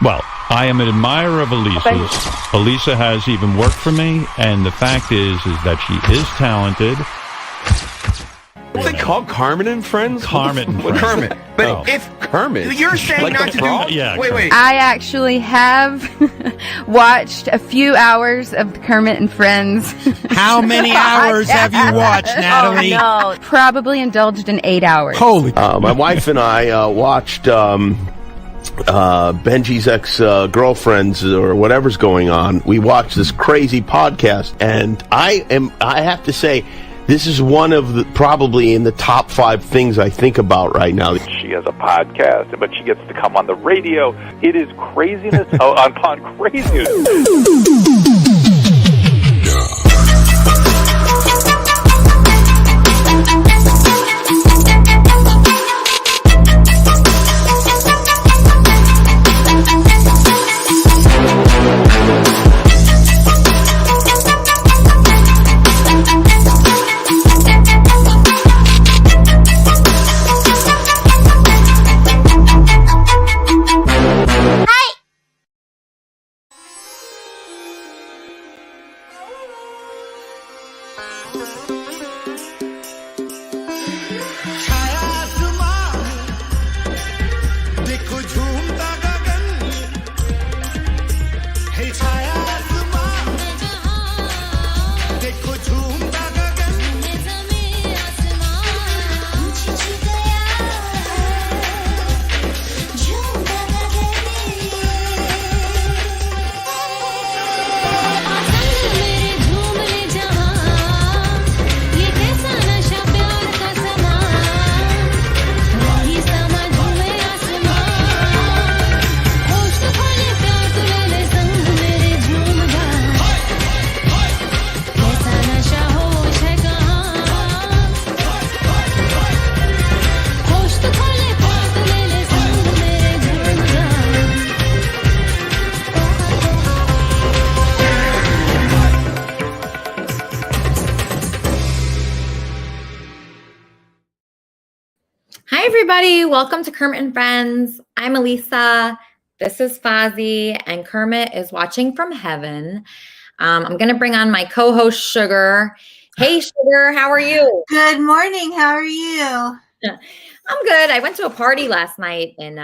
Well, I am an admirer of Elisa's. Elisa has even worked for me, and the fact is that she is talented. What's it called? Kermit and Friends? Kermit and Friends. Kermit. But if Kermit. You're saying like not to frog? do... Yeah, wait. I actually have watched a few hours of Kermit and Friends. How many hours have you watched, Natalie? Oh, no. Probably indulged in 8 hours. Holy. My wife and I watched Benji's ex-girlfriends or whatever's going on. We watched this crazy podcast, and I have to say, this is one of the, probably in the top 5 things I think about right now. She has a podcast, but she gets to come on the radio. It is craziness upon craziness. Hi, everybody. Welcome to Kermit and Friends. I'm Elisa. This is Fozzie, and Kermit is watching from heaven. I'm going to bring on my co-host, Sugar. Hey, Sugar. How are you? Good morning. How are you? I'm good. I went to a party last night in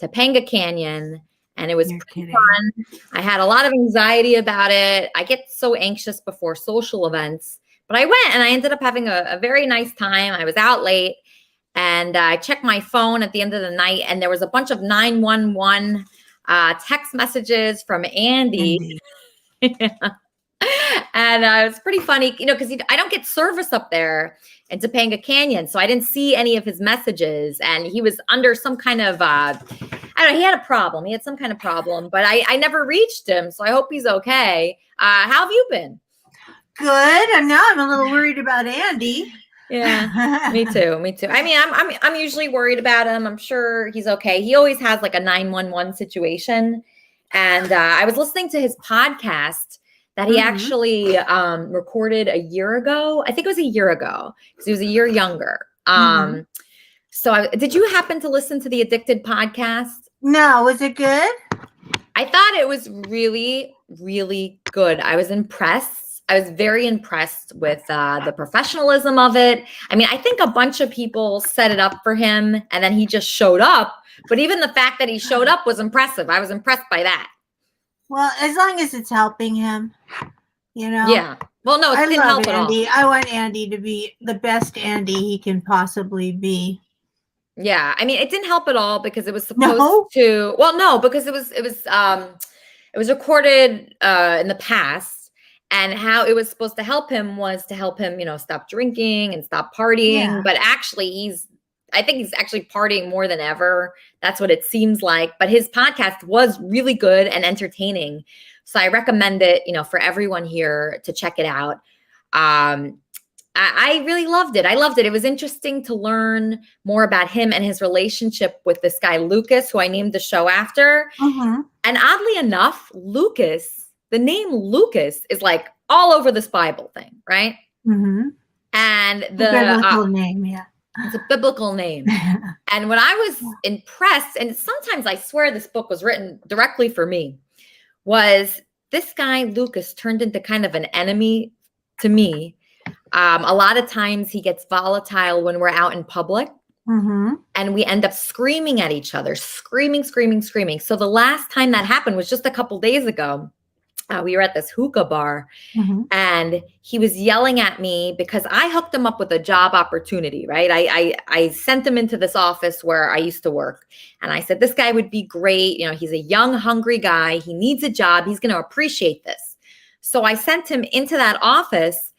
Topanga Canyon, and it was pretty fun. I had a lot of anxiety about it. I get so anxious before social events, but I went, and I ended up having a very nice time. I was out late. And I checked my phone at the end of the night, and there was a bunch of 911 text messages from Andy. And it was pretty funny, because I don't get service up there in Topanga Canyon. So I didn't see any of his messages. And he was under some kind of, I don't know, he had a problem. He had some kind of problem, but I never reached him. So I hope he's okay. How have you been? Good. And now I'm a little worried about Andy. Yeah, me too. I mean, I'm usually worried about him. I'm sure he's okay. He always has like a 911 situation. And I was listening to his podcast that he actually recorded a year ago. I think it was a year ago because he was a year younger. So did you happen to listen to the Addicted podcast? No. Was it good? I thought it was really, really good. I was impressed. I was very impressed with the professionalism of it. I mean, I think a bunch of people set it up for him and then he just showed up. But even the fact that he showed up was impressive. I was impressed by that. Well, as long as it's helping him, Yeah. Well, no, it didn't help at all. Andy. I want Andy to be the best Andy he can possibly be. Yeah. I mean, it didn't help at all because it was supposed to. Well, no, because it was recorded in the past. And how it was supposed to help him was to help him, stop drinking and stop partying. Yeah. But actually, I think he's actually partying more than ever. That's what it seems like. But his podcast was really good and entertaining. So I recommend it, for everyone here to check it out. I really loved it. It was interesting to learn more about him and his relationship with this guy, Lucas, who I named the show after. And oddly enough, the name Lucas is like all over this Bible thing, right? And the biblical name, yeah. It's a biblical name. And when I was impressed, and sometimes I swear this book was written directly for me, was this guy, Lucas, turned into kind of an enemy to me. A lot of times he gets volatile when we're out in public. And we end up screaming at each other, screaming. So the last time that happened was just a couple days ago. We were at this hookah bar and he was yelling at me because I hooked him up with a job opportunity, right? I sent him into this office where I used to work. And I said, this guy would be great. You know, he's a young, hungry guy. He needs a job. He's going to appreciate this. So I sent him into that office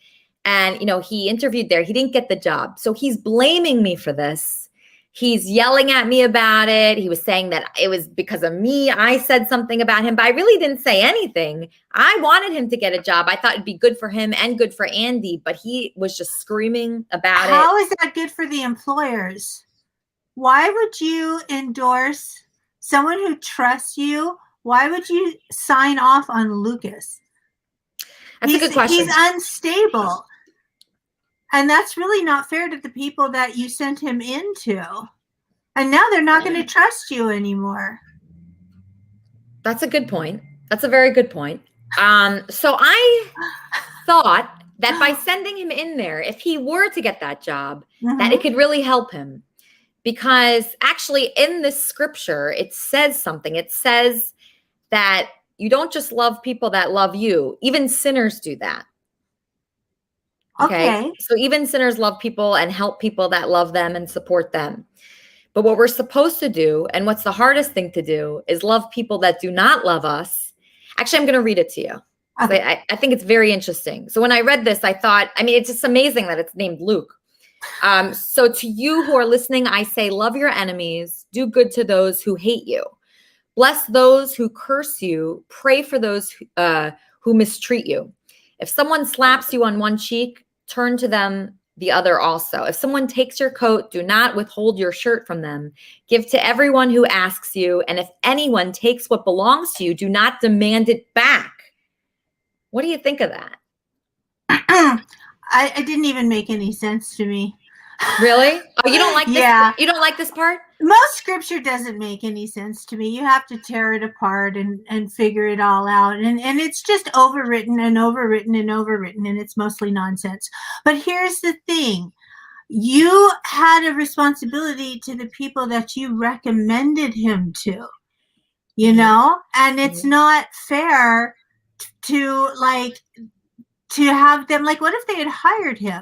and, you know, he interviewed there. He didn't get the job. So he's blaming me for this. He's yelling at me about it. He was saying that it was because of me. I said something about him, but I really didn't say anything. I wanted him to get a job. I thought it'd be good for him and good for Andy, but he was just screaming about it. How is that good for the employers? Why would you endorse someone who trusts you? Why would you sign off on Lucas? That's a good question. He's unstable. And that's really not fair to the people that you sent him into. And now they're not going to trust you anymore. That's a good point. That's a very good point. So I thought that by sending him in there, if he were to get that job, that it could really help him. Because actually in this scripture, it says something. It says that you don't just love people that love you. Even sinners do that. Okay. So even sinners love people and help people that love them and support them. But what we're supposed to do, and what's the hardest thing to do, is love people that do not love us. Actually, I'm going to read it to you. Okay. I think it's very interesting. So when I read this, I thought, I mean, it's just amazing that it's named Luke. So to you who are listening, I say, love your enemies, do good to those who hate you. Bless those who curse you, pray for those who mistreat you. If someone slaps you on one cheek, turn to them the other also. If someone takes your coat, do not withhold your shirt from them. Give to everyone who asks you. And if anyone takes what belongs to you, do not demand it back. What do you think of that? I didn't even make any sense to me. Really? Oh, you don't like this? Yeah. You don't like this part? Most scripture doesn't make any sense to me. You have to tear it apart and figure it all out. And it's just overwritten, and it's mostly nonsense. But here's the thing. You had a responsibility to the people that you recommended him to, you know? And it's not fair to have them, like, what if they had hired him?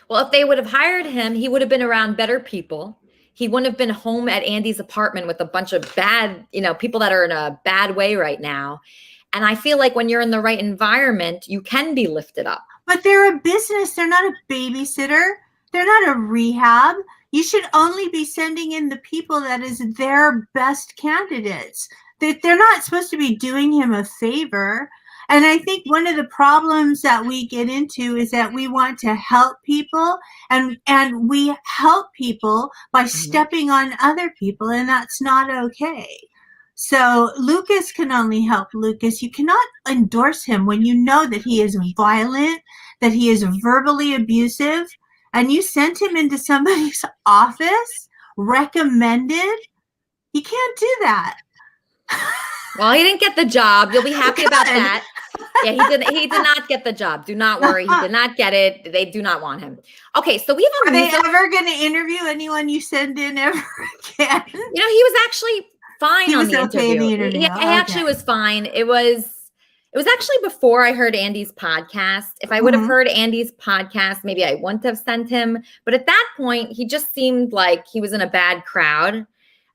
Well, if they would have hired him, he would have been around better people. He wouldn't have been home at Andy's apartment with a bunch of bad, people that are in a bad way right now. And I feel like when you're in the right environment, you can be lifted up. But they're a business. They're not a babysitter. They're not a rehab. You should only be sending in the people that is their best candidates. They're not supposed to be doing him a favor. And I think one of the problems that we get into is that we want to help people, and we help people by stepping on other people, and that's not okay. So Lucas can only help Lucas. You cannot endorse him when you know that he is violent, that he is verbally abusive, and you sent him into somebody's office, recommended. You can't do that. Well, he didn't get the job. You'll be happy about that. Yeah, he did not get the job. Do not worry. He did not get it. They do not want him. Okay, so we have Are they ever going to interview anyone you send in ever again? He was actually fine on the interview. He actually was fine. It was actually before I heard Andy's podcast. If I would have heard Andy's podcast, maybe I wouldn't have sent him. But at that point, he just seemed like he was in a bad crowd.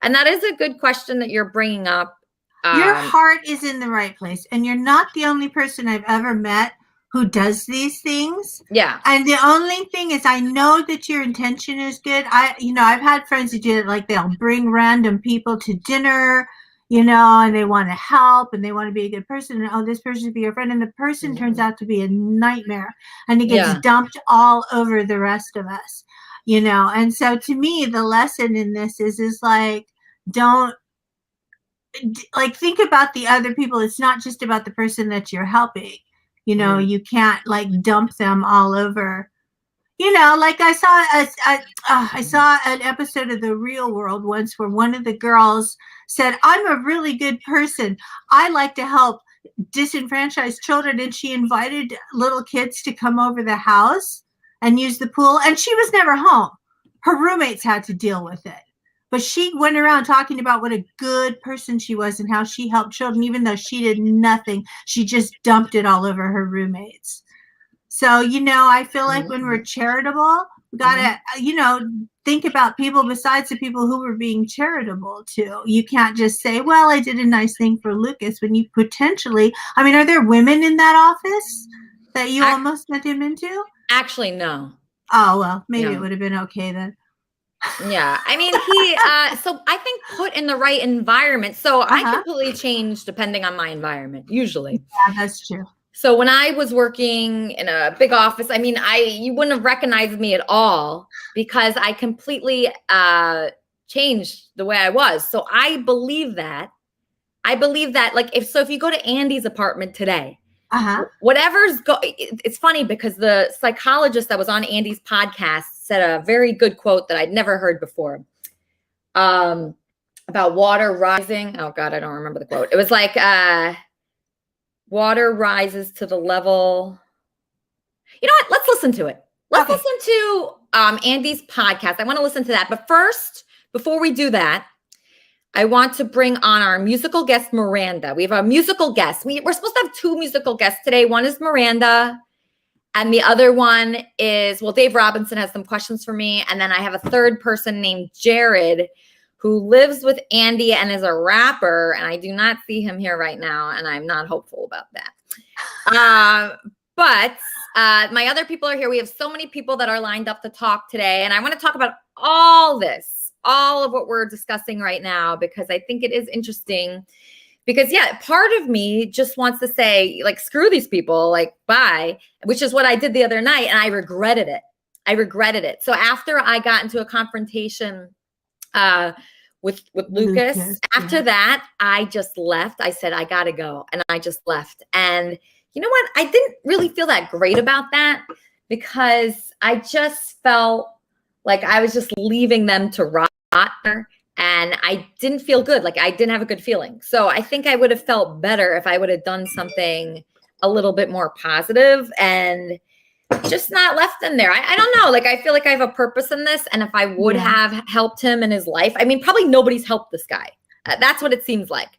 And that is a good question that you're bringing up. Your heart is in the right place, and you're not the only person I've ever met who does these things. Yeah. And the only thing is, I know that your intention is good. I've had friends who do it, like they'll bring random people to dinner, and they want to help and they want to be a good person. And this person should be your friend. And the person turns out to be a nightmare, and it gets dumped all over the rest of us, And so to me, the lesson in this is like, don't, think about the other people. It's not just about the person that you're helping. You can't dump them all over. You know, like I saw an episode of The Real World once where one of the girls said, "I'm a really good person. I like to help disenfranchised children," and she invited little kids to come over the house and use the pool, and she was never home. Her roommates had to deal with it. But she went around talking about what a good person she was and how she helped children, even though she did nothing. She just dumped it all over her roommates. So, you know, I feel like when we're charitable, we got to, you know, think about people besides the people who we're being charitable to. You can't just say, well, I did a nice thing for Lucas, when you potentially, I mean, are there women in that office that you almost sent him into? Actually, no. Oh, well, maybe it would have been okay then. Yeah. I mean, so I think put in the right environment. So I completely change depending on my environment, usually. Yeah, that's true. So when I was working in a big office, I mean, you wouldn't have recognized me at all because I completely changed the way I was. So I believe that. Like, if you go to Andy's apartment today, it's funny because the psychologist that was on Andy's podcast said a very good quote that I'd never heard before about water rising. Oh God, I don't remember the quote. It was like, water rises to the level. You know what? Let's listen to it. Let's listen to Andy's podcast. I want to listen to that. But first, before we do that, I want to bring on our musical guest, Miranda. We have a musical guest. We're supposed to have 2 musical guests today. One is Miranda, and the other one is, well, Dave Robinson has some questions for me. And then I have a third person named Jared, who lives with Andy and is a rapper. And I do not see him here right now, and I'm not hopeful about that. But my other people are here. We have so many people that are lined up to talk today. And I want to talk about all of what we're discussing right now, because I think it is interesting. Because, yeah, part of me just wants to say, like, screw these people, like, bye, which is what I did the other night. And I regretted it. So after I got into a confrontation with Lucas, after that, I just left. I said, I got to go. And I just left. And you know what? I didn't really feel that great about that, because I just felt like I was just leaving them to rot, and I didn't feel good. Like, I didn't have a good feeling. So I think I would have felt better if I would have done something a little bit more positive and just not left them there. I don't know. Like, I feel like I have a purpose in this. And if I would have helped him in his life, I mean, probably nobody's helped this guy. That's what it seems like.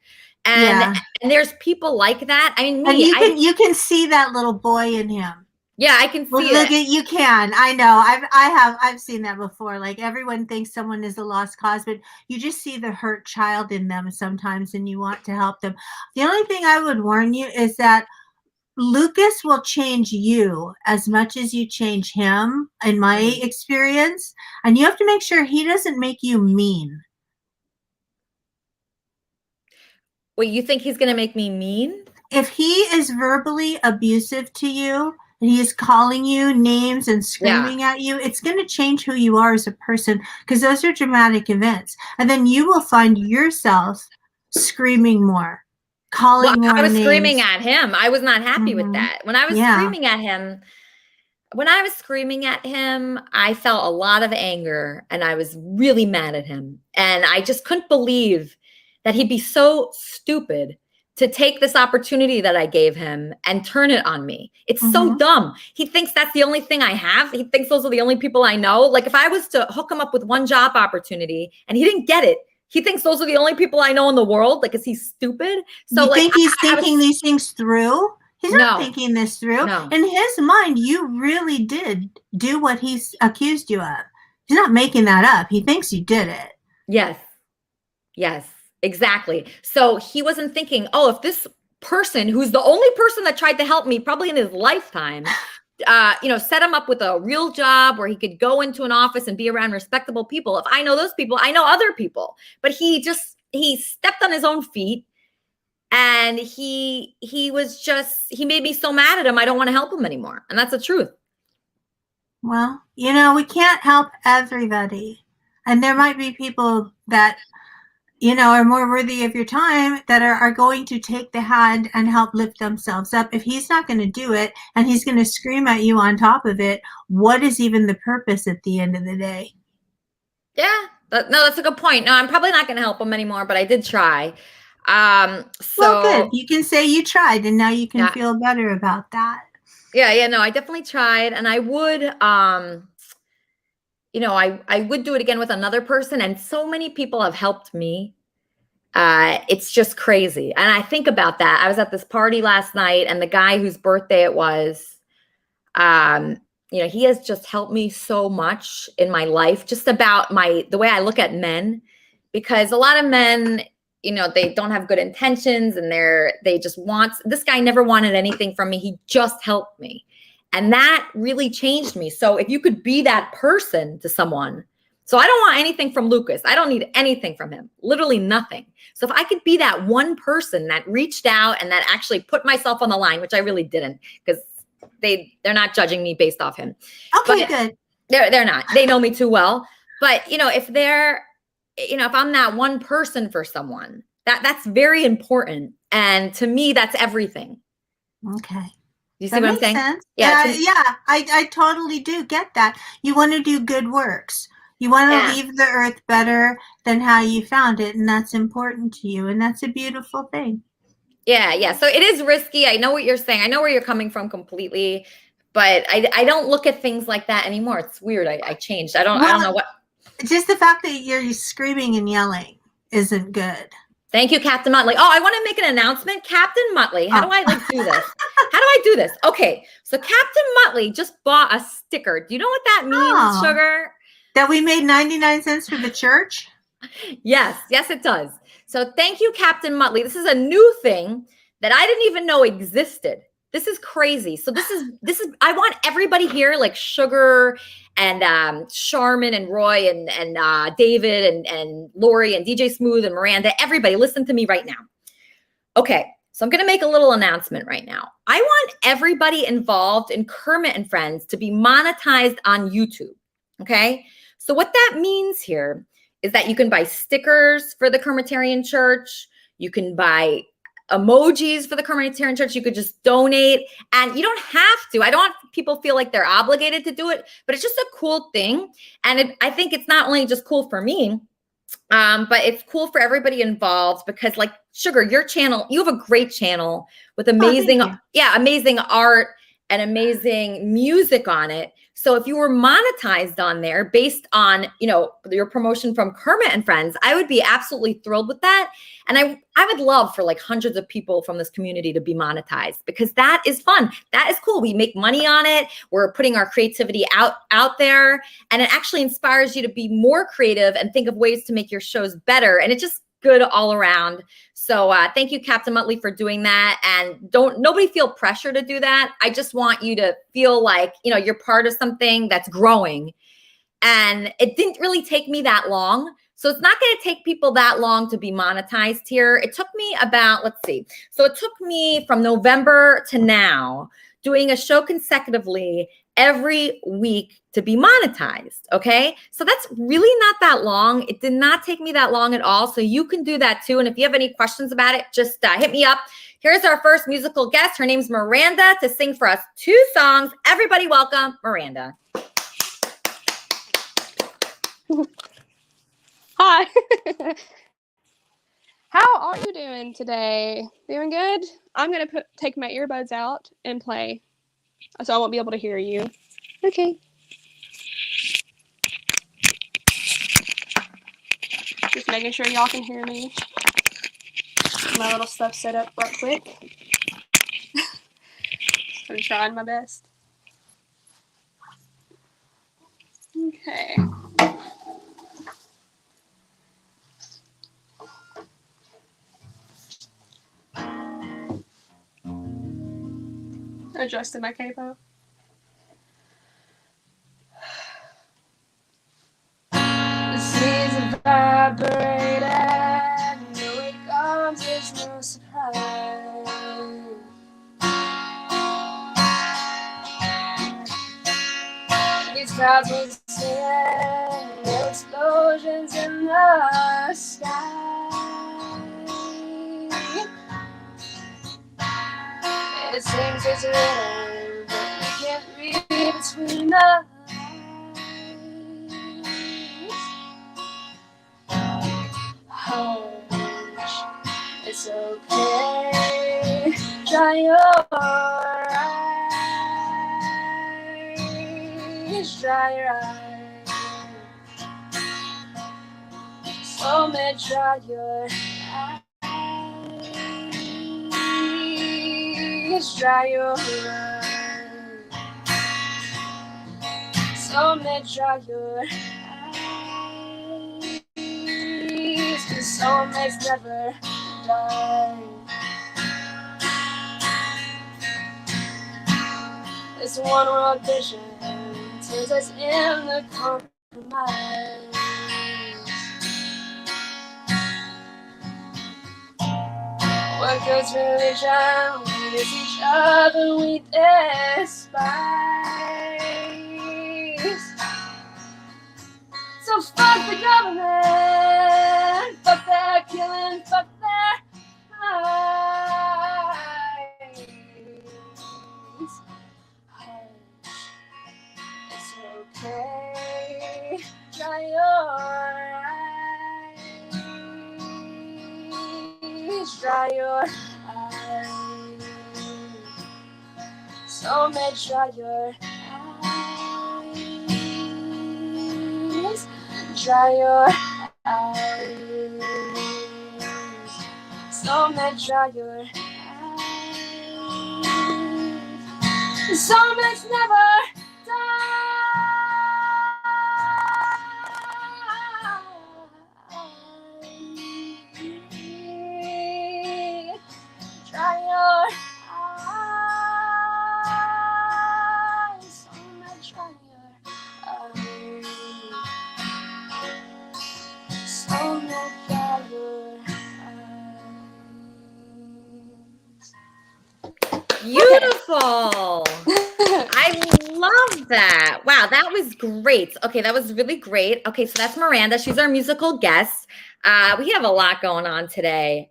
And there's people like that. I mean, you can see that little boy in him. Yeah, I can see it. You can. I know. I've seen that before. Like, everyone thinks someone is a lost cause, but you just see the hurt child in them sometimes, and you want to help them. The only thing I would warn you is that Lucas will change you as much as you change him, in my experience. And you have to make sure he doesn't make you mean. Wait, you think he's going to make me mean? If he is verbally abusive to you, and he is calling you names and screaming at you, it's going to change who you are as a person, because those are dramatic events. And then you will find yourself screaming more, calling more I was names. Screaming at him. I was not happy with that. When I was screaming at him, I felt a lot of anger, and I was really mad at him. And I just couldn't believe that he'd be so stupid to take this opportunity that I gave him and turn it on me. It's so dumb. He thinks that's the only thing I have. He thinks those are the only people I know. Like, if I was to hook him up with one job opportunity and he didn't get it, he thinks those are the only people I know in the world. Like, is he stupid? So, you think he's thinking these things through? He's not thinking this through. No. In his mind, you really did do what he's accused you of. He's not making that up. He thinks you did it. Yes. Exactly. So he wasn't thinking, oh, if this person, who's the only person that tried to help me probably in his lifetime, set him up with a real job where he could go into an office and be around respectable people. If I know those people, I know other people. But he stepped on his own feet, and he made me so mad at him. I don't want to help him anymore. And that's the truth. Well, we can't help everybody. And there might be people that are more worthy of your time, that are going to take the hand and help lift themselves up. If he's not going to do it and he's going to scream at you on top of it, what is even the purpose at the end of the day? Yeah, that's a good point. No, I'm probably not going to help him anymore, but I did try. Well, good. You can say you tried, and now you can feel better about that. Yeah, no, I definitely tried, and I would, I would do it again with another person, and so many people have helped me. It's just crazy. And I think about that. I was at this party last night, and the guy whose birthday it was, he has just helped me so much in my life, just about the way I look at men, because a lot of men, they don't have good intentions, and this guy never wanted anything from me. He just helped me. And that really changed me. So if you could be that person to someone, so I don't want anything from Lucas. I don't need anything from him, literally nothing. So if I could be that one person that reached out and that actually put myself on the line, which I really didn't, because they're not judging me based off him. Okay, good. They're not. They know me too well. But if I'm that one person for someone, that's very important. And to me, that's everything. Okay. You see what I'm saying? Sense. Yeah, I totally do get that. You want to do good works. You want to leave the earth better than how you found it, and that's important to you, and that's a beautiful thing. Yeah. So it is risky. I know what you're saying. I know where you're coming from completely, but I don't look at things like that anymore. It's weird. I changed. I don't know what. Just the fact that you're screaming and yelling isn't good. Thank you, Captain Muttley. Oh, I want to make an announcement. Captain Muttley, how do I do this? How do I do this? Okay, so Captain Muttley just bought a sticker. Do you know what that means, Sugar? That we made 99 cents for the church? Yes, it does. So thank you, Captain Muttley. This is a new thing that I didn't even know existed. This is crazy. So this is I want everybody here, like Sugar and Charmin and Roy and David and Lori and DJ Smooth and Miranda, everybody listen to me right now. Okay, so I'm going to make a little announcement right now. I want everybody involved in Kermit and Friends to be monetized on YouTube. Okay, so what that means here is that you can buy stickers for the Kermitarian Church. You can buy emojis for the Kermitarian Church. You could just donate, and you don't have to. I don't want people feel like they're obligated to do it, but it's just a cool thing. And I think it's not only just cool for me, but it's cool for everybody involved, because like Sugar, your channel, you have a great channel with amazing art and amazing music on it. So if you were monetized on there based on, your promotion from Kermit and Friends, I would be absolutely thrilled with that. And I would love for like hundreds of people from this community to be monetized, because that is fun. That is cool. We make money on it. We're putting our creativity out there, and it actually inspires you to be more creative and think of ways to make your shows better. And it's just good all around. So thank you, Captain Muttley, for doing that. And nobody feel pressure to do that. I just want you to feel like, you're part of something that's growing. And it didn't really take me that long. So it's not going to take people that long to be monetized here. It took me about, So it took me from November to now, doing a show consecutively every week to be monetized. Okay. So that's really not that long. It did not take me that long at all. So you can do that too. And if you have any questions about it, just hit me up. Here's our first musical guest. Her name's Miranda to sing for us 2 songs. Everybody welcome Miranda. Hi. How are you doing today? Doing good? I'm going to take my earbuds out and play, so I won't be able to hear you. Okay. Just making sure y'all can hear me. My little stuff set up right quick. I'm trying my best. Okay. Adjusting my capo. The seas vibrate and the wake comes, it's no surprise. These clouds will sing, no explosions in the sky. Cause it's written, but we can't read between the lines. Hush, it's okay. Dry your eyes, dry your eyes. So may dry your eyes, dry your eyes. So may dry your eyes, 'cause soulmates never die. This one world vision turns us in the compromise. What good's religion? We use each other, we despise. So fuck the government, fuck their killing, fuck their eyes. It's okay, dry your eyes, dry your eyes. So may dry your eyes, dry your eyes. So may dry your eyes. Soulmates never die. Dry your eyes. Soulmates dry your eyes. Soulmates dry your eyes. Beautiful. I love that. Wow, that was great. Okay, that was really great. Okay, so that's Miranda. She's our musical guest. We have a lot going on today.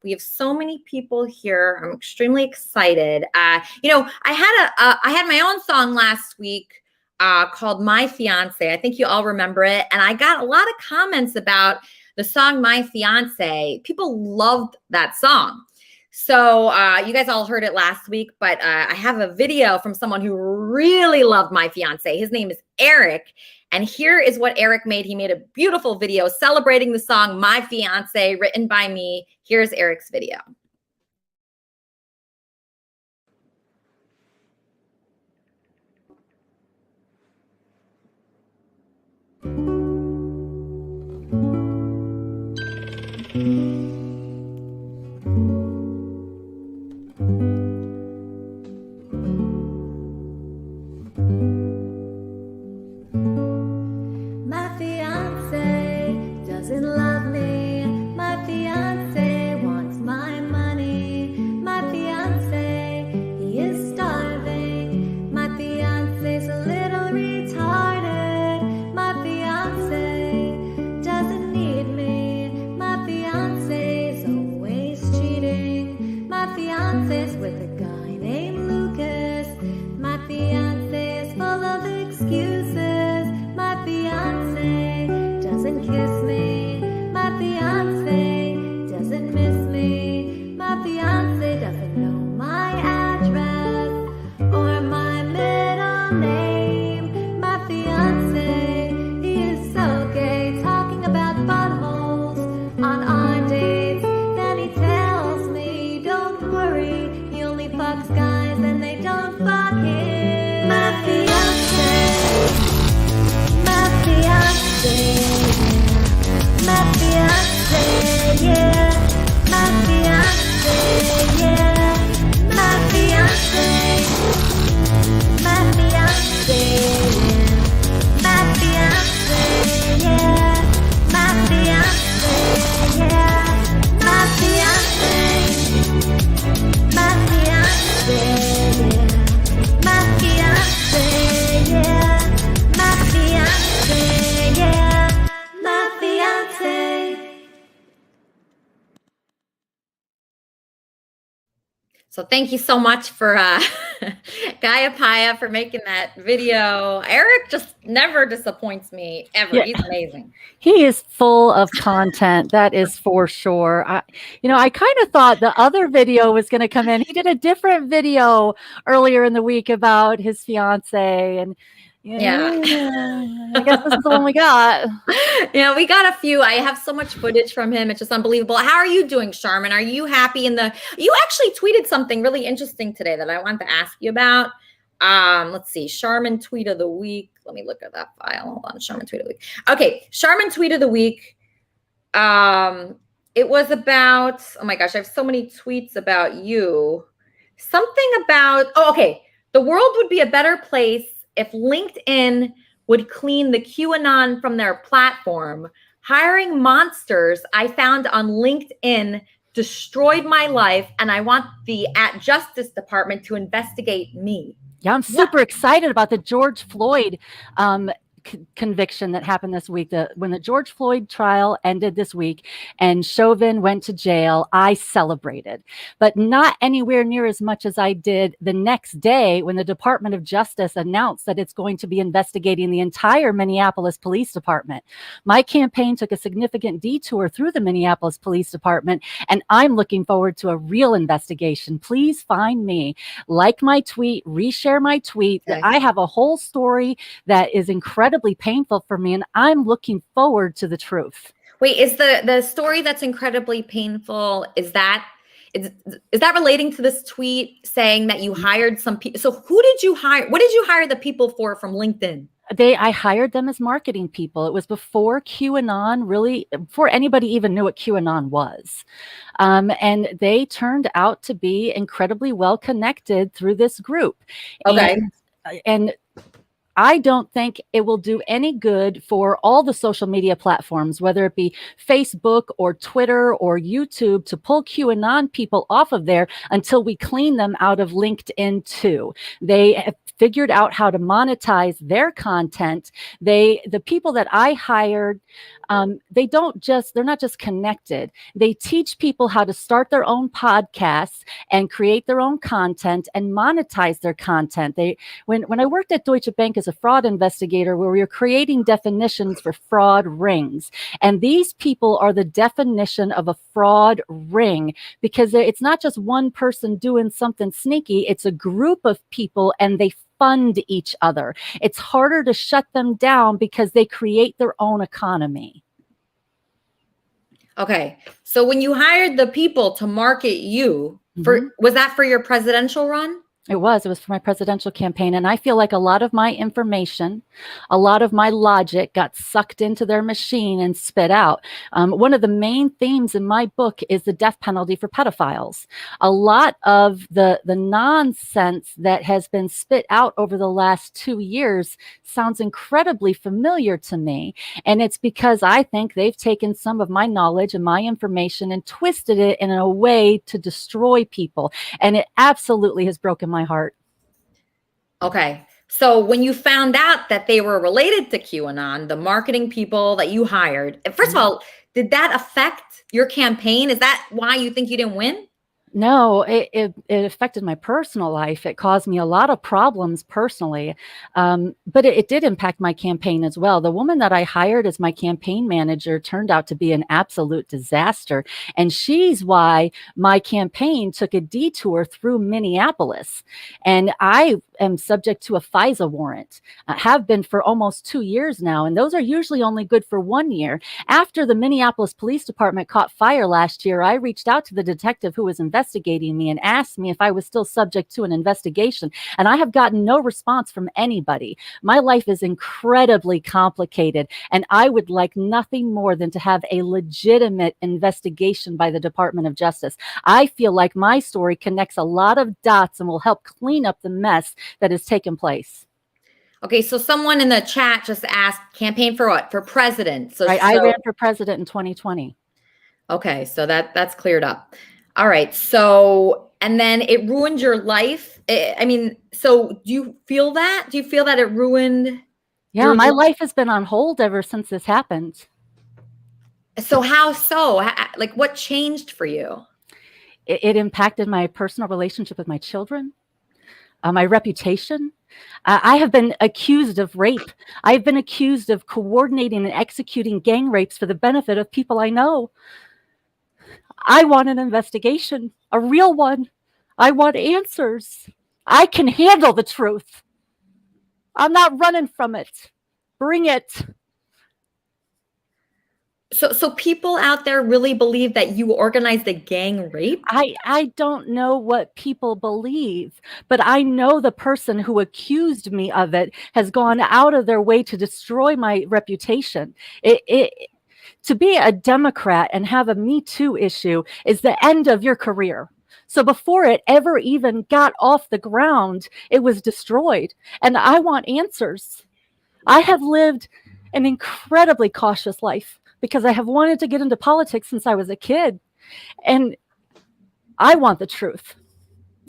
We have so many people here. I'm extremely excited. I had my own song last week called My Fiance. I think you all remember it. And I got a lot of comments about the song My Fiance. People loved that song. So you guys all heard it last week, but I have a video from someone who really loved My Fiance. His name is Eric. And here is what Eric made. He made a beautiful video celebrating the song My Fiance, written by me. Here's Eric's video. My fiance doesn't love me. My fiance wants my money. My fiance, he is starving. My fiance's a little retarded. My fiance doesn't need me. My fiance's always cheating. My fiance's with a guy named Lucas. My fiance is full of excuses. My fiance doesn't kiss me. My fiance doesn't miss me. My fiance doesn't know my address or my middle name. My fiance, he is so gay, talking about buttholes on our dates. Then he tells me, don't worry, he only fucks guys and they don't fuck him. My fiance, my fiance, my fiance, yeah. My fiance, yeah. My fiance, my fiance, yeah. My fiance, yeah. My fiance, yeah. My fiance, my fiance, yeah. My fiance, yeah. My fiance, yeah. My fiance. So So thank you so much for Gaia Paya for making that video. Eric just never disappoints me ever. Yeah. He's amazing. He is full of content. That is for sure. I kind of thought the other video was going to come in. He did a different video earlier in the week about his fiance, and I guess this is the one we got. Yeah, we got a few. I have so much footage from him. It's just unbelievable. How are you doing, Charmin? Are you happy you actually tweeted something really interesting today that I wanted to ask you about. Let's see. Charmin tweet of the week. Let me look at that file. Hold on. Charmin tweet of the week. Okay. Charmin tweet of the week. It was about, oh my gosh, I have so many tweets about you. Something about, okay. The world would be a better place if LinkedIn would clean the QAnon from their platform. Hiring monsters I found on LinkedIn destroyed my life, and I want the Justice Department to investigate me. Yeah, I'm super excited about the George Floyd conviction that happened this week. When the George Floyd trial ended this week and Chauvin went to jail, I celebrated, but not anywhere near as much as I did the next day when the Department of Justice announced that it's going to be investigating the entire Minneapolis Police Department. My campaign took a significant detour through the Minneapolis Police Department, and I'm looking forward to a real investigation. Please find me, like my tweet, reshare my tweet. Okay. I have a whole story that is incredibly painful for me, and I'm looking forward to the truth. Wait, is the story that's incredibly painful, is that relating to this tweet saying that you hired some people? So who did you hire? What did you hire the people for from LinkedIn? I hired them as marketing people. It was before before anybody even knew what QAnon was. And they turned out to be incredibly well connected through this group. Okay. And I don't think it will do any good for all the social media platforms, whether it be Facebook or Twitter or YouTube, to pull QAnon people off of there until we clean them out of LinkedIn too. They have figured out how to monetize their content. The people that I hired, they're not just connected. They teach people how to start their own podcasts and create their own content and monetize their content. When I worked at Deutsche Bank as a fraud investigator, where we were creating definitions for fraud rings, and these people are the definition of a fraud ring, because it's not just one person doing something sneaky. It's a group of people, and they fund each other. It's harder to shut them down because they create their own economy. Okay. So when you hired the people to market you, was that for your presidential run? It was for my presidential campaign. And I feel like a lot of my information, a lot of my logic got sucked into their machine and spit out. One of the main themes in my book is the death penalty for pedophiles. A lot of the nonsense that has been spit out over the last 2 years sounds incredibly familiar to me. And it's because I think they've taken some of my knowledge and my information and twisted it in a way to destroy people. And it absolutely has broken my heart. Okay. So when you found out that they were related to QAnon, the marketing people that you hired, first of all, did that affect your campaign? Is that why you think you didn't win? No, it affected my personal life. It caused me a lot of problems personally, but it did impact my campaign as well. The woman that I hired as my campaign manager turned out to be an absolute disaster, and she's why my campaign took a detour through Minneapolis. And I am subject to a FISA warrant, have been for almost 2 years now, and those are usually only good for 1 year. After the Minneapolis Police Department caught fire last year, I reached out to the detective who was investigating me and asked me if I was still subject to an investigation, and I have gotten no response from anybody. My life is incredibly complicated, and I would like nothing more than to have a legitimate investigation by the Department of Justice. I feel like my story connects a lot of dots and will help clean up the mess that has taken place. Okay, so someone in the chat just asked, campaign for what? For president. So I ran for president in 2020. Okay, so that's cleared up. All right, so, and then it ruined your life. I mean, so do you feel that? Do you feel that it ruined? Yeah, my life has been on hold ever since this happened. So how so? Like, what changed for you? It impacted my personal relationship with my children, my reputation. I have been accused of rape. I've been accused of coordinating and executing gang rapes for the benefit of people I know. I want an investigation, a real one. I want answers. I can handle the truth. I'm not running from it. Bring it. So people out there really believe that you organized a gang rape? I don't know what people believe, but I know the person who accused me of it has gone out of their way to destroy my reputation. To be a Democrat and have a Me Too issue is the end of your career. So before it ever even got off the ground, it was destroyed. And I want answers. I have lived an incredibly cautious life because I have wanted to get into politics since I was a kid. And I want the truth.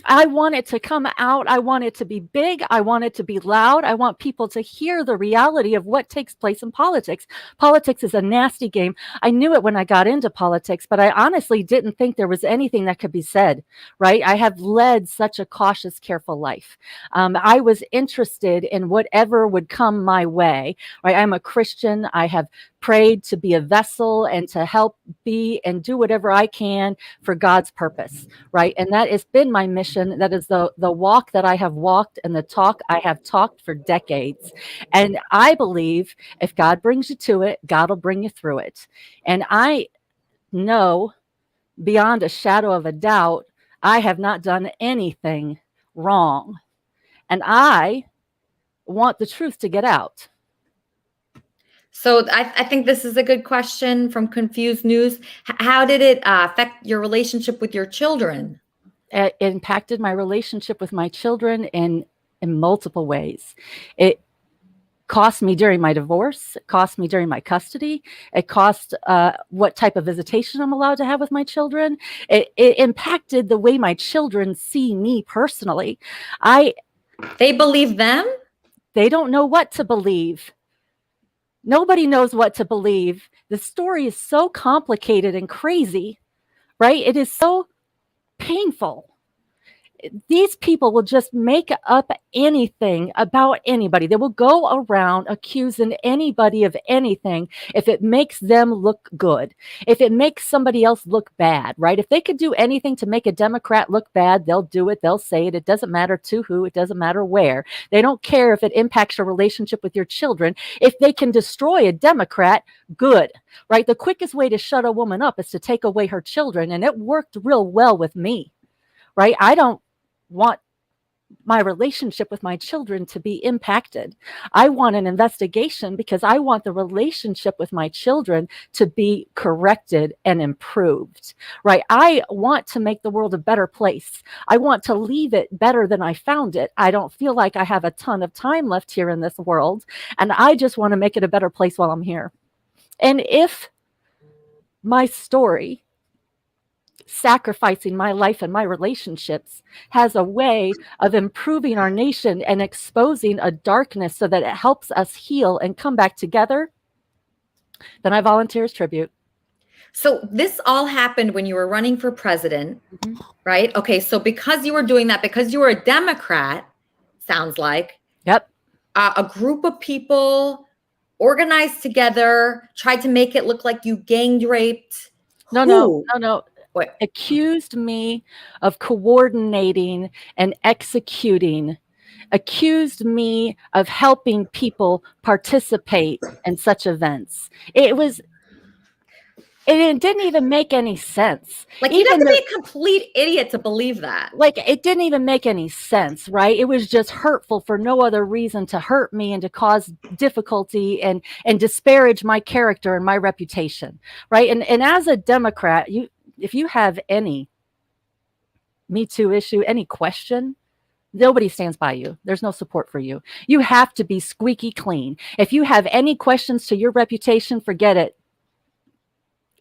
I want it to come out. I want it to be big. I want it to be loud. I want people to hear the reality of what takes place in politics. Politics is a nasty game. I knew it when I got into politics, but I honestly didn't think there was anything that could be said, right? I have led such a cautious, careful life. I was interested in whatever would come my way, right? I'm a Christian. I have prayed to be a vessel and to help be and do whatever I can for God's purpose, right? And that has been my mission. That is the walk that I have walked and the talk I have talked for decades. And I believe if God brings you to it, God will bring you through it. And I know beyond a shadow of a doubt, I have not done anything wrong. And I want the truth to get out. So I think this is a good question from Confused News. How did it affect your relationship with your children? It impacted my relationship with my children in multiple ways. It cost me during my divorce. It cost me during my custody. It cost what type of visitation I'm allowed to have with my children. It impacted the way my children see me personally. They believe them? They don't know what to believe. Nobody knows what to believe. The story is so complicated and crazy, right? It is so painful. These people will just make up anything about anybody. They will go around accusing anybody of anything if it makes them look good, if it makes somebody else look bad, right? If they could do anything to make a Democrat look bad, they'll do it. They'll say it. It doesn't matter to who. It doesn't matter where. They don't care if it impacts your relationship with your children. If they can destroy a Democrat, good, right? The quickest way to shut a woman up is to take away her children. And it worked real well with me, right? I don't want my relationship with my children to be impacted. I want an investigation because I want the relationship with my children to be corrected and improved, right? I want to make the world a better place. I want to leave it better than I found it. I don't feel like I have a ton of time left here in this world, and I just want to make it a better place while I'm here. And if my story, sacrificing my life and my relationships, has a way of improving our nation and exposing a darkness so that it helps us heal and come back together, then I volunteer as tribute. So this all happened when you were running for president, right? Okay, so because you were doing that, because you were a Democrat, sounds like. Yep. A group of people organized together, tried to make it look like you gang raped. No. What? Accused me of coordinating and executing, accused me of helping people participate in such events. It didn't even make any sense. Like, you have to be a complete idiot to believe that. Like, it didn't even make any sense, right? It was just hurtful for no other reason to hurt me and to cause difficulty and disparage my character and my reputation, right? And as a Democrat, if you have any Me Too issue, any question, nobody stands by you. There's no support for you. You have to be squeaky clean. If you have any questions to your reputation, forget it.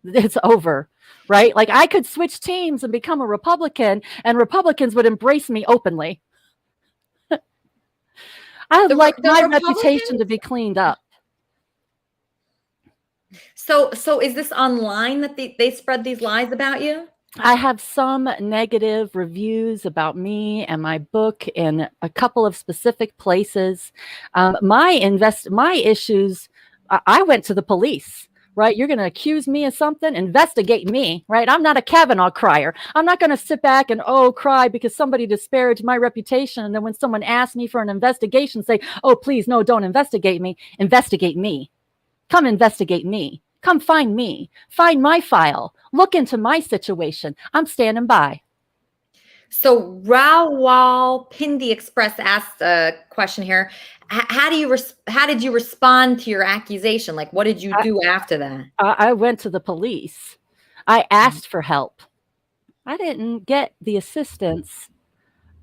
It's over, right? Like, I could switch teams and become a Republican, and Republicans would embrace me openly. I would like my reputation to be cleaned up. So is this online that they spread these lies about you? I have some negative reviews about me and my book in a couple of specific places. My issues, I went to the police. Right? You're going to accuse me of something, investigate me, right? I'm not a Kavanaugh crier. I'm not going to sit back and, cry because somebody disparaged my reputation. And then when someone asks me for an investigation, say, oh, please, no, don't investigate me. Investigate me. Come investigate me. Come find me. Find my file. Look into my situation. I'm standing by. So Rawal Pindi Express asked a question here. How did you respond to your accusation? Like, what did you do after that? I went to the police. I asked for help. I didn't get the assistance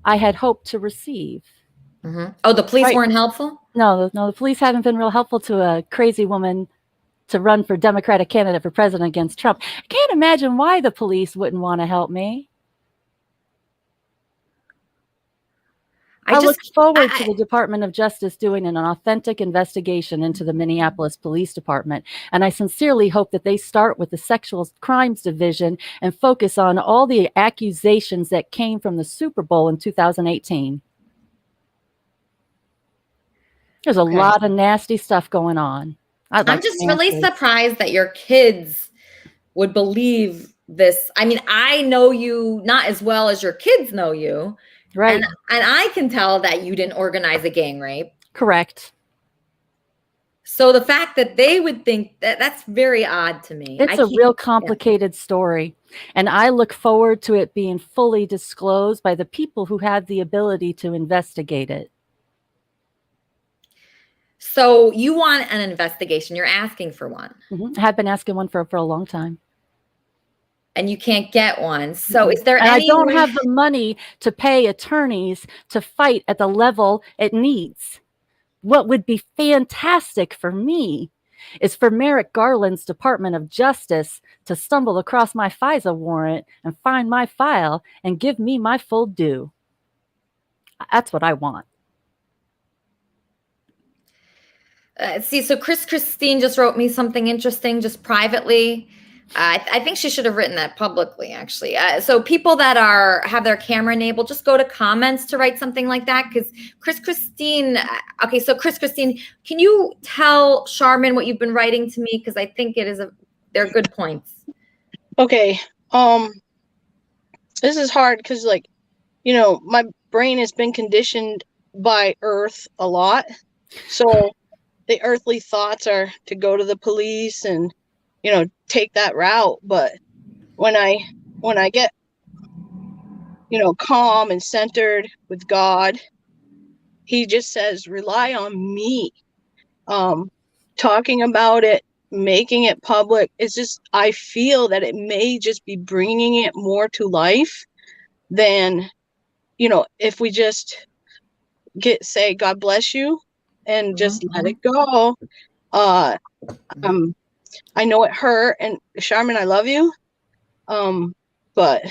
I had hoped to receive. Mm-hmm. Oh, the police weren't helpful? No, the police haven't been real helpful to a crazy woman to run for Democratic candidate for president against Trump. I can't imagine why the police wouldn't want to help me. I look forward to the Department of Justice doing an authentic investigation into the Minneapolis Police Department. And I sincerely hope that they start with the Sexual Crimes Division and focus on all the accusations that came from the Super Bowl in 2018. There's a lot of nasty stuff going on. I'm just really surprised that your kids would believe this. I mean, I know you not as well as your kids know you. Right. And I can tell that you didn't organize a gang rape. Correct. So the fact that they would think that's very odd to me. It's a real complicated story. And I look forward to it being fully disclosed by the people who have the ability to investigate it. So you want an investigation. You're asking for one. I have been asking one for a long time. And you can't get one. So is there any I don't have the money to pay attorneys to fight at the level it needs. What would be fantastic for me is for Merrick Garland's Department of Justice to stumble across my FISA warrant and find my file and give me my full due. That's what I want. So Christine just wrote me something interesting just privately. I think she should have written that publicly, actually. So people that have their camera enabled, just go to comments to write something like that. Because Christine, can you tell Charmin what you've been writing to me? Because I think they're good points. Okay. This is hard because, my brain has been conditioned by Earth a lot. So the earthly thoughts are to go to the police and take that route. But when I get calm and centered with God, he just says rely on me. Talking about it, making it public, it's just, I feel that it may just be bringing it more to life than if we just say God bless you and just let it go. I know it hurt, and Charmin, I love you. But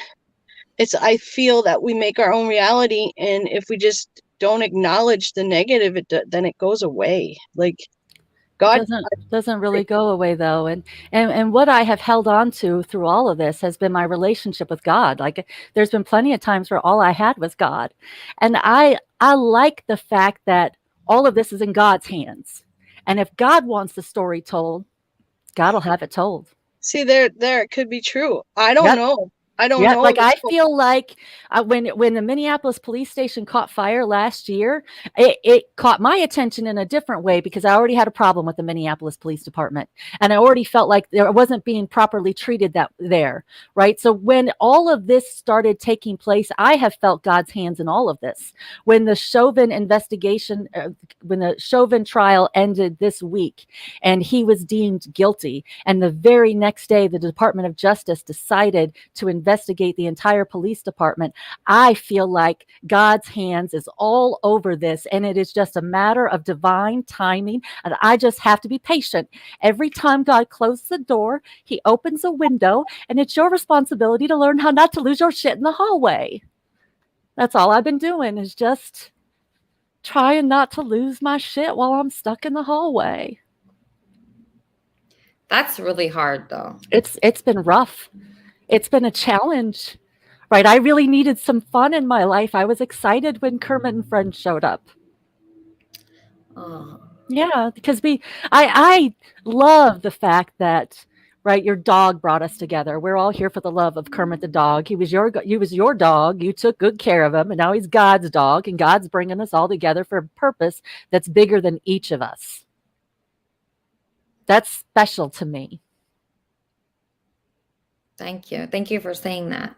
I feel that we make our own reality, and if we just don't acknowledge the negative, then it goes away. Like God doesn't really go away though. And what I have held on to through all of this has been my relationship with God. Like there's been plenty of times where all I had was God. And I like the fact that all of this is in God's hands. And if God wants the story told, God will have it told. See, there it could be true. I don't know. I don't know. Like I feel like when the Minneapolis police station caught fire last year, it caught my attention in a different way because I already had a problem with the Minneapolis Police Department, and I already felt like it wasn't being properly treated there, right? So when all of this started taking place, I have felt God's hands in all of this. When the Chauvin investigation, when the Chauvin trial ended this week, and he was deemed guilty, and the very next day, the Department of Justice decided to investigate the entire police department, I feel like God's hands is all over this, and it is just a matter of divine timing, and I just have to be patient. Every time God closes the door, he opens a window, and it's your responsibility to learn how not to lose your shit in the hallway. That's all I've been doing, is just trying not to lose my shit while I'm stuck in the hallway. That's really hard though. It's been rough. It's been a challenge, right? I really needed some fun in my life. I was excited when Kermit and Friends showed up. Oh. Yeah, because I love the fact that, right, your dog brought us together. We're all here for the love of Kermit the dog. He was your dog. You took good care of him, and now he's God's dog, and God's bringing us all together for a purpose that's bigger than each of us. That's special to me. Thank you. Thank you for saying that.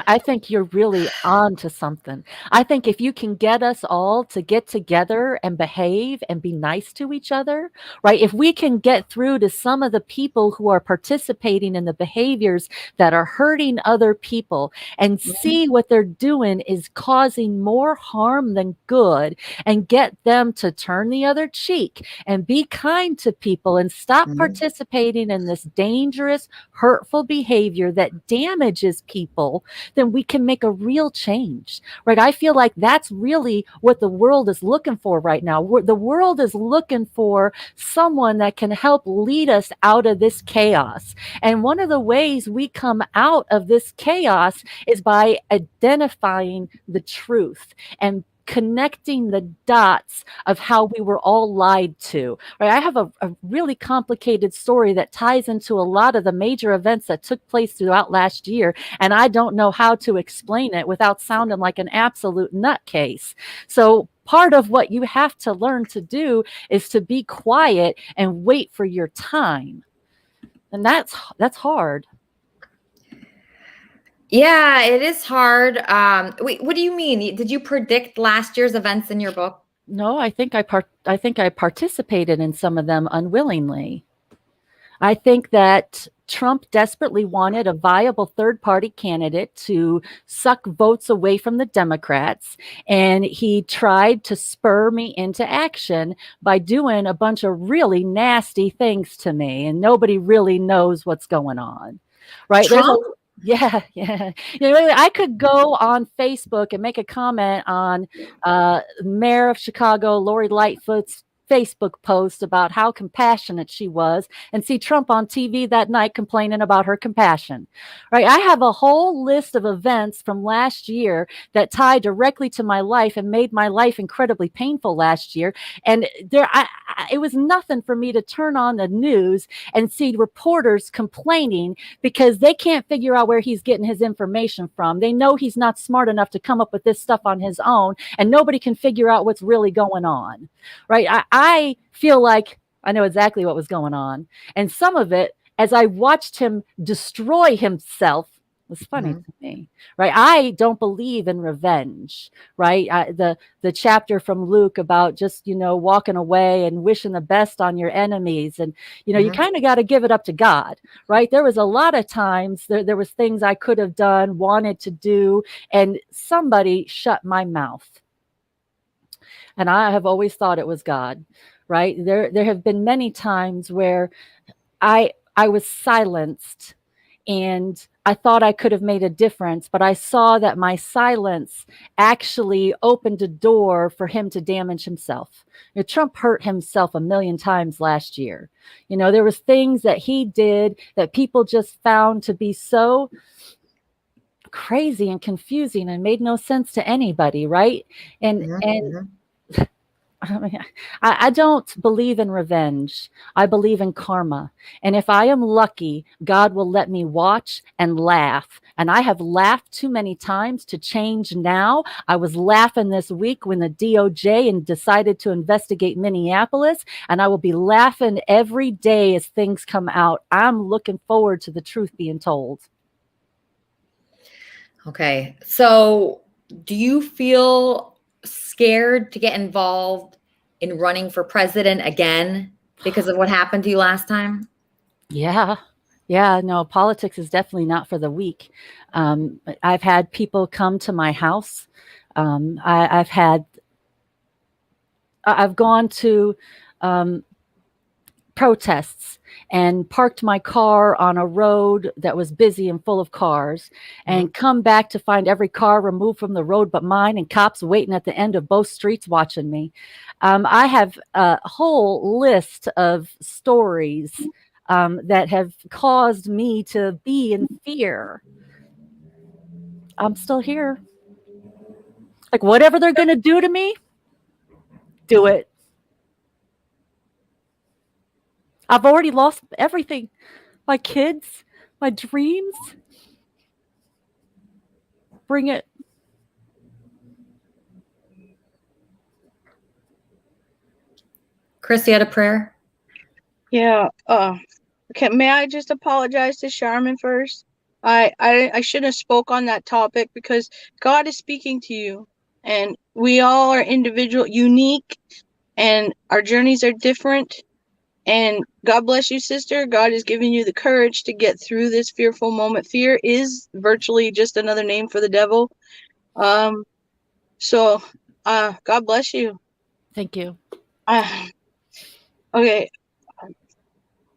I think you're really on to something. I think if you can get us all to get together and behave and be nice to each other, right? If we can get through to some of the people who are participating in the behaviors that are hurting other people and see what they're doing is causing more harm than good, and get them to turn the other cheek and be kind to people and stop participating in this dangerous, hurtful behavior that damages people, then we can make a real change, right? I feel like that's really what the world is looking for right now. The world is looking for someone that can help lead us out of this chaos. And one of the ways we come out of this chaos is by identifying the truth and connecting the dots of how we were all lied to, right? I have a really complicated story that ties into a lot of the major events that took place throughout last year, and I don't know how to explain it without sounding like an absolute nutcase. So part of what you have to learn to do is to be quiet and wait for your time. And that's hard. Yeah, it is hard. Wait, what do you mean? Did you predict last year's events in your book? No, I think I participated in some of them unwillingly. I think that Trump desperately wanted a viable third-party candidate to suck votes away from the Democrats, and he tried to spur me into action by doing a bunch of really nasty things to me, and nobody really knows what's going on, right? Trump? Yeah. I could go on Facebook and make a comment on Mayor of Chicago, Lori Lightfoot's Facebook post about how compassionate she was, and see Trump on TV that night complaining about her compassion, right? I have a whole list of events from last year that tie directly to my life and made my life incredibly painful last year. And it was nothing for me to turn on the news and see reporters complaining because they can't figure out where he's getting his information from. They know he's not smart enough to come up with this stuff on his own, and nobody can figure out what's really going on, right? I feel like I know exactly what was going on. And some of it, as I watched him destroy himself, was funny to me, right? I don't believe in revenge, right? The chapter from Luke about just, walking away and wishing the best on your enemies. And, you kind of got to give it up to God, right? There was a lot of times there was things I could have done, wanted to do, and somebody shut my mouth. And I have always thought it was God, right? There have been many times where I was silenced and I thought I could have made a difference, but I saw that my silence actually opened a door for him to damage himself. Trump hurt himself a million times last year. There was things that he did that people just found to be so crazy and confusing and made no sense to anybody, right? And I don't believe in revenge. I believe in karma. And if I am lucky, God will let me watch and laugh. And I have laughed too many times to change now. I was laughing this week when the DOJ decided to investigate Minneapolis, and I will be laughing every day as things come out. I'm looking forward to the truth being told. Okay. So do you feel scared to get involved in running for president again because of what happened to you last time? Yeah, no, politics is definitely not for the weak. I've had people come to my house. I've gone to protests and parked my car on a road that was busy and full of cars, and come back to find every car removed from the road but mine, and cops waiting at the end of both streets watching me. I have a whole list of stories that have caused me to be in fear. I'm still here. Like, whatever they're going to do to me, do it. I've already lost everything. My kids, my dreams. Bring it. Chris, you had a prayer? Yeah. Okay. May I just apologize to Charmin first? I shouldn't have spoke on that topic because God is speaking to you, and we all are individual, unique, and our journeys are different. And God bless you, sister. God is giving you the courage to get through this fearful moment. Fear is virtually just another name for the devil. So, God bless you. Thank you. Okay.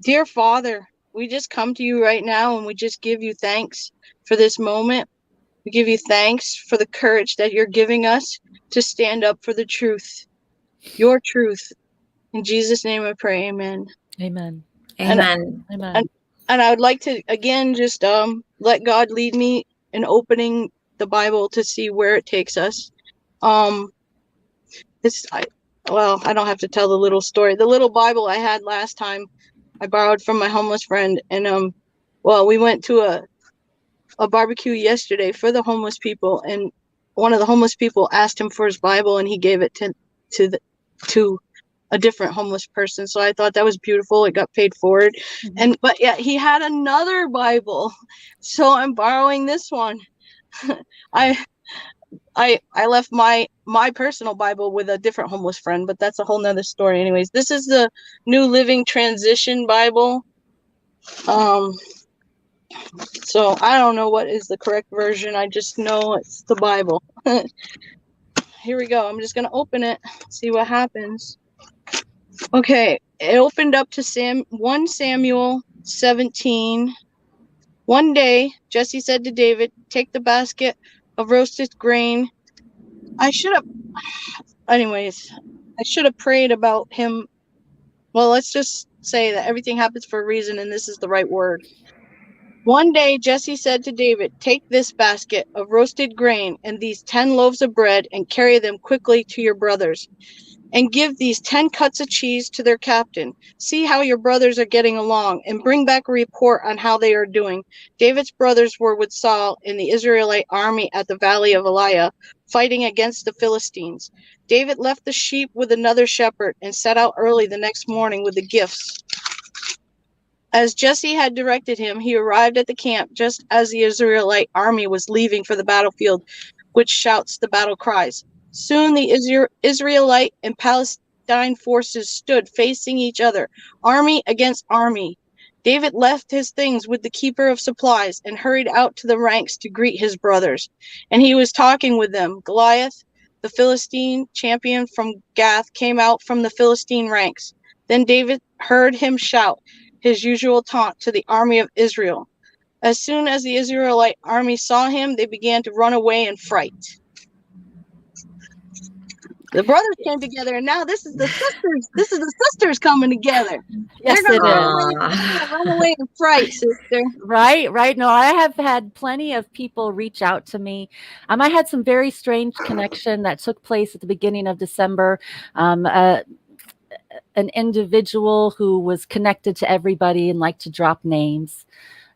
Dear Father, we just come to you right now and we just give you thanks for this moment. We give you thanks for the courage that you're giving us to stand up for the truth, your truth. In Jesus' name I pray, amen. Amen. Amen. Amen. And I would like to, again, just let God lead me in opening the Bible to see where it takes us. I don't have to tell the little story. The little Bible I had last time, I borrowed from my homeless friend, and we went to a barbecue yesterday for the homeless people, and one of the homeless people asked him for his Bible, and he gave it to a different homeless person. So I thought that was beautiful. It got paid forward, but yeah, he had another Bible, so I'm borrowing this one. I left my personal Bible with a different homeless friend, but that's a whole nother story. Anyways, this is the New Living Transition Bible. So I don't know what is the correct version. I just know it's the Bible. Here we go. I'm just gonna open it, see what happens. Okay, it opened up to 1 Samuel 17. One day, Jesse said to David, "Take the basket of roasted grain." I should have prayed about him. Well, let's just say that everything happens for a reason, and this is the right word. One day, Jesse said to David, "Take this basket of roasted grain and these 10 loaves of bread and carry them quickly to your brothers. And give these 10 cuts of cheese to their captain. See how your brothers are getting along, and bring back a report on how they are doing." David's brothers were with Saul in the Israelite army at the Valley of Elah, fighting against the Philistines. David left the sheep with another shepherd and set out early the next morning with the gifts. As Jesse had directed him, he arrived at the camp just as the Israelite army was leaving for the battlefield, which shouts the battle cries. Soon the Israelite and Palestine forces stood facing each other, army against army. David left his things with the keeper of supplies and hurried out to the ranks to greet his brothers. And he was talking with them. Goliath, the Philistine champion from Gath, came out from the Philistine ranks. Then David heard him shout his usual taunt to the army of Israel. As soon as the Israelite army saw him, they began to run away in fright. The brothers came together, and now this is the sisters. This is the sisters coming together. Yes, They're it gonna run away in fright, sister. Right. No, I have had plenty of people reach out to me. I had some very strange connection that took place at the beginning of December. An individual who was connected to everybody and liked to drop names.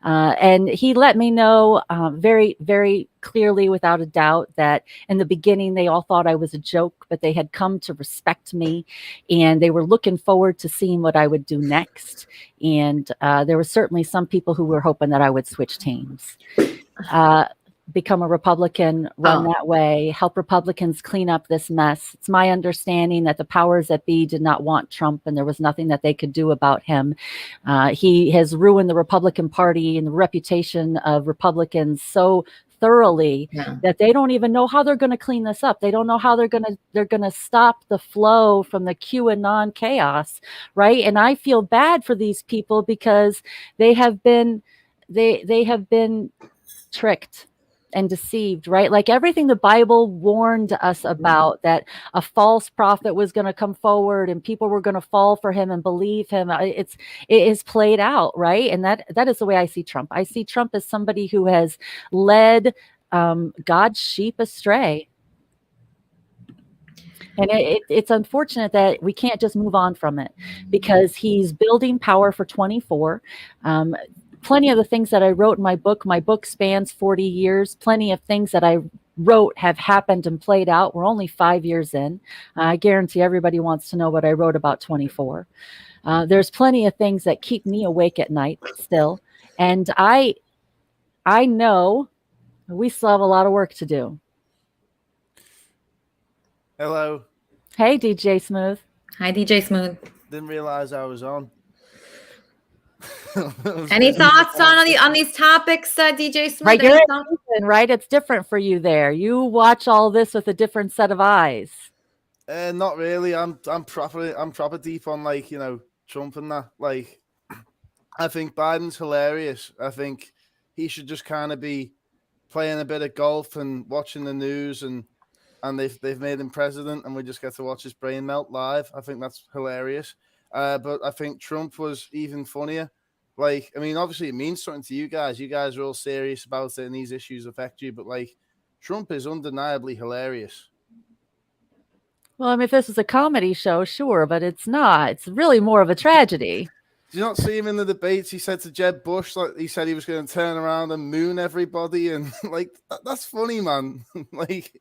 And he let me know very, very clearly, without a doubt, that in the beginning they all thought I was a joke, but they had come to respect me, and they were looking forward to seeing what I would do next. And there were certainly some people who were hoping that I would switch teams. Become a Republican, run that way, help Republicans clean up this mess. It's my understanding that the powers that be did not want Trump, and there was nothing that they could do about him. He has ruined the Republican Party and the reputation of Republicans so thoroughly that they don't even know how they're going to clean this up. They don't know how they're going to stop the flow from the QAnon chaos, right? And I feel bad for these people because they have been tricked. and deceived, right? Like everything the Bible warned us about, that a false prophet was going to come forward and people were going to fall for him and believe him. It is played out, right? And that is the way I see Trump. I see Trump as somebody who has led God's sheep astray. And it's unfortunate that we can't just move on from it, because he's building power for 24. Plenty of the things that I wrote in my book spans 40 years. Plenty of things that I wrote have happened and played out. We're only 5 years in. I guarantee everybody wants to know what I wrote about 24. There's plenty of things that keep me awake at night still. And I know we still have a lot of work to do. Hello. Hey, DJ Smooth. Hi, DJ Smooth. Didn't realize I was on. Any thoughts on these topics, DJ Smith? Right, you're in England, right? It's different for you there. You watch all this with a different set of eyes. Not really. I'm proper deep on, like, you know, Trump and that. Like, I think Biden's hilarious. I think he should just kind of be playing a bit of golf and watching the news, and they've made him president, and we just get to watch his brain melt live. I think that's hilarious. But I think Trump was even funnier. Like, I mean, obviously it means something to you guys. You guys are all serious about it and these issues affect you. But, like, Trump is undeniably hilarious. Well, I mean, if this was a comedy show, sure, but it's not. It's really more of a tragedy. Did you not see him in the debates? He said to Jeb Bush, like, he said he was going to turn around and moon everybody. And, like, that's funny, man. Like...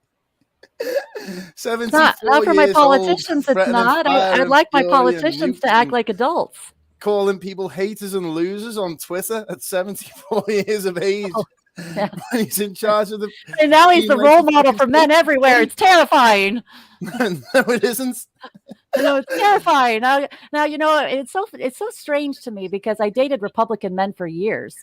74 not for my years politicians. old, It's not. I'd like my politicians to act like adults. Calling people haters and losers on Twitter at 74 years of age. Oh, yeah. He's in charge of the. And now he's the role model for men everywhere. It's terrifying. No, it isn't. No, it's terrifying. Now, you know, it's so strange to me, because I dated Republican men for years,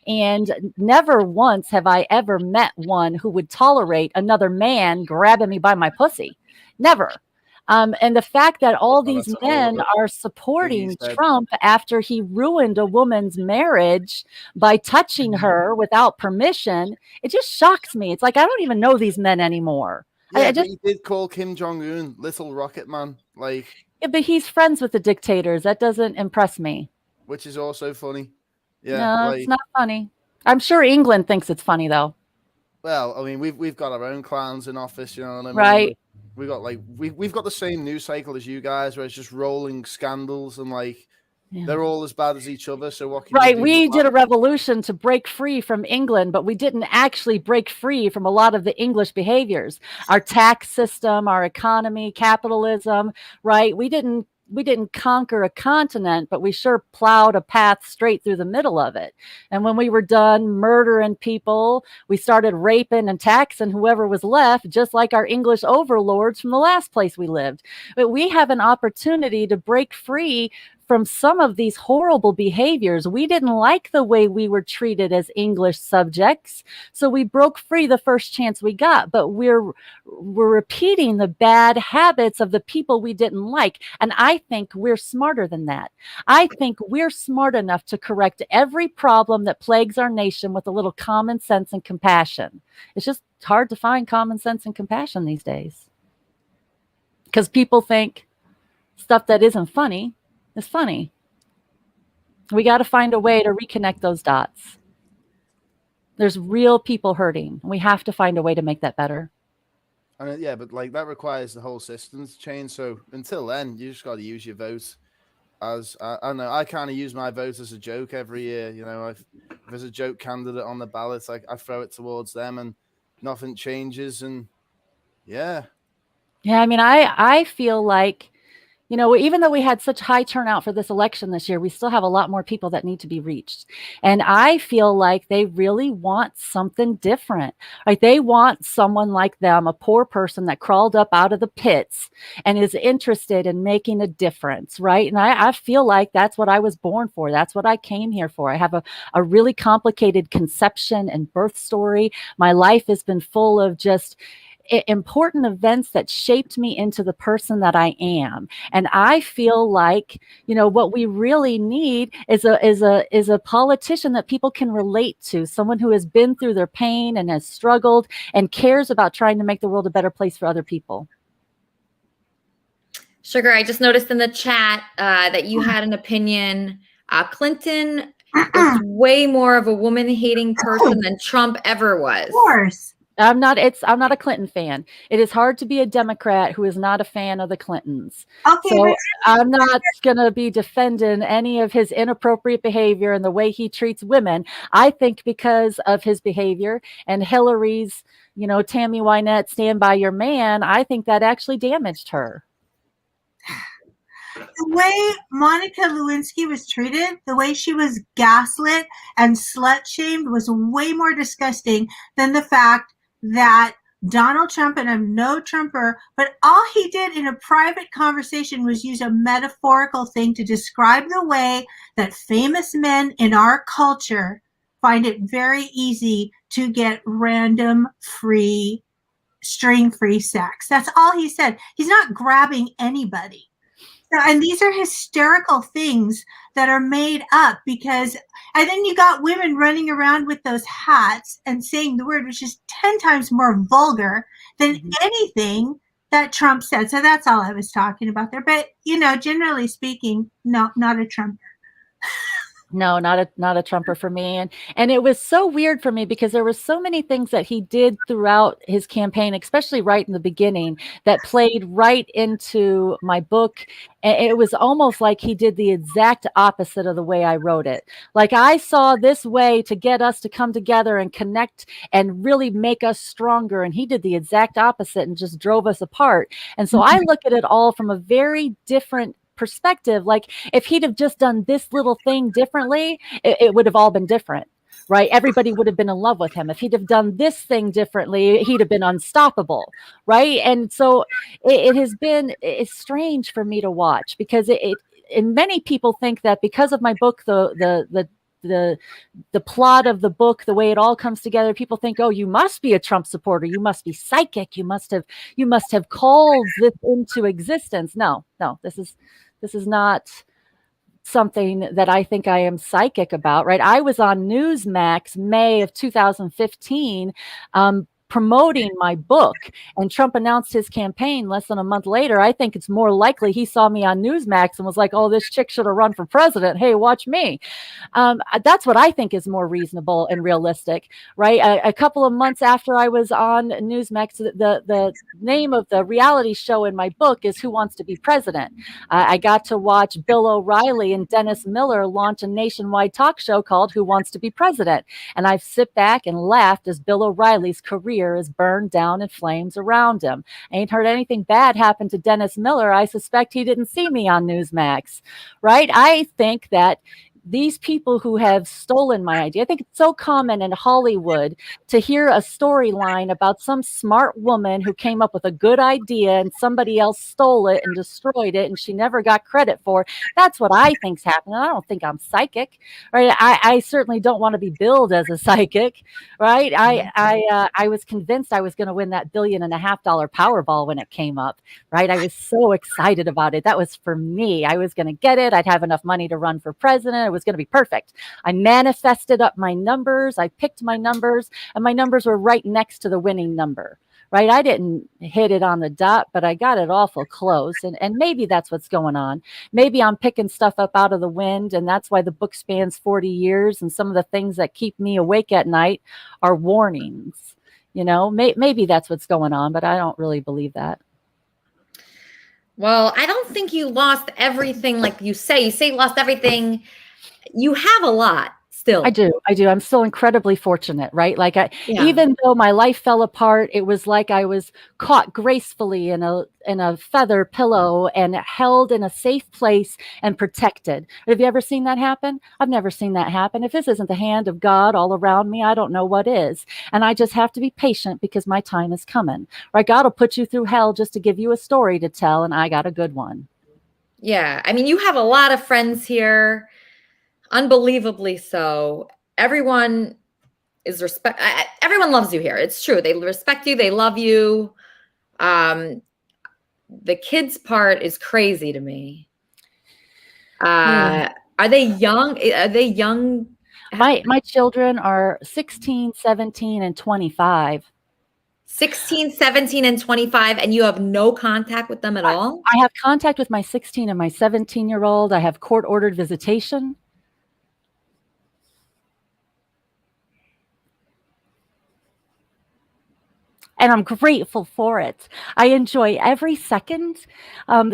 and never once have I ever met one who would tolerate another man grabbing me by my pussy. Never. And the fact that all these men are supporting Trump after he ruined a woman's marriage by touching her without permission, it just shocks me. It's like, I don't even know these men anymore. Yeah, but he did call Kim Jong-un Little Rocket Man. Like, yeah, but he's friends with the dictators. That doesn't impress me. Which is also funny. Yeah, no, it's not funny. I'm sure England thinks it's funny, though. Well, I mean, we've got our own clowns in office, you know what I mean? Right. We've got the same news cycle as you guys, where it's just rolling scandals, and like they're all as bad as each other. So what? We did a revolution to break free from England, but we didn't actually break free from a lot of the English behaviors. Our tax system, our economy, capitalism. Right? We didn't conquer a continent, but we sure plowed a path straight through the middle of it. And when we were done murdering people, we started raping and taxing whoever was left, just like our English overlords from the last place we lived. But we have an opportunity to break free from some of these horrible behaviors. We didn't like the way we were treated as English subjects, so we broke free the first chance we got. But we're repeating the bad habits of the people we didn't like. And I think we're smarter than that. I think we're smart enough to correct every problem that plagues our nation with a little common sense and compassion. It's just hard to find common sense and compassion these days, because people think stuff that isn't funny is funny. We got to find a way to reconnect those dots. There's real people hurting. We have to find a way to make that better. And yeah, but like that requires the whole system to change. So until then, you just got to use your vote. As I don't know, I kind of use my vote as a joke every year. You know, if there's a joke candidate on the ballot, like I throw it towards them, and nothing changes. And yeah, I mean, I feel like, you know, even though we had such high turnout for this election this year, we still have a lot more people that need to be reached. And I feel like they really want something different. Like they want someone like them, a poor person that crawled up out of the pits and is interested in making a difference, right? And I feel like that's what I was born for. That's what I came here for. I have a really complicated conception and birth story. My life has been full of just important events that shaped me into the person that I am. And I feel like, what we really need is a politician that people can relate to, someone who has been through their pain and has struggled and cares about trying to make the world a better place for other people. Sugar, I just noticed in the chat that you had an opinion. Clinton is way more of a woman-hating person than Trump ever was. Of course. I'm not a Clinton fan. It is hard to be a Democrat who is not a fan of the Clintons. Okay, so I'm not going to be defending any of his inappropriate behavior and the way he treats women. I think because of his behavior and Hillary's, Tammy Wynette, stand by your man, I think that actually damaged her. The way Monica Lewinsky was treated, the way she was gaslit and slut-shamed was way more disgusting than the fact that Donald Trump, and I'm no Trumper, but all he did in a private conversation was use a metaphorical thing to describe the way that famous men in our culture find it very easy to get random, free, string-free sex. That's all he said. He's not grabbing anybody. And these are hysterical things that are made up because, and then you got women running around with those hats and saying the word, which is 10 times more vulgar than anything that Trump said. So that's all I was talking about there. But, generally speaking, no, not a Trumper. No, not a Trumper for me. And it was so weird for me because there were so many things that he did throughout his campaign, especially right in the beginning, that played right into my book. And it was almost like he did the exact opposite of the way I wrote it. Like I saw this way to get us to come together and connect and really make us stronger. And he did the exact opposite and just drove us apart. And so I look at it all from a very different perspective. Like if he'd have just done this little thing differently, it would have all been different, right? Everybody would have been in love with him. If he'd have done this thing differently, he'd have been unstoppable, right? And so it's strange for me to watch because and many people think that because of my book, the plot of the book, the way it all comes together, people think, oh, you must be a Trump supporter, you must be psychic, you must have called this into existence. No, this is not something that I think I am psychic about, right? I was on Newsmax May of 2015 promoting my book, and Trump announced his campaign less than a month later. I think it's more likely he saw me on Newsmax and was like, oh, this chick should have run for president. Hey, watch me. That's what I think is more reasonable and realistic, right? A couple of months after I was on Newsmax, the name of the reality show in my book is Who Wants to Be President? I got to watch Bill O'Reilly and Dennis Miller launch a nationwide talk show called Who Wants to Be President? And I've sit back and laughed as Bill O'Reilly's career is burned down in flames around him. I ain't heard anything bad happen to Dennis Miller. I suspect he didn't see me on Newsmax, right? I think that these people who have stolen my idea, I think it's so common in Hollywood to hear a storyline about some smart woman who came up with a good idea and somebody else stole it and destroyed it and she never got credit for. That's what I think's happening. I don't think I'm psychic, right? I certainly don't want to be billed as a psychic, right? I was convinced I was going to win that $1.5 billion Powerball when it came up, right? I was so excited about it. That was for me. I was going to get it. I'd have enough money to run for president. It was going to be perfect. I manifested up my numbers. I picked my numbers, and my numbers were right next to the winning number, right? I didn't hit it on the dot, but I got it awful close. And maybe that's what's going on. Maybe I'm picking stuff up out of the wind, and that's why the book spans 40 years. And some of the things that keep me awake at night are warnings. Maybe that's what's going on, but I don't really believe that. Well, I don't think you lost everything like you say. You say you lost everything. You have a lot still. I do. I'm still incredibly fortunate, right? Like even though my life fell apart, it was like I was caught gracefully in a feather pillow and held in a safe place and protected. Have you ever seen that happen? I've never seen that happen. If this isn't the hand of God all around me, I don't know what is. And I just have to be patient because my time is coming, right? God will put you through hell just to give you a story to tell. And I got a good one. Yeah. I mean, you have a lot of friends here. Unbelievably so. Everyone loves you here. It's true. They respect you. They love you. The kids part is crazy to me. Hmm. Are they young? Are they young? My children are 16, 17, and 25. 16, 17, and 25, and you have no contact with them at all? I have contact with my 16 and my 17-year-old. I have court-ordered visitation. And I'm grateful for it. I enjoy every second.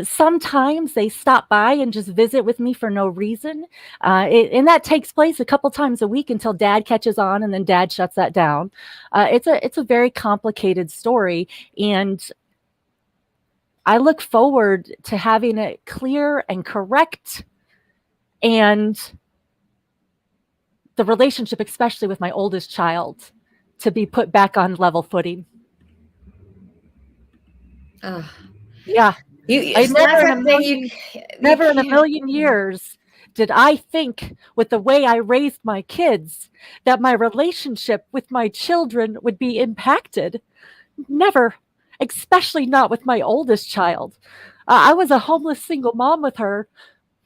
Sometimes they stop by and just visit with me for no reason. And that takes place a couple times a week until Dad catches on, and then Dad shuts that down. It's a very complicated story. And I look forward to having it clear and correct, and the relationship, especially with my oldest child, to be put back on level footing. Yeah. Never in a million years did I think, with the way I raised my kids, that my relationship with my children would be impacted. Never. Especially not with my oldest child. I was a homeless single mom with her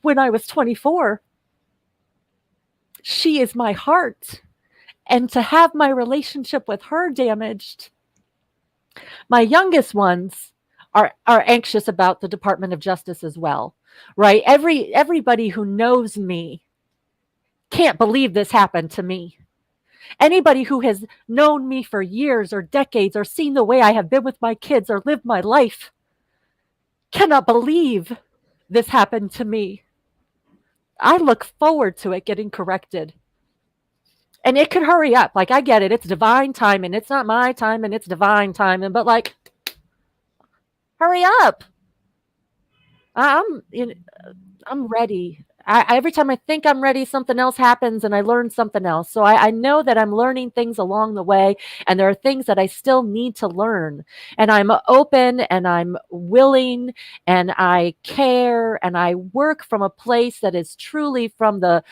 when I was 24. She is my heart. And to have my relationship with her damaged, my youngest ones are anxious about the Department of Justice as well, right? Everybody who knows me can't believe this happened to me. Anybody who has known me for years or decades or seen the way I have been with my kids or lived my life cannot believe this happened to me. I look forward to it getting corrected. And it could hurry up. Like, I get it. It's divine timing. It's not my time, and it's divine timing. But, like, hurry up. I'm ready. Every time I think I'm ready, something else happens and I learn something else. So I know that I'm learning things along the way, and there are things that I still need to learn. And I'm open and I'm willing and I care and I work from a place that is truly from the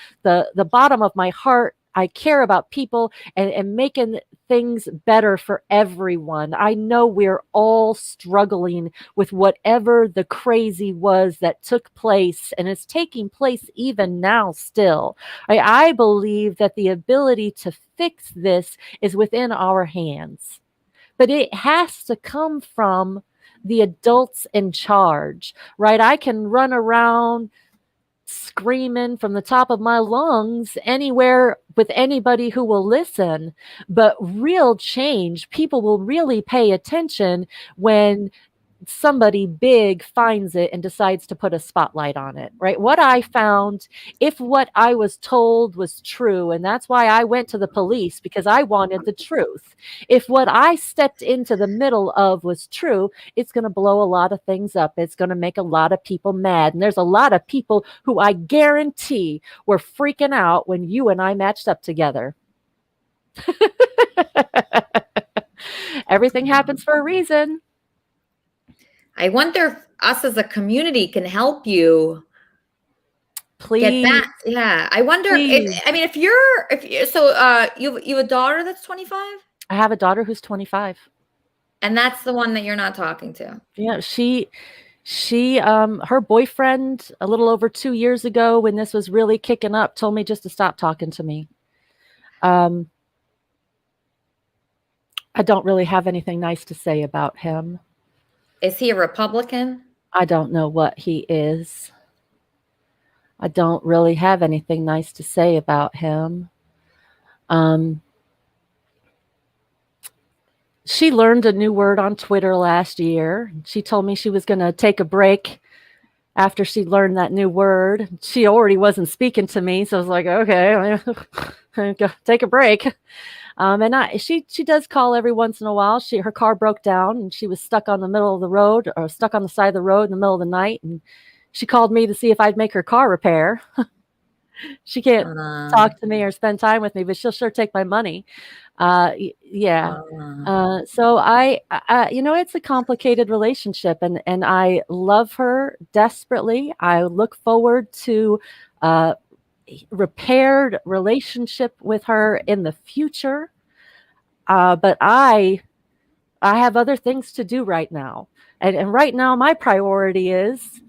bottom of my heart. I care about people and making things better for everyone. I know we're all struggling with whatever the crazy was that took place and is taking place even now still. I believe that the ability to fix this is within our hands, but it has to come from the adults in charge, right? I can run around screaming from the top of my lungs anywhere with anybody who will listen, but real change, people will really pay attention when somebody big finds it and decides to put a spotlight on it, right? What I found, if what I was told was true, and that's why I went to the police, because I wanted the truth. If what I stepped into the middle of was true, it's going to blow a lot of things up. It's going to make a lot of people mad. And there's a lot of people who I guarantee were freaking out when you and I matched up together. Everything happens for a reason. I wonder if us as a community can help you Please. get back. Yeah. I wonder if you have a daughter that's 25? I have a daughter who's 25. And that's the one that you're not talking to. Yeah, she her boyfriend a little over 2 years ago, when this was really kicking up, told me just to stop talking to me. I don't really have anything nice to say about him. Is he a Republican? I don't know what he is. I don't really have anything nice to say about him. She learned a new word on Twitter last year. She told me she was going to take a break after she learned that new word. She already wasn't speaking to me, so I was like, okay, take a break. She does call every once in a while. Her car broke down and she was stuck on the middle of the road, or stuck on the side of the road in the middle of the night. And she called me to see if I'd make her car repair. She can't talk to me or spend time with me, but she'll sure take my money. Yeah. So it's a complicated relationship, and I love her desperately. I look forward to repaired relationship with her in the future, but I I have other things to do right now. And right now, my priority is,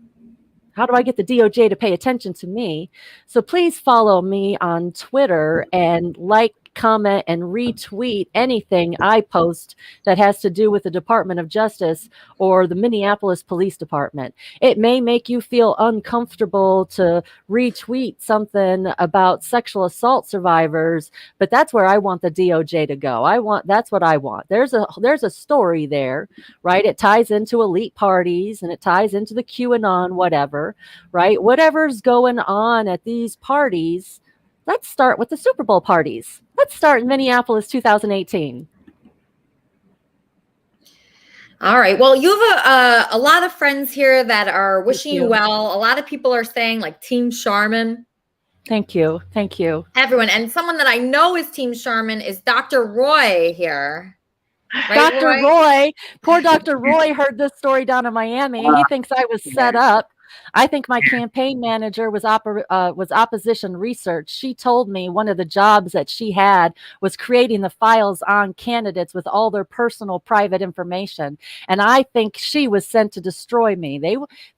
how do I get the DOJ to pay attention to me? So please follow me on Twitter and like, comment, and retweet anything I post that has to do with the Department of Justice or the Minneapolis Police Department. It may make you feel uncomfortable to retweet something about sexual assault survivors, but that's where I want the DOJ to go. That's what I want. There's a story there, right? It ties into elite parties and it ties into the QAnon, whatever, right? Whatever's going on at these parties. Let's start with the Super Bowl parties. Let's start in Minneapolis 2018. All right. Well, you have a lot of friends here that are wishing you well. A lot of people are saying like Team Charmin. Thank you. Thank you. Everyone. And someone that I know is Team Charmin is Dr. Roy here. Right, Dr. Roy, poor Dr. Roy heard this story down in Miami. He thinks I was set up. I think my campaign manager was opposition research. She told me one of the jobs that she had was creating the files on candidates with all their personal private information. And I think she was sent to destroy me.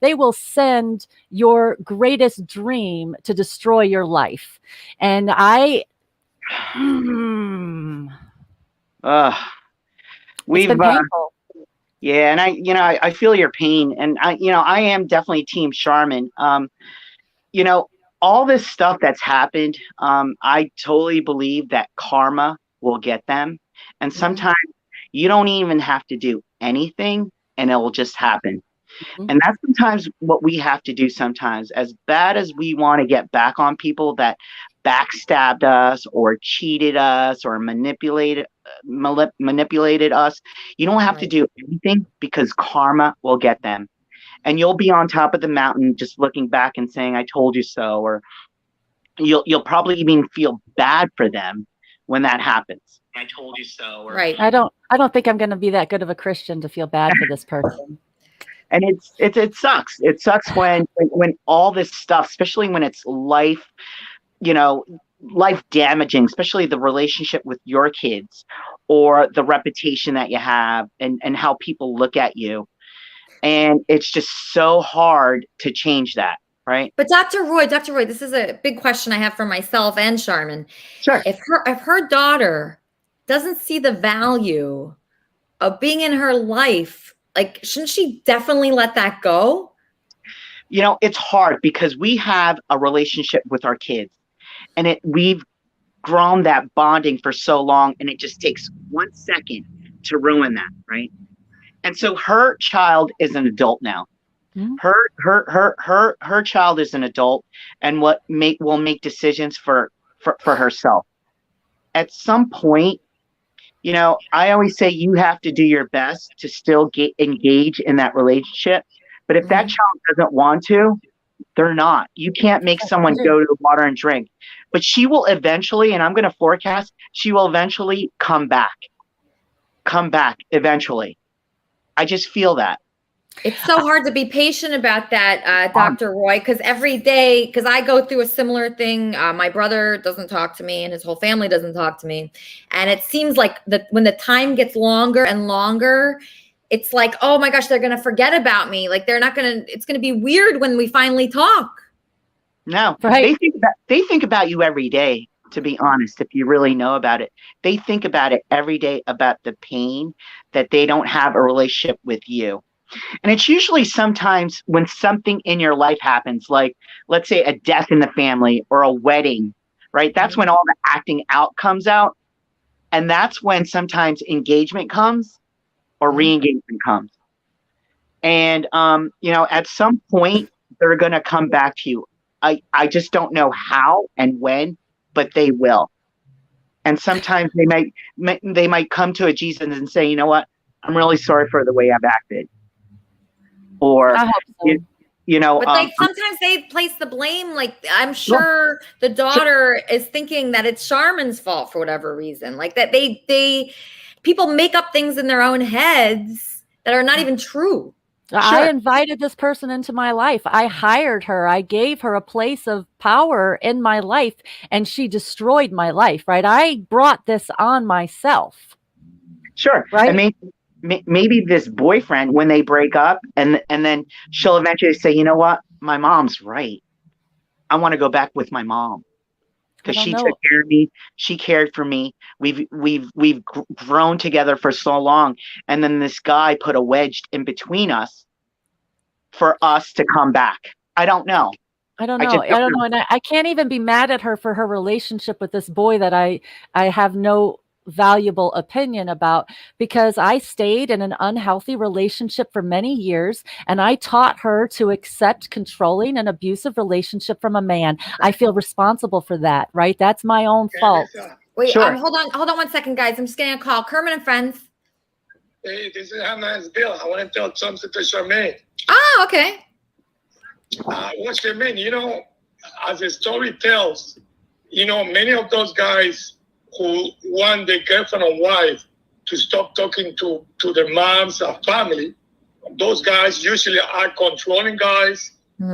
They will send your greatest dream to destroy your life. And we've been painful. Yeah, and I feel your pain, and I am definitely Team Charmin. All this stuff that's happened, I totally believe that karma will get them, and sometimes you don't even have to do anything, and it will just happen. And that's sometimes what we have to do. Sometimes, as bad as we want to get back on people that backstabbed us or cheated us or manipulated us, you don't have to do anything, because karma will get them, and you'll be on top of the mountain just looking back and saying, I told you so. Or you'll probably even feel bad for them when that happens. I told you so. Or, right. I don't think I'm going to be that good of a Christian to feel bad for this person. And it sucks. It sucks when all this stuff, especially when it's life damaging, especially the relationship with your kids or the reputation that you have and how people look at you. And it's just so hard to change that, right? But Dr. Roy, this is a big question I have for myself and Charmin. Sure. If her daughter doesn't see the value of being in her life, like, shouldn't she definitely let that go? It's hard because we have a relationship with our kids, and we've grown that bonding for so long, and it just takes 1 second to ruin that, right? And so her child is an adult now. Mm-hmm. Her child is an adult, and will make decisions for herself. At some point, I always say you have to do your best to still engage in that relationship. But if that child doesn't want to, they're not. You can't make someone go to the water and drink. But she will eventually, and I'm going to forecast, she will eventually come back. Come back eventually. I just feel that. It's so hard to be patient about that, Dr. Roy, because every day, because I go through a similar thing. My brother doesn't talk to me and his whole family doesn't talk to me. And it seems like when the time gets longer and longer, it's like, oh my gosh, they're going to forget about me. Like it's going to be weird when we finally talk. No, right. They think about you every day, to be honest, if you really know about it. They think about it every day, about the pain that they don't have a relationship with you. And it's usually sometimes when something in your life happens, like let's say a death in the family or a wedding, right? That's when all the acting out comes out. And that's when sometimes engagement comes or re-engagement comes. And, at some point they're going to come back to you. I just don't know how and when, but they will. And sometimes they might come to a Jesus and say, you know what? I'm really sorry for the way I've acted. Or, but sometimes they place the blame. Like, I'm sure the daughter is thinking that it's Charmin's fault for whatever reason. Like that people make up things in their own heads that are not even true. I invited this person into my life. I hired her. I gave her a place of power in my life, and she destroyed my life, right? I brought this on myself. Sure. Right. I mean, maybe this boyfriend, when they break up, and then she'll eventually say, you know what, my mom's right. I want to go back with my mom because she took care of me. She cared for me. We've grown together for so long, and then this guy put a wedge in between us for us to come back. I don't know. I don't know. And I can't even be mad at her for her relationship with this boy that I have no valuable opinion about, because I stayed in an unhealthy relationship for many years, and I taught her to accept controlling and abusive relationship from a man. I feel responsible for that, right? That's my own fault. Wait, hold on 1 second, guys. I'm just getting a call. Kermit and Friends. Hey, this is Haman's Bill. I want to tell something to Charmaine. Oh, okay. What's Charmaine? You know, as the story tells, you know, many of those guys who want their girlfriend or wife to stop talking to their moms or family, those guys usually are controlling guys,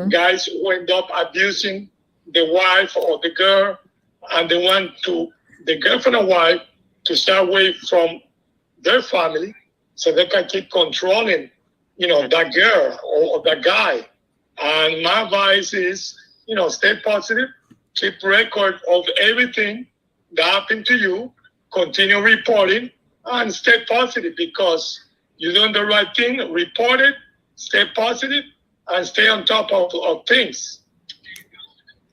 guys who end up abusing the wife or the girl, and they want the girlfriend or wife to stay away from their family so they can keep controlling, you know, that girl or that guy. And my advice is, you know, stay positive, keep record of everything that happened to you, continue reporting, and stay positive, because you're doing the right thing. Report it, stay positive, and stay on top of things.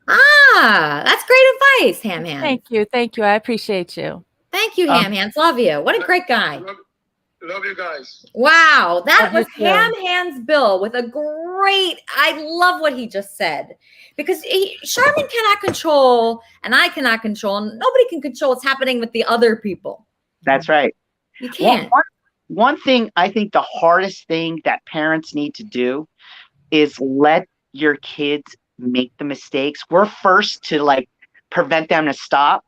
That's great advice, Ham Hands. Thank you. I appreciate you. Thank you, Ham Hands. Love you. What a great guy. Love you guys. Wow, that Love was you too. Ham Hands Bill with a great. I love what he just said, because Charmin cannot control, and I cannot control, and nobody can control what's happening with the other people. That's right. You can't. One thing, I think the hardest thing that parents need to do is let your kids make the mistakes. We're first to like prevent them to stop.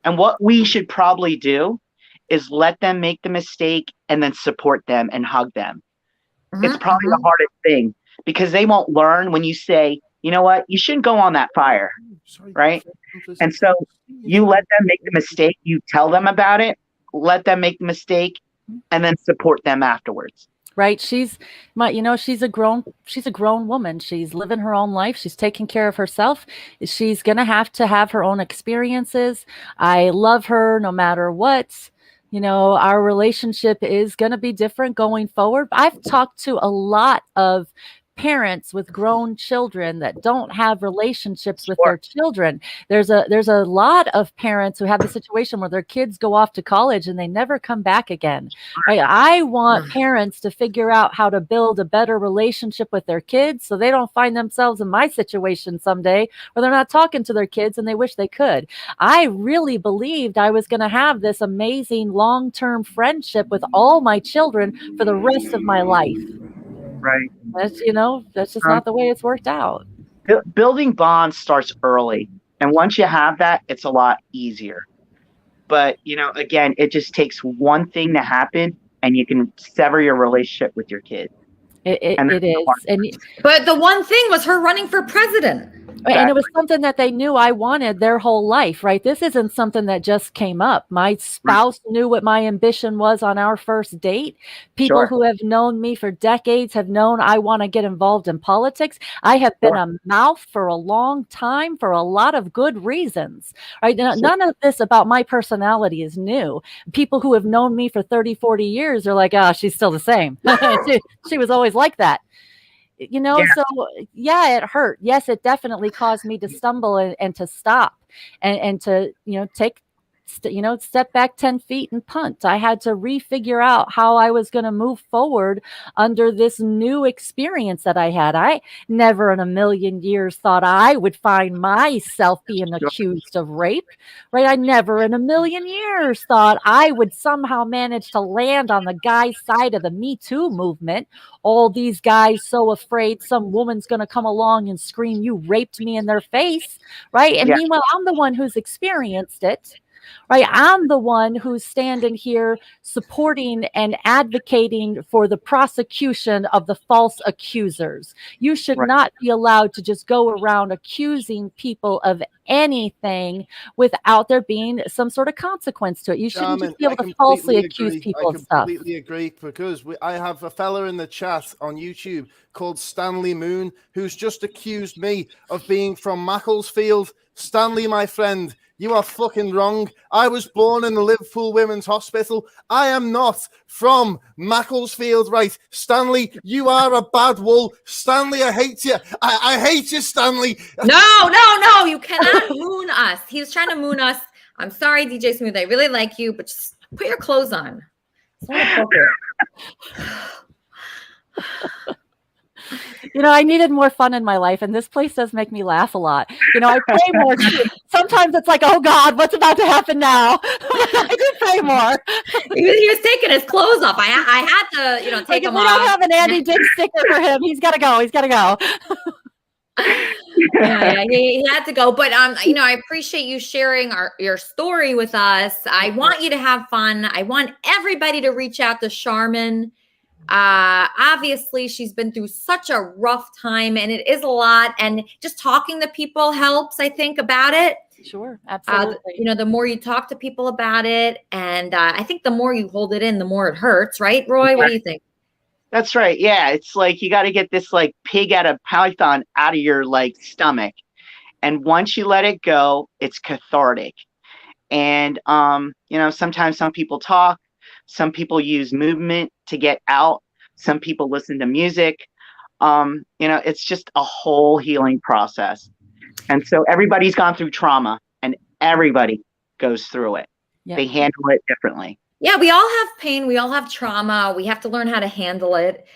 And what we should probably do is let them make the mistake and then support them and hug them. It's probably the hardest thing, because they won't learn when you say, you know what, you shouldn't go on that fire, right? And so you let them make the mistake, you tell them about it, let them make the mistake, and then support them afterwards. Right. She's a grown woman. She's living her own life. She's taking care of herself. She's going to have her own experiences. I love her no matter what. You know, our relationship is going to be different going forward. I've talked to a lot of parents with grown children that don't have relationships with their children. There's a lot of parents who have the situation where their kids go off to college and they never come back again. Right? I want parents to figure out how to build a better relationship with their kids so they don't find themselves in my situation someday where they're not talking to their kids and they wish they could. I really believed I was going to have this amazing long-term friendship with all my children for the rest of my life. Right. That's just not the way it's worked out. Building bonds starts early. And once you have that, it's a lot easier. But, you know, again, it just takes one thing to happen and you can sever your relationship with your kid. It is. But the one thing was her running for president. And it was something that they knew I wanted their whole life, right? This isn't something that just came up. My spouse knew what my ambition was on our first date. People who have known me for decades have known I want to get involved in politics. I have been a mouth for a long time for a lot of good reasons, right? None of this about my personality is new. People who have known me for 30, 40 years are like, she's still the same. she was always like that. You know, so it hurt. Yes, it definitely caused me to stumble and to stop and to, step back 10 feet and punt. I had to refigure out how I was going to move forward under this new experience that I had. I never in a million years thought I would find myself being accused of rape, right? I never in a million years thought I would somehow manage to land on the guy's side of the Me Too movement. All these guys so afraid some woman's going to come along and scream, "You raped me," in their face, right? And meanwhile, I'm the one who's experienced it. right? I'm the one who's standing here supporting and advocating for the prosecution of the false accusers. You should not be allowed to just go around accusing people of anything without there being some sort of consequence to it. You shouldn't just be able to falsely accuse people of stuff. I completely agree, because I have a fella in the chat on YouTube called Stanley Moon who's just accused me of being from Macclesfield. Stanley, my friend, you are fucking wrong. I was born in the Liverpool Women's Hospital. I am not from Macclesfield, right? Stanley, you are a bad wool. Stanley, I hate you. I hate you, Stanley. No, you cannot moon us. He was trying to moon us. I'm sorry, DJ Smooth. I really like you, but just put your clothes on. You know, I needed more fun in my life, and this place does make me laugh a lot. You know, I pray more. Sometimes it's like, oh God, what's about to happen now? I do pray more. He was taking his clothes off. I had to, you know, take him off. We don't have an Andy Dick sticker for him. He's got to go. He's got to go. Yeah, he had to go. But you know, I appreciate you sharing your story with us. I want you to have fun. I want everybody to reach out to Charmin. Obviously she's been through such a rough time, and it is a lot, and just talking to people helps, I think, about it. Sure, absolutely. You know, the more you talk to people about it, and I think the more you hold it in, the more it hurts, right, Roy? What do you think? That's right. Yeah, it's like you got to get this like pig out of python out of your like stomach, and once you let it go, it's cathartic. And you know, sometimes some people talk. Some people use movement to get out. Some people listen to music. You know, it's just a whole healing process. And so everybody's gone through trauma, and everybody goes through it. Yeah. They handle it differently. Yeah, we all have pain. We all have trauma. We have to learn how to handle it,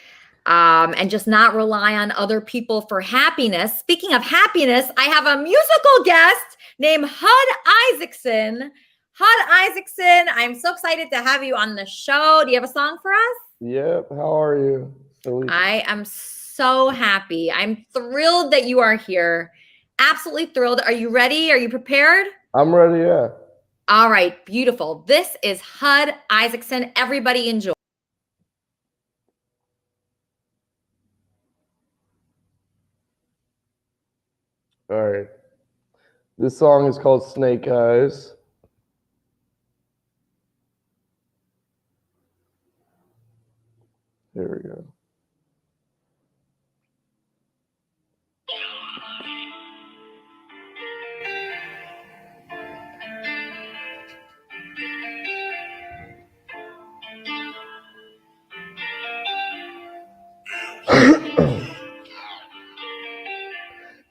and just not rely on other people for happiness. Speaking of happiness, I have a musical guest named Hud Isaacson. Hud Isaacson, I'm so excited to have you on the show. Do you have a song for us? Yep. How are you? I am so happy. I'm thrilled that you are here. Absolutely thrilled. Are you ready? Are you prepared? I'm ready, yeah. All right, beautiful. This is Hud Isaacson. Everybody enjoy. All right. This song is called Snake Eyes. Here we go.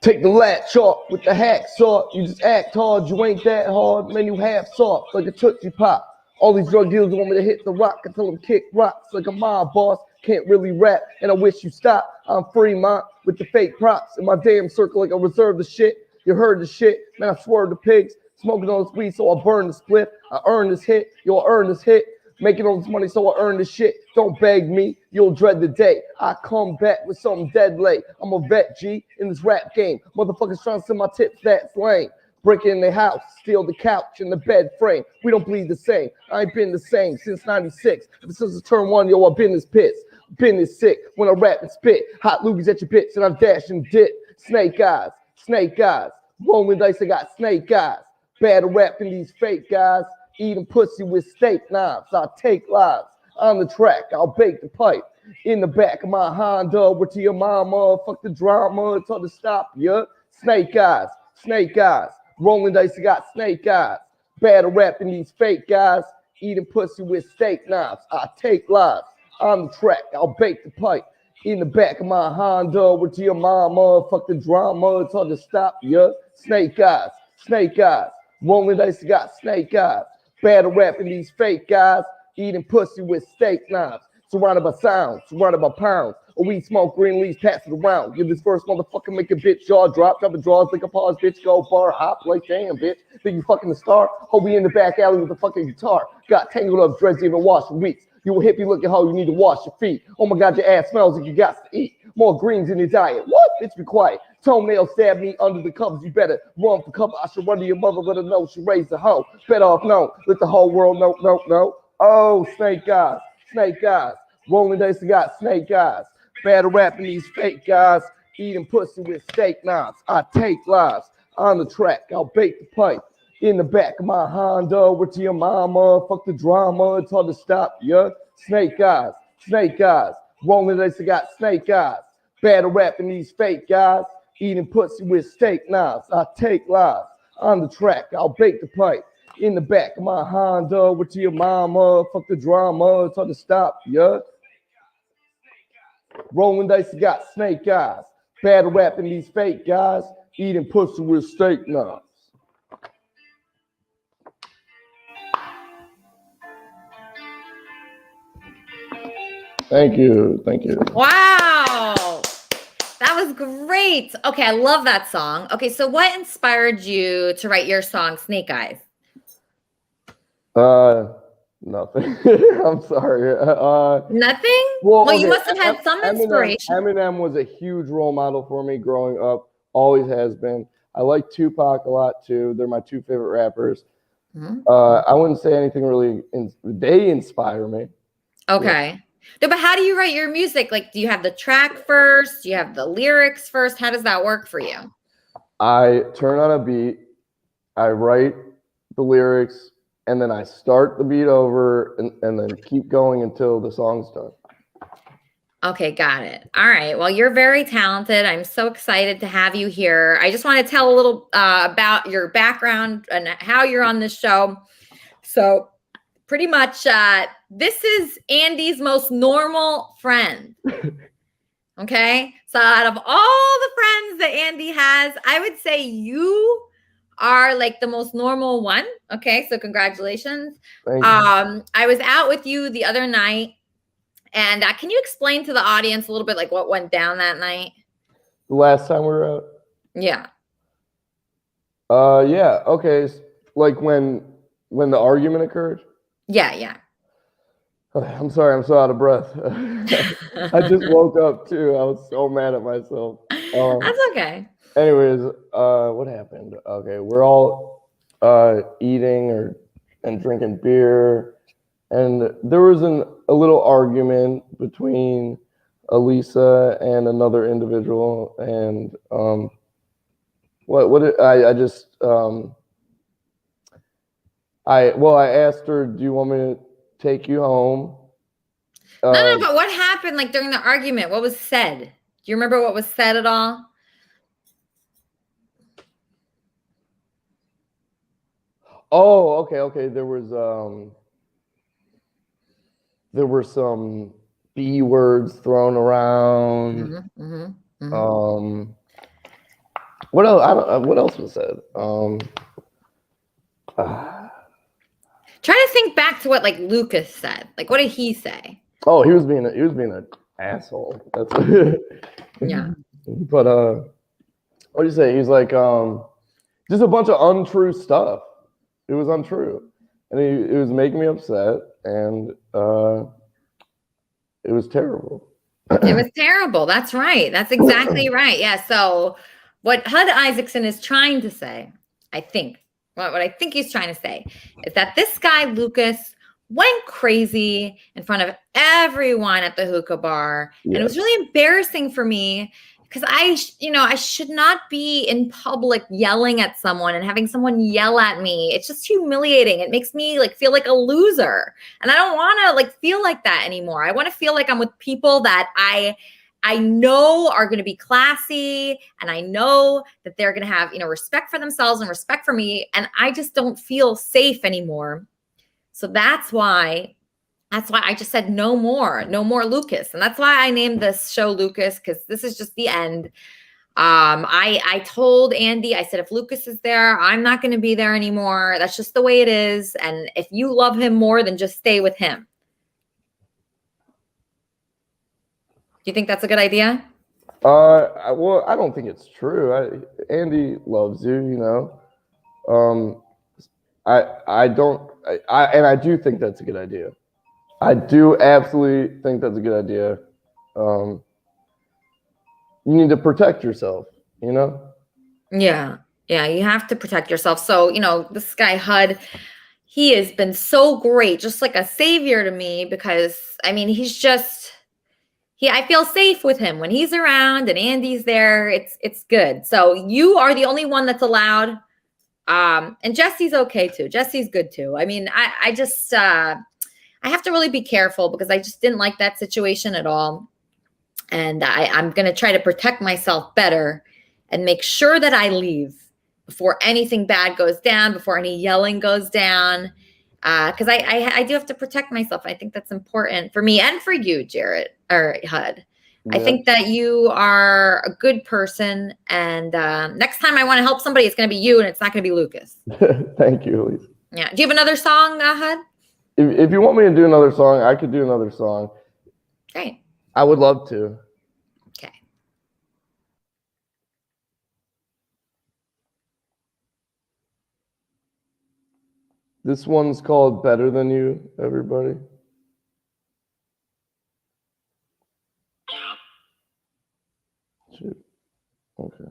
Take the latch off with the hacksaw. You just act hard, you ain't that hard. Man, you half soft like a Tootsie Pop. All these drug dealers want me to hit the rock until them kick rocks like a mob boss. Can't really rap, and I wish you stop. I'm Fremont with the fake props in my damn circle like I reserve the shit. You heard the shit, man, I swerve the pigs. Smoking on this weed, so I burn the split. I earn this hit, you'll earn this hit. Making all this money, so I earn this shit. Don't beg me, you'll dread the day I come back with something deadly. I'm a vet, G, in this rap game. Motherfuckers trying to send my tips, that's lame. Break in their house, steal the couch and the bed frame. We don't bleed the same. I ain't been the same since 96. Ever since the turn one, yo, I've been this pissed. Been this sick when I rap and spit. Hot loogies at your bitch and I dash and dip. Snake eyes, rolling dice, I got snake eyes. Bad rapping these fake guys. Eating pussy with steak knives. I'll take lives. On the track, I'll bake the pipe. In the back of my Honda, where to your mama. Fuck the drama, it's hard to stop ya. Snake eyes. Rolling dice, I got snake eyes. Bad rapping these fake guys. Eating pussy with steak knives. I'll take lives. On the track, I'll bake the pipe. In the back of my Honda, where to your mama. Fuck the drama, it's hard to stop ya. Snake eyes. Rolling dice, I got snake eyes. Bad rapping these fake guys. Eating pussy with steak knives. Surrounded by sounds, surrounded by pounds. A weed smoke, green leaves, pass it around. Give this first motherfucker, make a bitch jaw drop. Drop the draws, like a pause, bitch, go bar, hop, like damn, bitch. Think you fucking the star? Hope we in the back alley with the fucking guitar. Got tangled up, dreads, even wash for weeks. You a hippie looking hoe, you need to wash your feet. Oh my God, your ass smells like you got to eat. More greens in your diet. What? Bitch, be quiet. Toenail stab me under the covers. You better run for cover. I should run to your mother, let her know she raised a hoe. Better off no. Let the whole world know, no. Oh, snake guys. Snake guys. Rolling dice, got snake guys. Battle rapping these fake guys. Eating pussy with steak knives. I take lives. On the track, I'll bake the pipe. In the back of my Honda, with your mama. Fuck the drama, it's hard to stop, yeah. Snake guys. Snake guys. Rolling dice, got snake guys. Battle rapping these fake guys. Eating pussy with steak knives. I take lives. On the track, I'll bake the pipe. In the back of my Honda, with your mama. Fuck the drama, it's hard to stop, yeah. Rolling dice, got snake guys. Battle rapping these fake guys. Eating pussy with steak knives. Thank you. Wow. That was great. Okay, I love that song. Okay, so what inspired you to write your song, Snake Eyes? Nothing. I'm sorry. Nothing? Well, You must have had some inspiration. Eminem was a huge role model for me growing up. Always has been. I like Tupac a lot too. They're my two favorite rappers. I wouldn't say anything really. They inspire me. Okay. Yeah. No, but how do you write your music? Like, do you have the track first? Do you have the lyrics first? How does that work for you? I turn on a beat. I write the lyrics. And then I start the beat over and then keep going until the song's done. Okay, got it. All right. Well, you're very talented. I'm so excited to have you here. I just want to tell a little about your background and how you're on this show. So pretty much this is Andy's most normal friend. Okay. So out of all the friends that Andy has, I would say you are like the most normal one. Okay, so congratulations. Thank you. I was out with you the other night, and can you explain to the audience a little bit like what went down that night? The last time we were out? Yeah. Yeah. Okay. Like when the argument occurred? Yeah. I'm sorry, I'm so out of breath. I just woke up too. I was so mad at myself. That's okay. Anyways, what happened? Okay, we're all eating and drinking beer, and there was a little argument between Elisa and another individual, and I asked her, "Do you want me to take you home?" No, but what happened like during the argument? What was said? Do you remember what was said at all? Oh, okay. There were some B words thrown around. What else? What else was said? Try to think back to what like Lucas said. Like, what did he say? Oh, he was being an asshole. That's yeah. But what do you say? He's like just a bunch of untrue stuff. It was untrue, and it was making me upset, and it was terrible. It was terrible. That's right. That's exactly right. Yeah. So what Hud Isaacson is trying to say, I think, what I think he's trying to say is that this guy, Lucas, went crazy in front of everyone at the hookah bar. Yes. And it was really embarrassing for me because I should not be in public yelling at someone and having someone yell at me. It's just humiliating. It makes me like feel like a loser. And I don't want to like feel like that anymore. I want to feel like I'm with people that I know are going to be classy, and I know that they're going to have, respect for themselves and respect for me. And I just don't feel safe anymore. So that's why I just said no more Lucas. And that's why I named this show Lucas, because this is just the end. I told Andy, I said, if Lucas is there, I'm not going to be there anymore. That's just the way it is. And if you love him more, then just stay with him. Do you think that's a good idea? Well, I don't think it's true. Andy loves you, I do think that's a good idea. I do absolutely think that's a good idea. you need to protect yourself, you know? Yeah. Yeah. You have to protect yourself. So, you know, this guy, HUD, he has been so great, just like a savior to me, because I mean, he's just, I feel safe with him when he's around and Andy's there. It's good. So you are the only one that's allowed. And Jesse's okay too. Jesse's good too. I mean, I just, I have to really be careful because I just didn't like that situation at all. And I'm going to try to protect myself better and make sure that I leave before anything bad goes down, before any yelling goes down. Because I do have to protect myself. I think that's important for me and for you, Jarrett, or HUD. Yeah. I think that you are a good person. And next time I want to help somebody, it's going to be you and it's not going to be Lucas. Thank you, Elisa. Yeah. Do you have another song, HUD? If you want me to do another song, I could do another song. Great. I would love to. Okay. This one's called Better Than You, everybody. Shoot. Okay.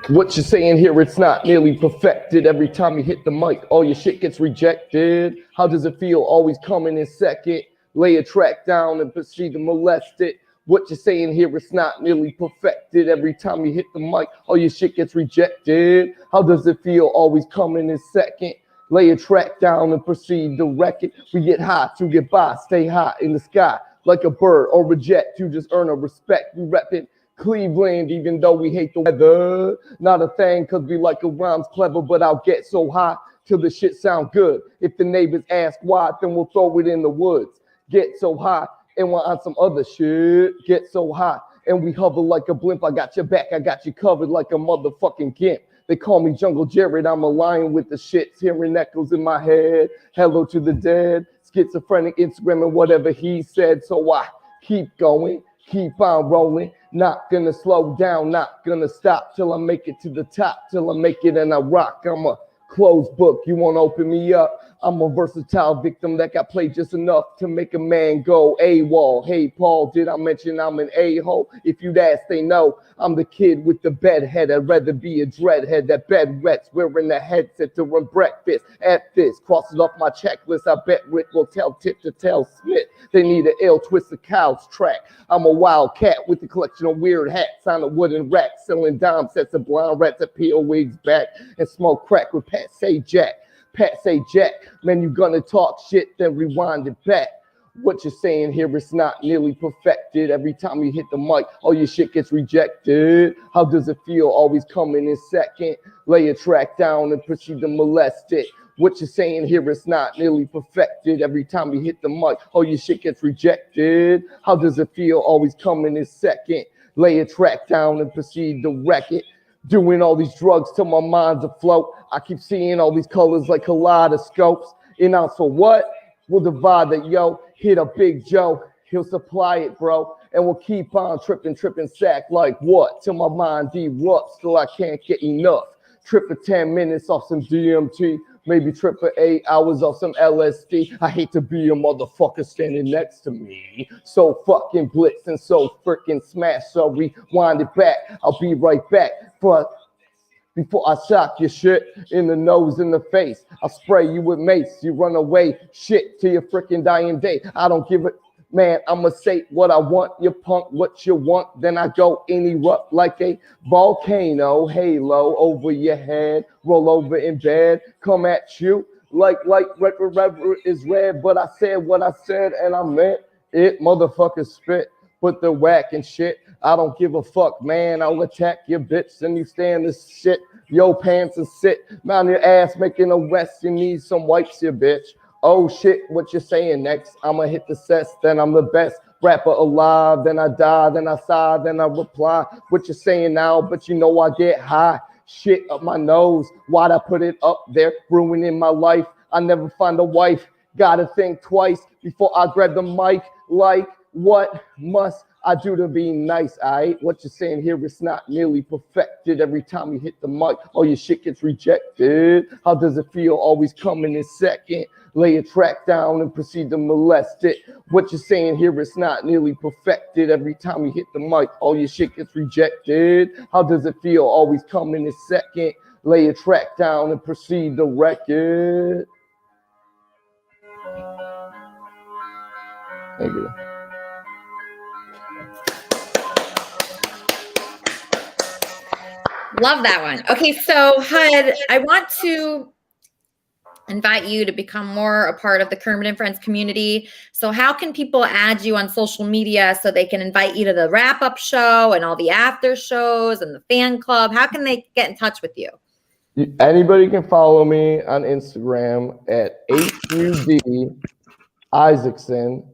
What you're saying here, it's not nearly perfected. Every time you hit the mic, all your shit gets rejected. How does it feel always coming in second? Lay a track down and proceed to molest it. What you're saying here, it's not nearly perfected. Every time you hit the mic, all your shit gets rejected. How does it feel always coming in second? Lay a track down and proceed to wreck it. We get high to get by, stay high in the sky. Like a bird or a jet to just earn a respect. We reppin' Cleveland, even though we hate the weather. Not a thing, cause we like a rhymes clever, but I'll get so high till the shit sound good. If the neighbors ask why, then we'll throw it in the woods. Get so high, and we're on some other shit. Get so high, and we hover like a blimp. I got your back, I got you covered like a motherfucking gimp. They call me Jungle Jared, I'm a lion with the shits. Hearing echoes in my head, hello to the dead. Schizophrenic Instagram and whatever he said. So I keep going, keep on rolling. Not gonna slow down, not gonna stop till I make it to the top, till I make it and I rock. I'm a closed book, you wanna open me up? I'm a versatile victim that got played just enough to make a man go AWOL. Hey, Paul, did I mention I'm an a-hole? If you'd ask, they know I'm the kid with the bedhead. I'd rather be a dreadhead that bed wets, wearing the headset to run breakfast. At this, cross it off my checklist. I bet Rick will tell Tip to tell Smith they need an ill twist of couch track. I'm a wild cat with a collection of weird hats on a wooden rack, selling dime sets of blind rats that peel wigs back and smoke crack with Pat Say Jack. Pat say Jack, man, you gonna talk shit, then rewind it back. What you're saying here is not nearly perfected. Every time you hit the mic, all your shit gets rejected. How does it feel always coming in second? Lay a track down and proceed to molest it. What you're saying here is not nearly perfected. Every time you hit the mic, all your shit gets rejected. How does it feel always coming in second? Lay a track down and proceed to wreck it. Doing all these drugs till my mind's afloat. I keep seeing all these colors like kaleidoscopes. And out for what? We'll divide it, yo. Hit a Big Joe. He'll supply it, bro. And we'll keep on tripping sack like what? Till my mind erupts till I can't get enough. Trip for 10 minutes off some DMT. Maybe trip for 8 hours off some LSD. I hate to be a motherfucker standing next to me. So fucking blitz and so freaking smash. So rewind it back. I'll be right back. But before I shock your shit in the nose and the face, I'll spray you with mace. You run away, shit, till your freaking dying day. I don't give a man, I'ma say what I want. You punk what you want. Then I go and erupt like a volcano. Halo over your head. Roll over in bed. Come at you like record is red. But I said what I said and I meant it. Motherfucker spit. Put the whack and shit. I don't give a fuck, man. I'll attack your bitch and you stand this shit. Yo pants and sit. Mount your ass making a west. You need some wipes, you bitch. Oh shit, what you saying next? I'ma hit the sets, then I'm the best rapper alive. Then I die, then I sigh, then I reply. What you saying now? But you know I get high. Shit up my nose. Why'd I put it up there? Ruining my life. I never find a wife. Gotta think twice before I grab the mic. Like, what must I do to be nice, aight? What you're saying here is not nearly perfected. Every time you hit the mic, all your shit gets rejected. How does it feel always coming in second? Lay a track down and proceed to molest it. What you're saying here is not nearly perfected. Every time you hit the mic, all your shit gets rejected. How does it feel always coming in second? Lay a track down and proceed to wreck it. Thank you. Love that one. Okay, so HUD, I want to invite you to become more a part of the Kermit and Friends community. So how can people add you on social media so they can invite you to the wrap-up show and all the after shows and the fan club? How can they get in touch with you? Anybody can follow me on Instagram at HUD Isaacson,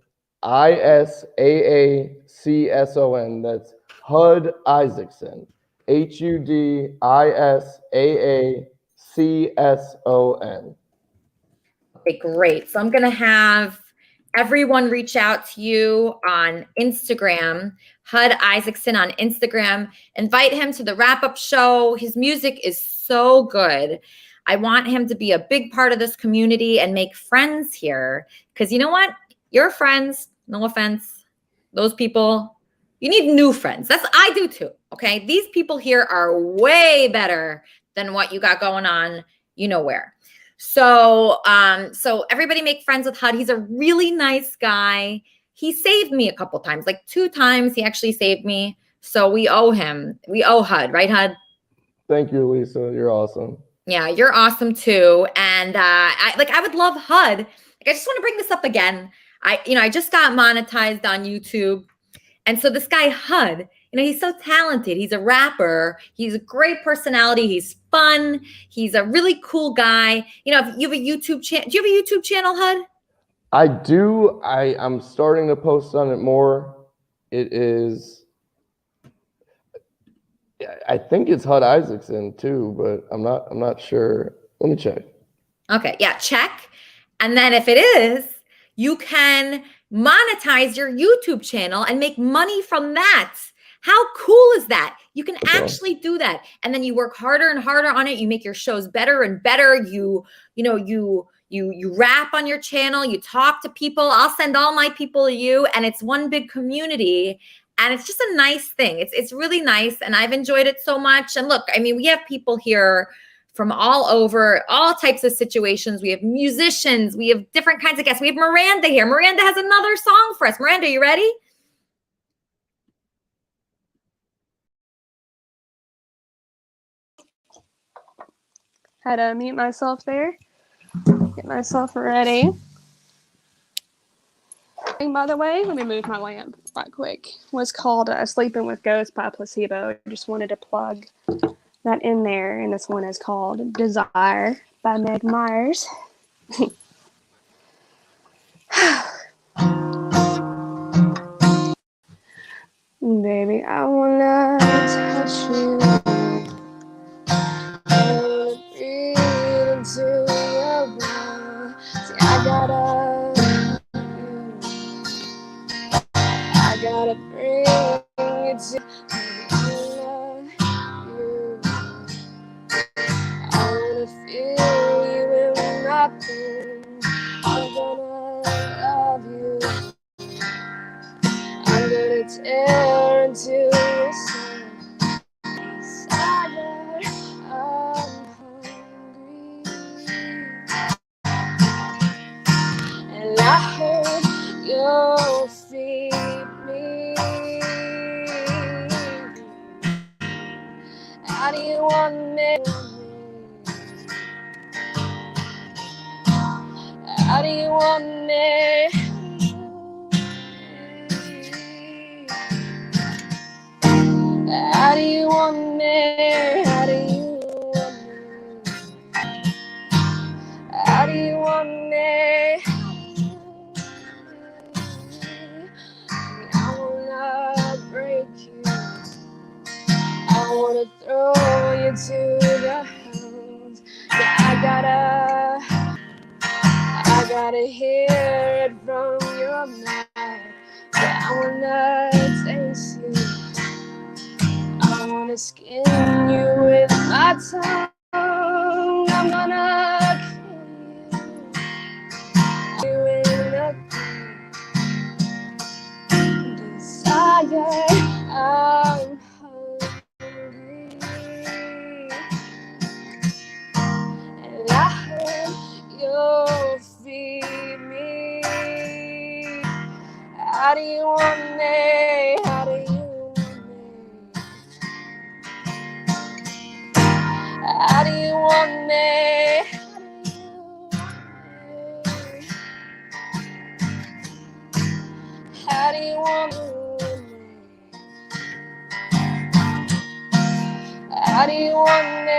ISAACSON. That's HUD Isaacson. HUDISAACSON. Okay, great. So I'm going to have everyone reach out to you on Instagram, HUD Isaacson on Instagram. Invite him to the wrap-up show. His music is so good. I want him to be a big part of this community and make friends here. Because you know what? Your friends, no offense, those people, you need new friends. I do too, okay? These people here are way better than what you got going on, you know where. So, so everybody make friends with HUD. He's a really nice guy. He saved me a couple times, like 2 times he actually saved me. So we owe him. We owe HUD, right, HUD? Thank you, Elisa. You're awesome. Yeah, you're awesome too. And I would love HUD. Like, I just want to bring this up again. I just got monetized on YouTube. And so this guy HUD, he's so talented. He's a rapper. He's a great personality. He's fun. He's a really cool guy. If you have a YouTube channel, do you have a YouTube channel, HUD? I do. I'm starting to post on it more. It is, I think it's HUD Isaacson too, but I'm not sure. Let me check. Okay, yeah, check. And then if it is, you can monetize your YouTube channel and make money from that. How cool is that? You can actually do that. And then you work harder and harder on it. You make your shows better and better. You rap on your channel. You talk to people. I'll send all my people to you. And it's one big community. And it's just a nice thing. It's really nice. And I've enjoyed it so much. And look, we have people here from all over, all types of situations. We have musicians. We have different kinds of guests. We have Miranda here. Miranda has another song for us. Miranda, you ready? Had to mute myself there. Get myself ready. And by the way, let me move my lamp right quick. Was called Sleeping with Ghosts by Placebo. Just wanted to plug that in there. And this one is called Desire by Meg Myers. Baby, I wanna touch you. Into your world. See, I gotta bring it to you. I wanna feel you in my pain. I'm gonna love you. I'm gonna tear into your soul. And I hope you'll feed me. How do you want me? How do you want me? How do you want me? How do you want me? How do you want me? I wanna break you. I wanna throw you to the house. Yeah, I gotta hear it from your mouth. Yeah, I wanna taste you. I wanna skin you with my tongue. I'm gonna kill you in a desire. I'm hungry, and I heard you'll feed me. How do you want me? How do you want me? How do you want me? How do you want me?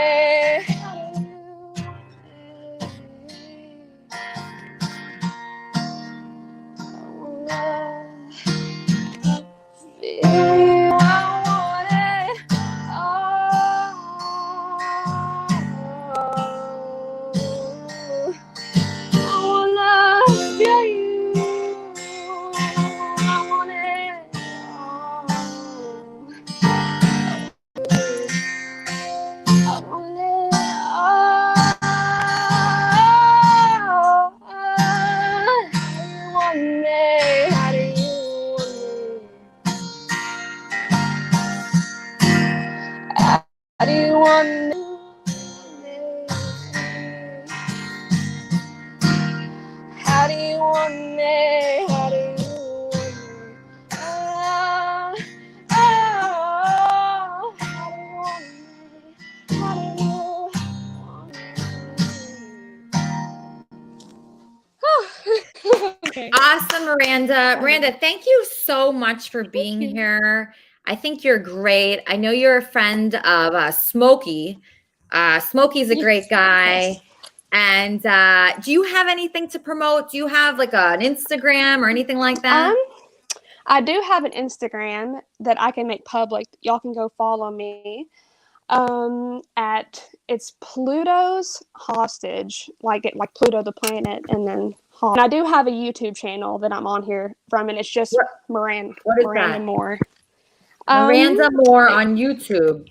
How do you want me? Awesome, Miranda. Miranda, thank you so much for being here. I think you're great. I know you're a friend of Smokey. Smokey's a great guy. Yes. And do you have anything to promote? Do you have like an Instagram or anything like that? I do have an Instagram that I can make public. Y'all can go follow me. It's Pluto's Hostage, like Pluto the planet, and then and I do have a YouTube channel that I'm on here from, and it's just Miranda. What is Miranda that? Moore. Miranda Moore on YouTube.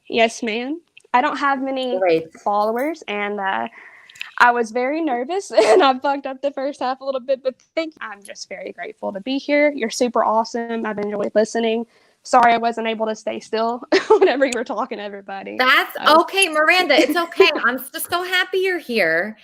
Yes, ma'am. I don't have many followers, and I was very nervous, and I fucked up the first half a little bit, but I'm just very grateful to be here. You're super awesome. I've enjoyed listening. Sorry I wasn't able to stay still whenever you were talking to everybody. That's okay, Miranda. It's okay. I'm just so happy you're here.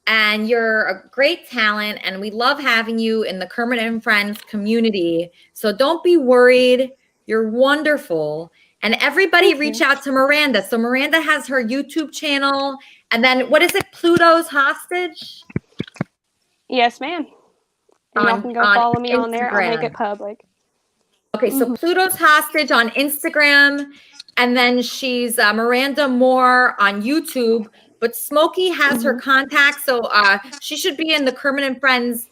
And you're a great talent, and we love having you in the Kermit and Friends community. So don't be worried. You're wonderful. And everybody reach out to Miranda. So Miranda has her YouTube channel. And then what is it? Pluto's Hostage? Yes, ma'am. And y'all can go follow me on there. I'll make it public. Okay, so Pluto's Hostage on Instagram. And then she's Miranda Moore on YouTube. But Smokey has her contact, so she should be in the Kermit and Friends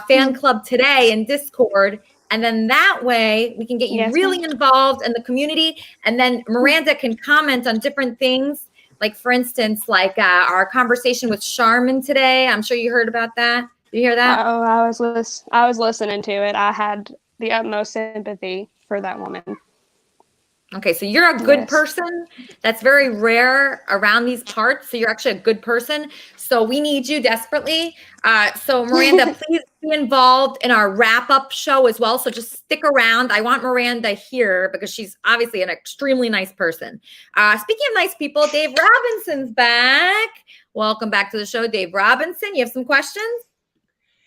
fan club today in Discord. And then that way we can get you really involved in the community. And then Miranda can comment on different things. Like, for instance, like our conversation with Charmin today. I'm sure you heard about that. Did you hear that? Oh, I was listening to it. I had the utmost sympathy for that woman. Okay, so you're a good person. That's very rare around these parts. So you're actually a good person. So we need you desperately. So Miranda, please be involved in our wrap-up show as well. So just stick around. I want Miranda here because she's obviously an extremely nice person. Speaking of nice people, Dave Robinson's back. Welcome back to the show, Dave Robinson. You have some questions?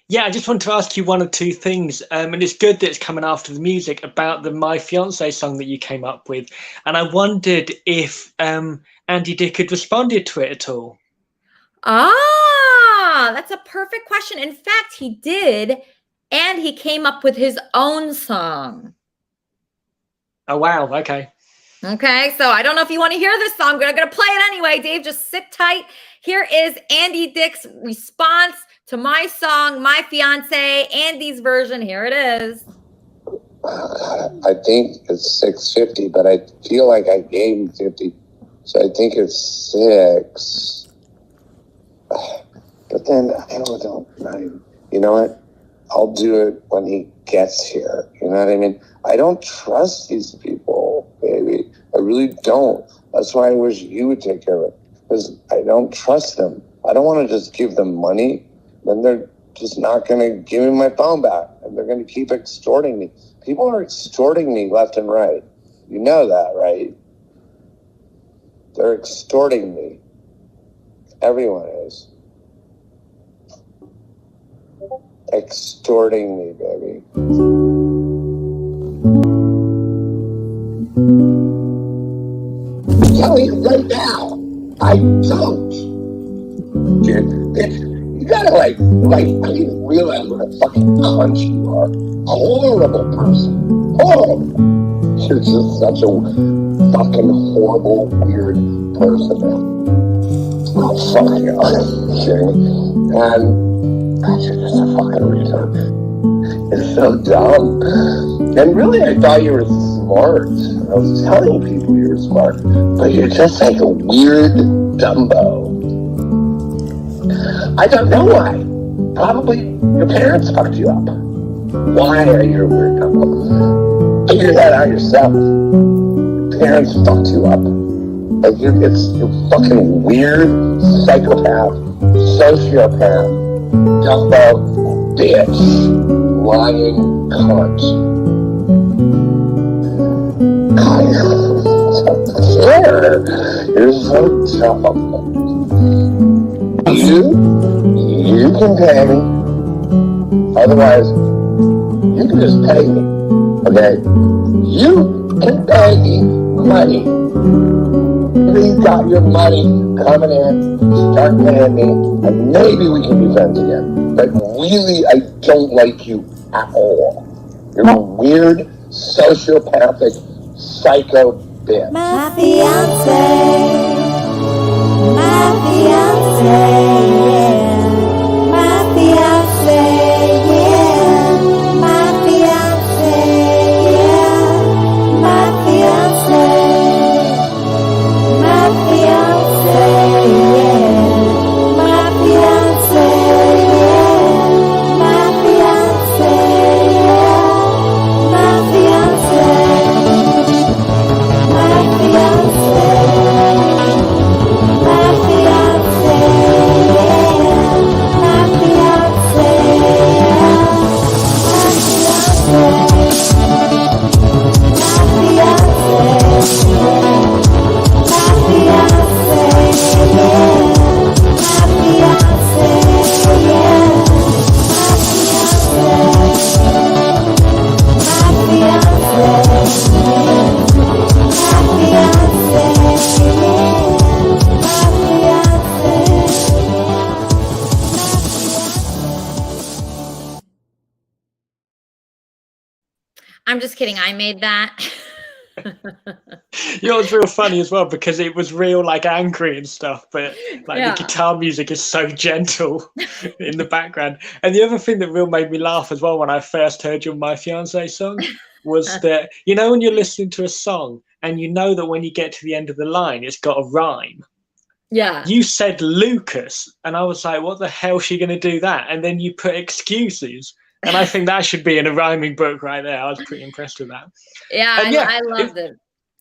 Yeah, I just want to ask you one or two things. And it's good that it's coming after the music about the My Fiancé song that you came up with. And I wondered if Andy Dick had responded to it at all. Ah, that's a perfect question. In fact, he did. And he came up with his own song. Oh, wow. Okay. Okay, so I don't know if you want to hear this song, but I'm going to play it anyway. Dave, just sit tight. Here is Andy Dick's response to my song, My Fiancé, Andy's version. Here it is. I think it's 650, but I feel like I gave him 50. So I think it's 6. But then you know what? I'll do it when he gets here. You know what I mean? I don't trust these people, baby. I really don't. That's why I wish you would take care of it. Because I don't trust them. I don't want to just give them money. Then they're just not going to give me my phone back. And they're going to keep extorting me. People are extorting me left and right. You know that, right? They're extorting me. Everyone is. Extorting me, baby. Tell you right now, I don't. Dude, you gotta I didn't realize what a fucking cunt you are. A horrible person. Horrible. You're just such a fucking horrible, weird person, man. Oh, fuck you. I'm kidding. And you're just a fucking retard. It's so dumb. And really, I thought you were smart. I was telling people you were smart. But you're just like a weird Dumbo. I don't know why. Probably your parents fucked you up. Why are you a weird Dumbo? Figure that out yourself. Parents fucked you up. Like you're fucking weird psychopath, sociopath, Dumbo, bitch, lying cunt. You're so dumb. You can pay me. Otherwise, you can just pay me. Okay? You can pay me money. Please got your money coming in. Start paying me, and maybe we can be friends again. But really, I don't like you at all. You're a weird, sociopathic, psycho bitch. My fiance, yeah. My fiance, yeah. My fiance, yeah. My fiance, my fiance, yeah. My fiance, yeah. My fiance, yeah. My fiance, my fiance. I'm just kidding. I made that. You know, it's real funny as well because it was real like angry and stuff, but the guitar music is so gentle in the background. And the other thing that real made me laugh as well when I first heard your My Fiancé song was that, you know, when you're listening to a song and you know that when you get to the end of the line, it's got a rhyme. Yeah. You said Lucas, and I was like, what the hell is she going to do that? And then you put excuses. And I think that should be in a rhyming book right there. I was pretty impressed with that. Yeah, I loved it.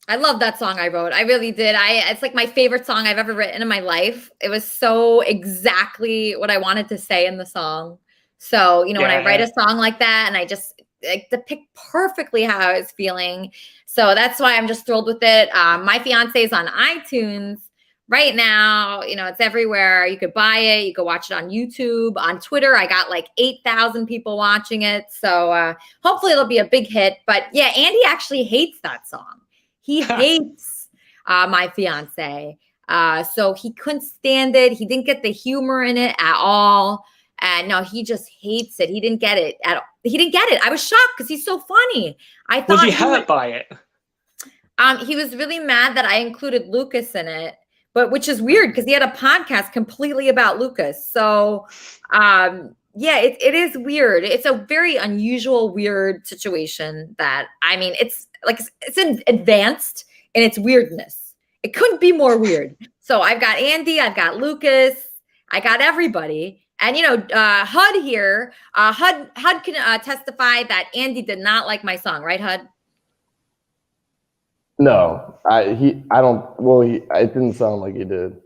I love that song I wrote. I really did. It's like my favorite song I've ever written in my life. It was so exactly what I wanted to say in the song. So, you know, when I write a song like that and I just depict perfectly how I was feeling. So that's why I'm just thrilled with it. My Fiancé is on iTunes right now. You know, it's everywhere. You could buy it. You could watch it on YouTube. On Twitter, I got like 8,000 people watching it. So hopefully it'll be a big hit. But yeah, Andy actually hates that song. He hates My Fiancé. So he couldn't stand it. He didn't get the humor in it at all. And no, he just hates it. He didn't get it at all. He didn't get it. I was shocked because he's so funny. I thought was he hurt by it? He was really mad that I included Lucas in it, but which is weird because he had a podcast completely about Lucas. So yeah, it is weird. It's a very unusual, weird situation that, I mean, it's advanced in its weirdness. It couldn't be more weird. So I've got Andy, I've got Lucas, I got everybody. And, you know, HUD here, HUD can testify that Andy did not like my song, right, HUD? No, it didn't sound like he did.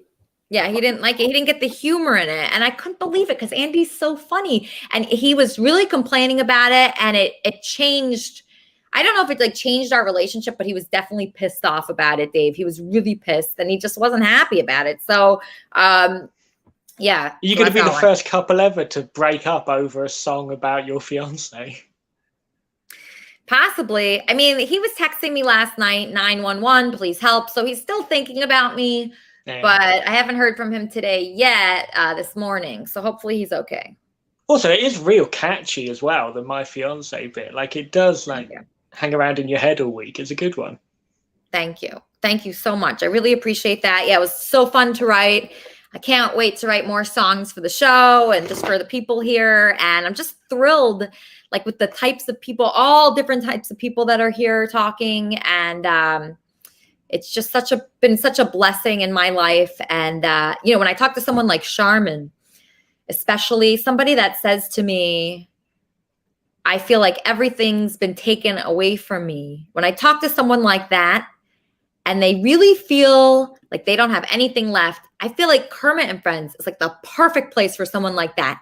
Yeah, he didn't like it. He didn't get the humor in it. And I couldn't believe it because Andy's so funny. And he was really complaining about it. And it changed. I don't know if it like changed our relationship, but he was definitely pissed off about it, Dave. He was really pissed and he just wasn't happy about it. So, yeah. You're going to be the first couple ever to break up over a song about your fiance. Possibly. I mean, he was texting me last night, 911, please help. So he's still thinking about me, but I haven't heard from him today yet, this morning. So hopefully he's okay. Also, it is real catchy as well, the My Fiance bit. Like it does hang around in your head all week. It's a good one. Thank you. Thank you so much. I really appreciate that. Yeah, it was so fun to write. I can't wait to write more songs for the show and just for the people here. And I'm just thrilled, like with the types of people, all different types of people that are here talking. And it's just been such a blessing in my life. And, you know, when I talk to someone like Charmin, especially somebody that says to me, I feel like everything's been taken away from me. When I talk to someone like that, and they really feel like they don't have anything left, I feel like Kermit and Friends is like the perfect place for someone like that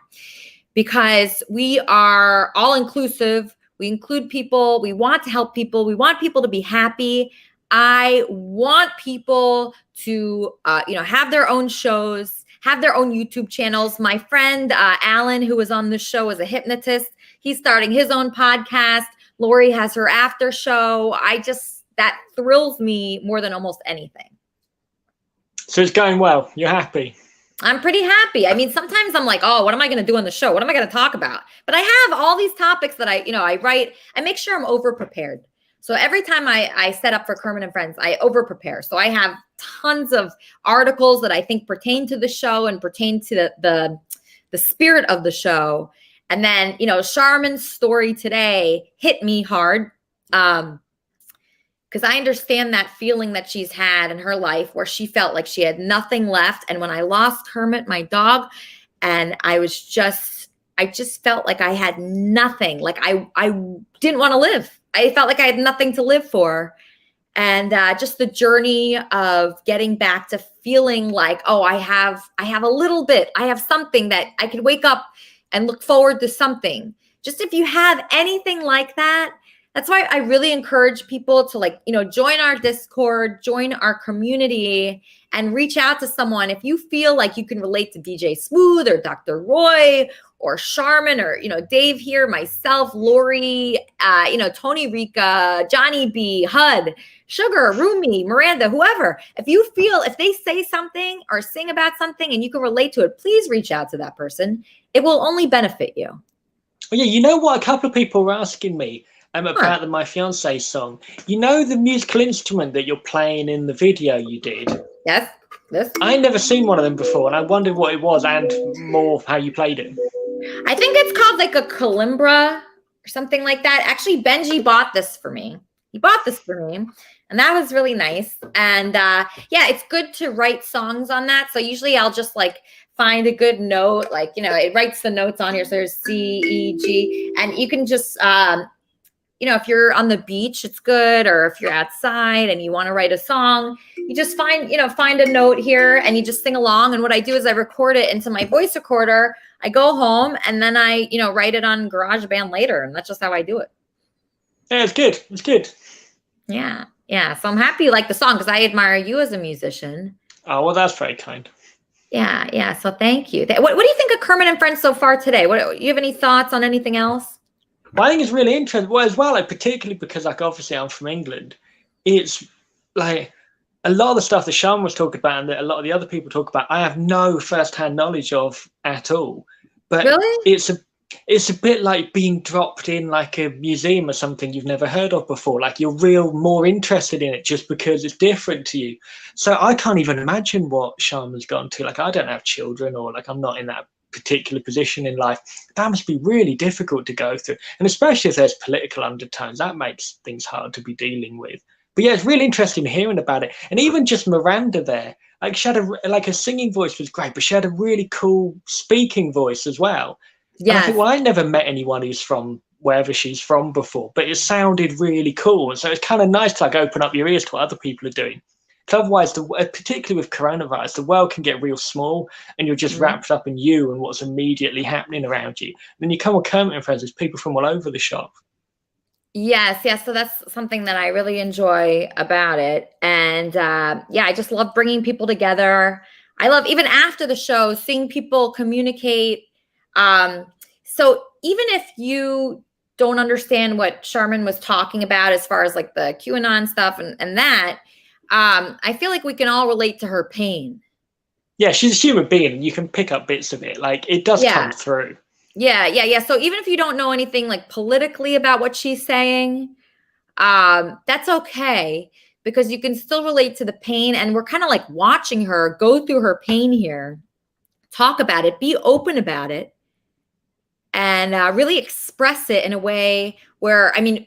because we are all inclusive. We include people. We want to help people. We want people to be happy. I want people to, you know, have their own shows, have their own YouTube channels. My friend, Alan, who was on the show as a hypnotist, he's starting his own podcast. Lori has her after show. That thrills me more than almost anything. So it's going well. You're happy. I'm pretty happy. I mean, sometimes I'm like, oh, what am I going to do on the show? What am I going to talk about? But I have all these topics that I write. I make sure I'm over prepared. So every time I set up for Kermit and Friends, I over prepare. So I have tons of articles that I think pertain to the show and pertain to the spirit of the show. And then, you know, Charmin's story today hit me hard. Because I understand that feeling that she's had in her life where she felt like she had nothing left. And when I lost Kermit, my dog, and I just felt like I had nothing. Like I didn't want to live. I felt like I had nothing to live for. And just the journey of getting back to feeling like, oh, I have a little bit. I have something that I could wake up and look forward to something. Just if you have anything like that, that's why I really encourage people to, like, you know, join our Discord, join our community, and reach out to someone. If you feel like you can relate to DJ Smooth or Dr. Roy or Charmin or, you know, Dave here, myself, Lori, you know, Tony Rica, Johnny B, HUD, Sugar, Rumi, Miranda, whoever. If they say something or sing about something and you can relate to it, please reach out to that person. It will only benefit you. Well, yeah, you know what? A couple of people were asking me about the My Fiance song. You know the musical instrument that you're playing in the video you did? Yes. I never seen one of them before, and I wondered what it was and more how you played it. I think it's called like a kalimba or something like that. Actually, Benji bought this for me. He bought this for me, and that was really nice. And yeah, it's good to write songs on that. So usually I'll just like find a good note, like, you know, it writes the notes on here. So there's C, E, G, and you can just you know, if you're on the beach, it's good. Or if you're outside and you want to write a song, you just find a note here and you just sing along. And what I do is I record it into my voice recorder. I go home and then I, you know, write it on GarageBand later. And that's just how I do it. Yeah, it's good. It's good. Yeah. Yeah. So I'm happy you like the song because I admire you as a musician. Oh, well, that's very kind. Yeah. Yeah. So thank you. What do you think of Kermit and Friends so far today? You have any thoughts on anything else? Well, I think it's really interesting. Well, as well, like, particularly because, like, obviously I'm from England. It's like a lot of the stuff that Sean was talking about and that a lot of the other people talk about, I have no first-hand knowledge of at all. But really? It's a bit like being dropped in like a museum or something you've never heard of before. Like you're more interested in it just because it's different to you. So I can't even imagine what Sharma's gone to. Like I don't have children or like I'm not in that particular position in life. That must be really difficult to go through. And especially if there's political undertones, that makes things hard to be dealing with. But yeah, it's really interesting hearing about it. And even just Miranda there, Like she had a singing voice was great, but she had a really cool speaking voice as well. And I think, Yes. well, I never met anyone who's from wherever she's from before, but it sounded really cool. And so it's kind of nice to like open up your ears to what other people are doing. Because otherwise, particularly with coronavirus, the world can get real small and you're just wrapped up in you and what's immediately happening around you. And then you come with Kermit and Friends, there's people from all over the shop. Yes. So that's something that I really enjoy about it. And yeah, I just love bringing people together. I love, even after the show, seeing people communicate. So even if you don't understand what Sharman was talking about as far as like the QAnon stuff and that, I feel like we can all relate to her pain. Yeah, she's a human being and you can pick up bits of it. Like it does come through. Yeah. So even if you don't know anything like politically about what she's saying, that's okay, because you can still relate to the pain. And we're kind of like watching her go through her pain here, talk about it, be open about it, and really express it in a way where, I mean,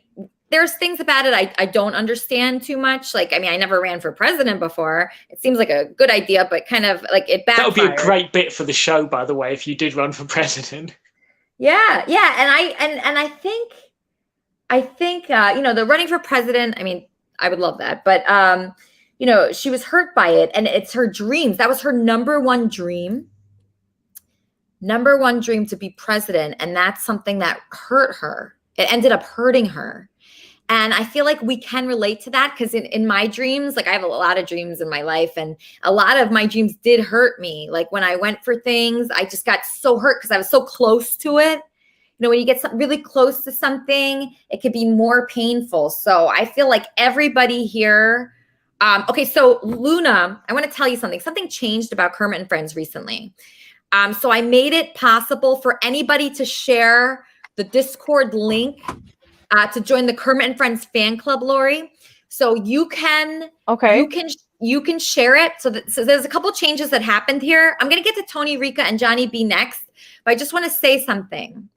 there's things about it I don't understand too much. Like, I mean, I never ran for president before. It seems like a good idea, but kind of like it backfired. That would be a great bit for the show, by the way, if you did run for president. Yeah. And I think, the running for president, I mean, I would love that, but, she was hurt by it and it's her dreams. That was her number one dream to be president. And that's something that hurt her. It ended up hurting her. And I feel like we can relate to that because in my dreams, like I have a lot of dreams in my life and a lot of my dreams did hurt me. Like when I went for things, I just got so hurt because I was so close to it. When you get really close to something, it could be more painful. So I feel like everybody here. Okay, so Luna, I want to tell you something. Something changed about Kermit and Friends recently. So I made it possible for anybody to share the Discord link to join the Kermit and Friends fan club, Lori. So you can, you can share it. So there's a couple changes that happened here. I'm going to get to Tony, Rika, and Johnny B next, but I just want to say something.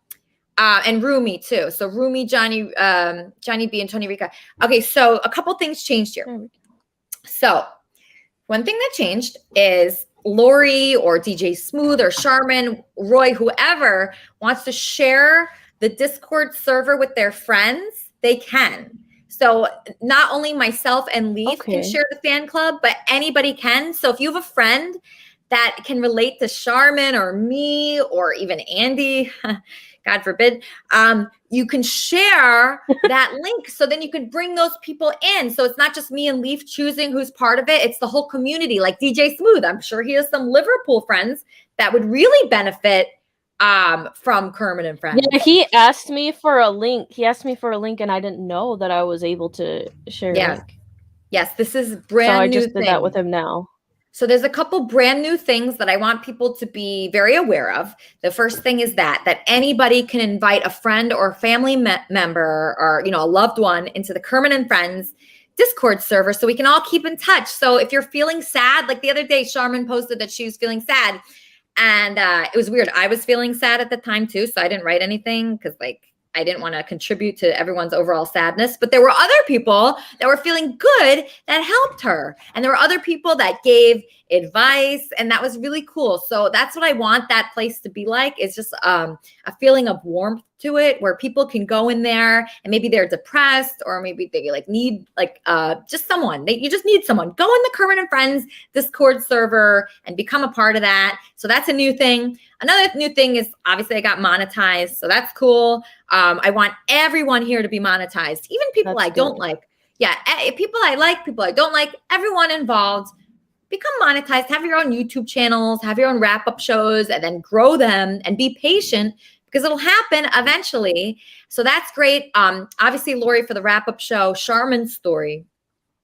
And Rumi too. So Rumi, Johnny B, and Tony, Rika. Okay, so a couple things changed here. So one thing that changed is Lori or DJ Smooth or Sharman, Roy, whoever wants to share the Discord server with their friends, they can. So not only myself and Leaf can share the fan club, but anybody can. So if you have a friend that can relate to Sharman or me or even Andy, God forbid, you can share that link. So then you can bring those people in. So it's not just me and Leaf choosing who's part of it. It's the whole community, like DJ Smooth. I'm sure he has some Liverpool friends that would really benefit from Kermit and Friends. Yeah, he asked me for a link. And I didn't know that I was able to share a link. Yes, this is brand new. So I just did that with him now. So there's a couple brand new things that I want people to be very aware of. The first thing is that anybody can invite a friend or a family member or, a loved one into the Kermit and Friends Discord server so we can all keep in touch. So if you're feeling sad, like the other day, Sharman posted that she was feeling sad. And it was weird. I was feeling sad at the time too. So I didn't write anything because I didn't want to contribute to everyone's overall sadness, but there were other people that were feeling good that helped her. And there were other people that gave advice, and that was really cool. So that's what I want that place to be like. It's just a feeling of warmth to it where people can go in there and maybe they're depressed or maybe they need just someone. You just need someone. Go in the Kermit and Friends Discord server and become a part of that. So that's a new thing. Another new thing is obviously I got monetized. So that's cool. I want everyone here to be monetized, even people I don't like. Yeah, people I like, people I don't like, everyone involved. Become monetized, have your own YouTube channels, have your own wrap-up shows, and then grow them and be patient because it'll happen eventually. So that's great. Obviously, Lori, for the wrap-up show, Sharman's story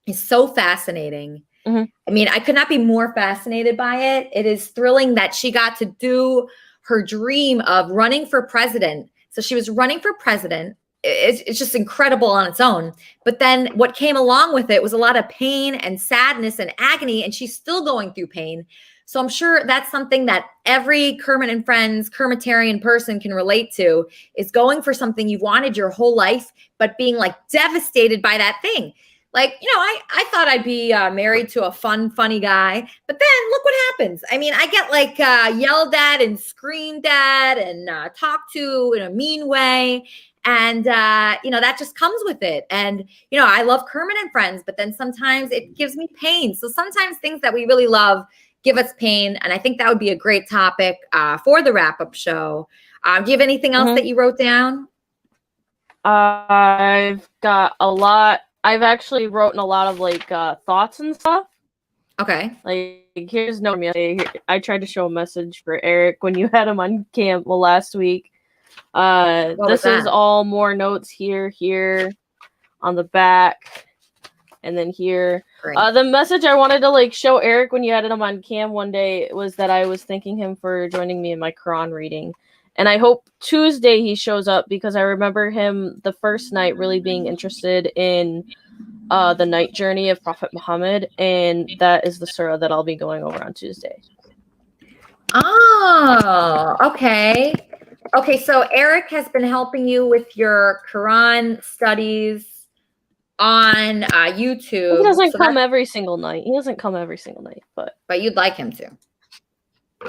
is so fascinating. Mm-hmm. I mean, I could not be more fascinated by it. It is thrilling that she got to do her dream of running for president. So she was running for president. It's just incredible on its own. But then what came along with it was a lot of pain and sadness and agony, and she's still going through pain. So I'm sure that's something that every Kermit and Friends Kermitarian person can relate to, is going for something you've wanted your whole life, but being devastated by that thing. Like, I thought I'd be married to a funny guy, but then look what happens. I mean, I get like yelled at and screamed at and talked to in a mean way. And, that just comes with it. And, I love Kermit and Friends, but then sometimes it gives me pain. So sometimes things that we really love give us pain. And I think that would be a great topic for the wrap-up show. Do you have anything else that you wrote down? I've got a lot. I've actually written a lot of like thoughts and stuff. Okay. Like here's no I tried to show a message for Eric when you had him on camp last week. This is all more notes here on the back, and then here. The message I wanted to like show Eric when you had him on cam one day was that I was thanking him for joining me in my Quran reading. And I hope Tuesday he shows up because I remember him the first night really being interested in the night journey of Prophet Muhammad. And that is the surah that I'll be going over on Tuesday. Oh, okay. Okay, so Eric has been helping you with your Quran studies on YouTube. He doesn't come every single night. He doesn't come every single night, but you'd like him to.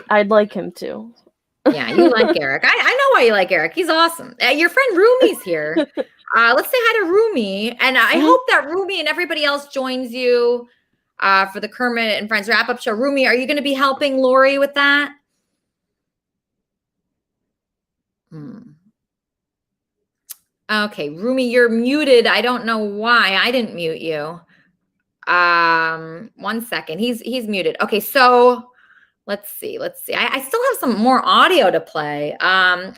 I'd like him to. Yeah, you like Eric. I know why you like Eric. He's awesome. Your friend Rumi's here. Let's say hi to Rumi. And I hope that Rumi and everybody else joins you for the Kermit and Friends wrap-up show. Rumi, are you going to be helping Lori with that? Okay, Rumi, you're muted. I don't know why. I didn't mute you. 1 second. He's muted. Okay, so let's see. I still have some more audio to play. I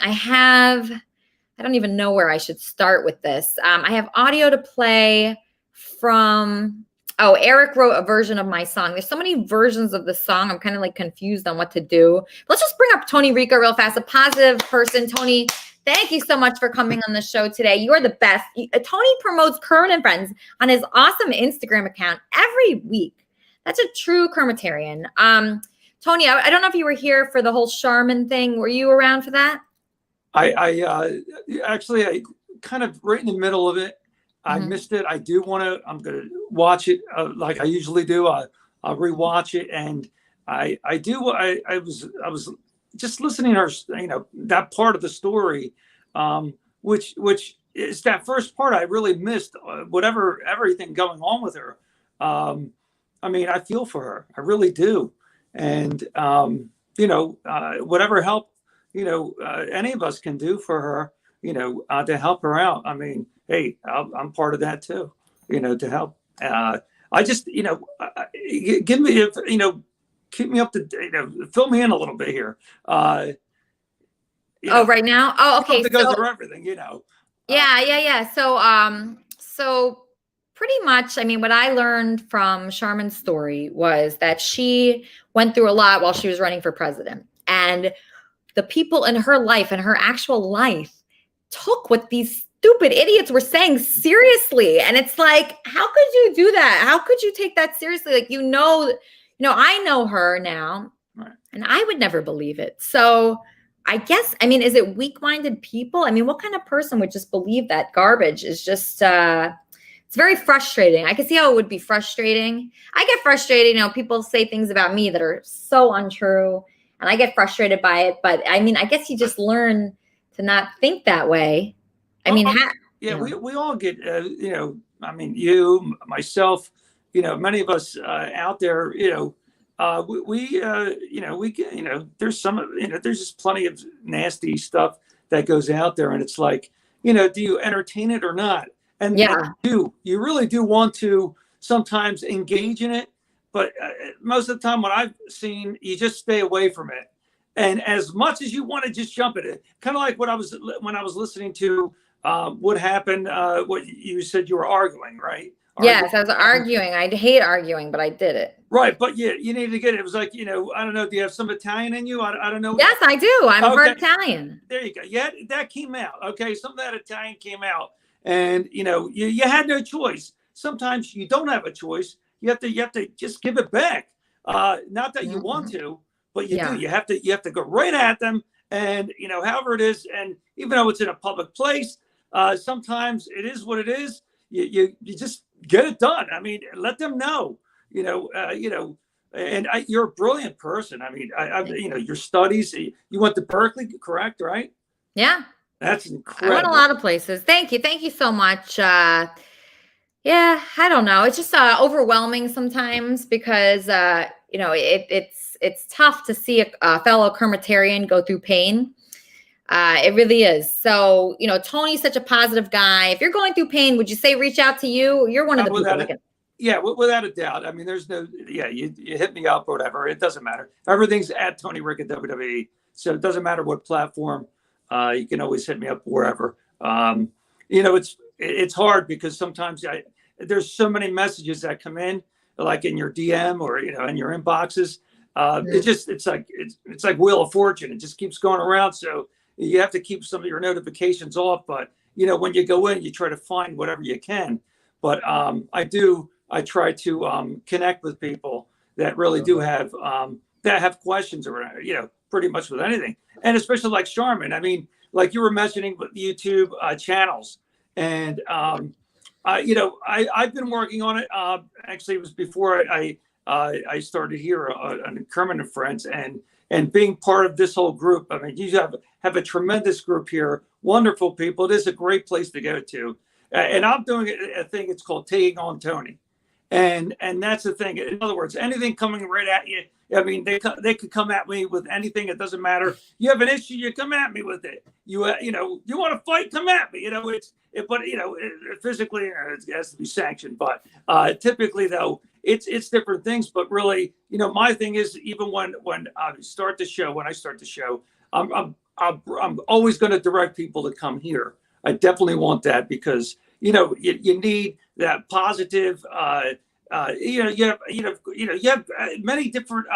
don't even know where I should start with this. I have audio to play from, Eric wrote a version of my song. There's so many versions of the song. I'm kind of like confused on what to do. Let's just bring up Tony Rico real fast, a positive person. Tony, thank you so much for coming on the show today. You're the best. Tony promotes Kermit and Friends on his awesome Instagram account every week. That's a true Kermitarian. Tony, I don't know if you were here for the whole Charmin thing. Were you around for that? I kind of right in the middle of it. I missed it. I'm going to watch it like I usually do. I'll rewatch it. And I was just listening to her, that part of the story, which is that first part I really missed, everything going on with her. I mean, I feel for her. I really do. And, whatever help, any of us can do for her, to help her out. I mean, hey, I'm part of that too, to help. I just, give me, keep me up to, fill me in a little bit here. Right now? Oh, okay. Because of everything, Yeah. So pretty much, I mean, what I learned from Charmin's story was that she went through a lot while she was running for president. And the people in her life and her actual life took what these stupid idiots were saying seriously. And it's like, how could you do that? How could you take that seriously? Like, I know her now, and I would never believe it. So I guess, I mean, is it weak-minded people? I mean, what kind of person would just believe that garbage is just, it's very frustrating. I can see how it would be frustrating. I get frustrated, people say things about me that are so untrue, and I get frustrated by it. But I mean, I guess you just learn to not think that way. I mean, we all get, I mean, you, myself, many of us out there, we get, there's there's just plenty of nasty stuff that goes out there, and it's like, do you entertain it or not? And you really do want to sometimes engage in it, but most of the time, what I've seen, you just stay away from it. And as much as you want to just jump at it, kind of like when I was listening to what happened, what you said you were arguing, right? Yes, I was arguing. I hate arguing, but I did it. Right, but yeah, you need to get it. It was like, I don't know. Do you have some Italian in you? I don't know. Yes, I do. I'm part Italian. There you go. Yeah, that came out. Okay, some of that Italian came out. And you had no choice. Sometimes you don't have a choice. You have to just give it back. Not that you want to, but you do. You have to go right at them. And however it is, and even though it's in a public place, sometimes it is what it is. You just get it done. I mean, let them know. And you're a brilliant person. I mean, your studies. You went to Berkeley, correct? Right? Yeah. That's I incredible. went a lot of places. Thank you so much. Yeah, I don't know. It's just overwhelming sometimes because it's tough to see a fellow Kermitarian go through pain. It really is. So, Tony's such a positive guy. If you're going through pain, would you say reach out to you? You're one of the people that can. Yeah, without a doubt. I mean, there's no. Yeah, you hit me up or whatever. It doesn't matter. Everything's at Tony Rick at WWE. So it doesn't matter what platform. You can always hit me up wherever. It's hard because sometimes there's so many messages that come in, like in your DM or in your inboxes. It's like Wheel of Fortune. It just keeps going around. So you have to keep some of your notifications off. But when you go in, you try to find whatever you can. But I try to connect with people that really do have questions or pretty much with anything, and especially like Charmin. I mean, like you were mentioning with YouTube channels, and I've been working on it. Actually, it was before I started here on Kermit and Friends, and being part of this whole group. I mean, you have a tremendous group here, wonderful people. It is a great place to go to, and I'm doing a thing. It's called Taking on Tony, and that's the thing. In other words, anything coming right at you. I mean, they could come at me with anything. It doesn't matter. You have an issue, you come at me with it. You want to fight, come at me. Physically it has to be sanctioned. But typically, though, it's different things. But really, my thing is even when I start the show, I'm always going to direct people to come here. I definitely want that because you need that positive. You have many different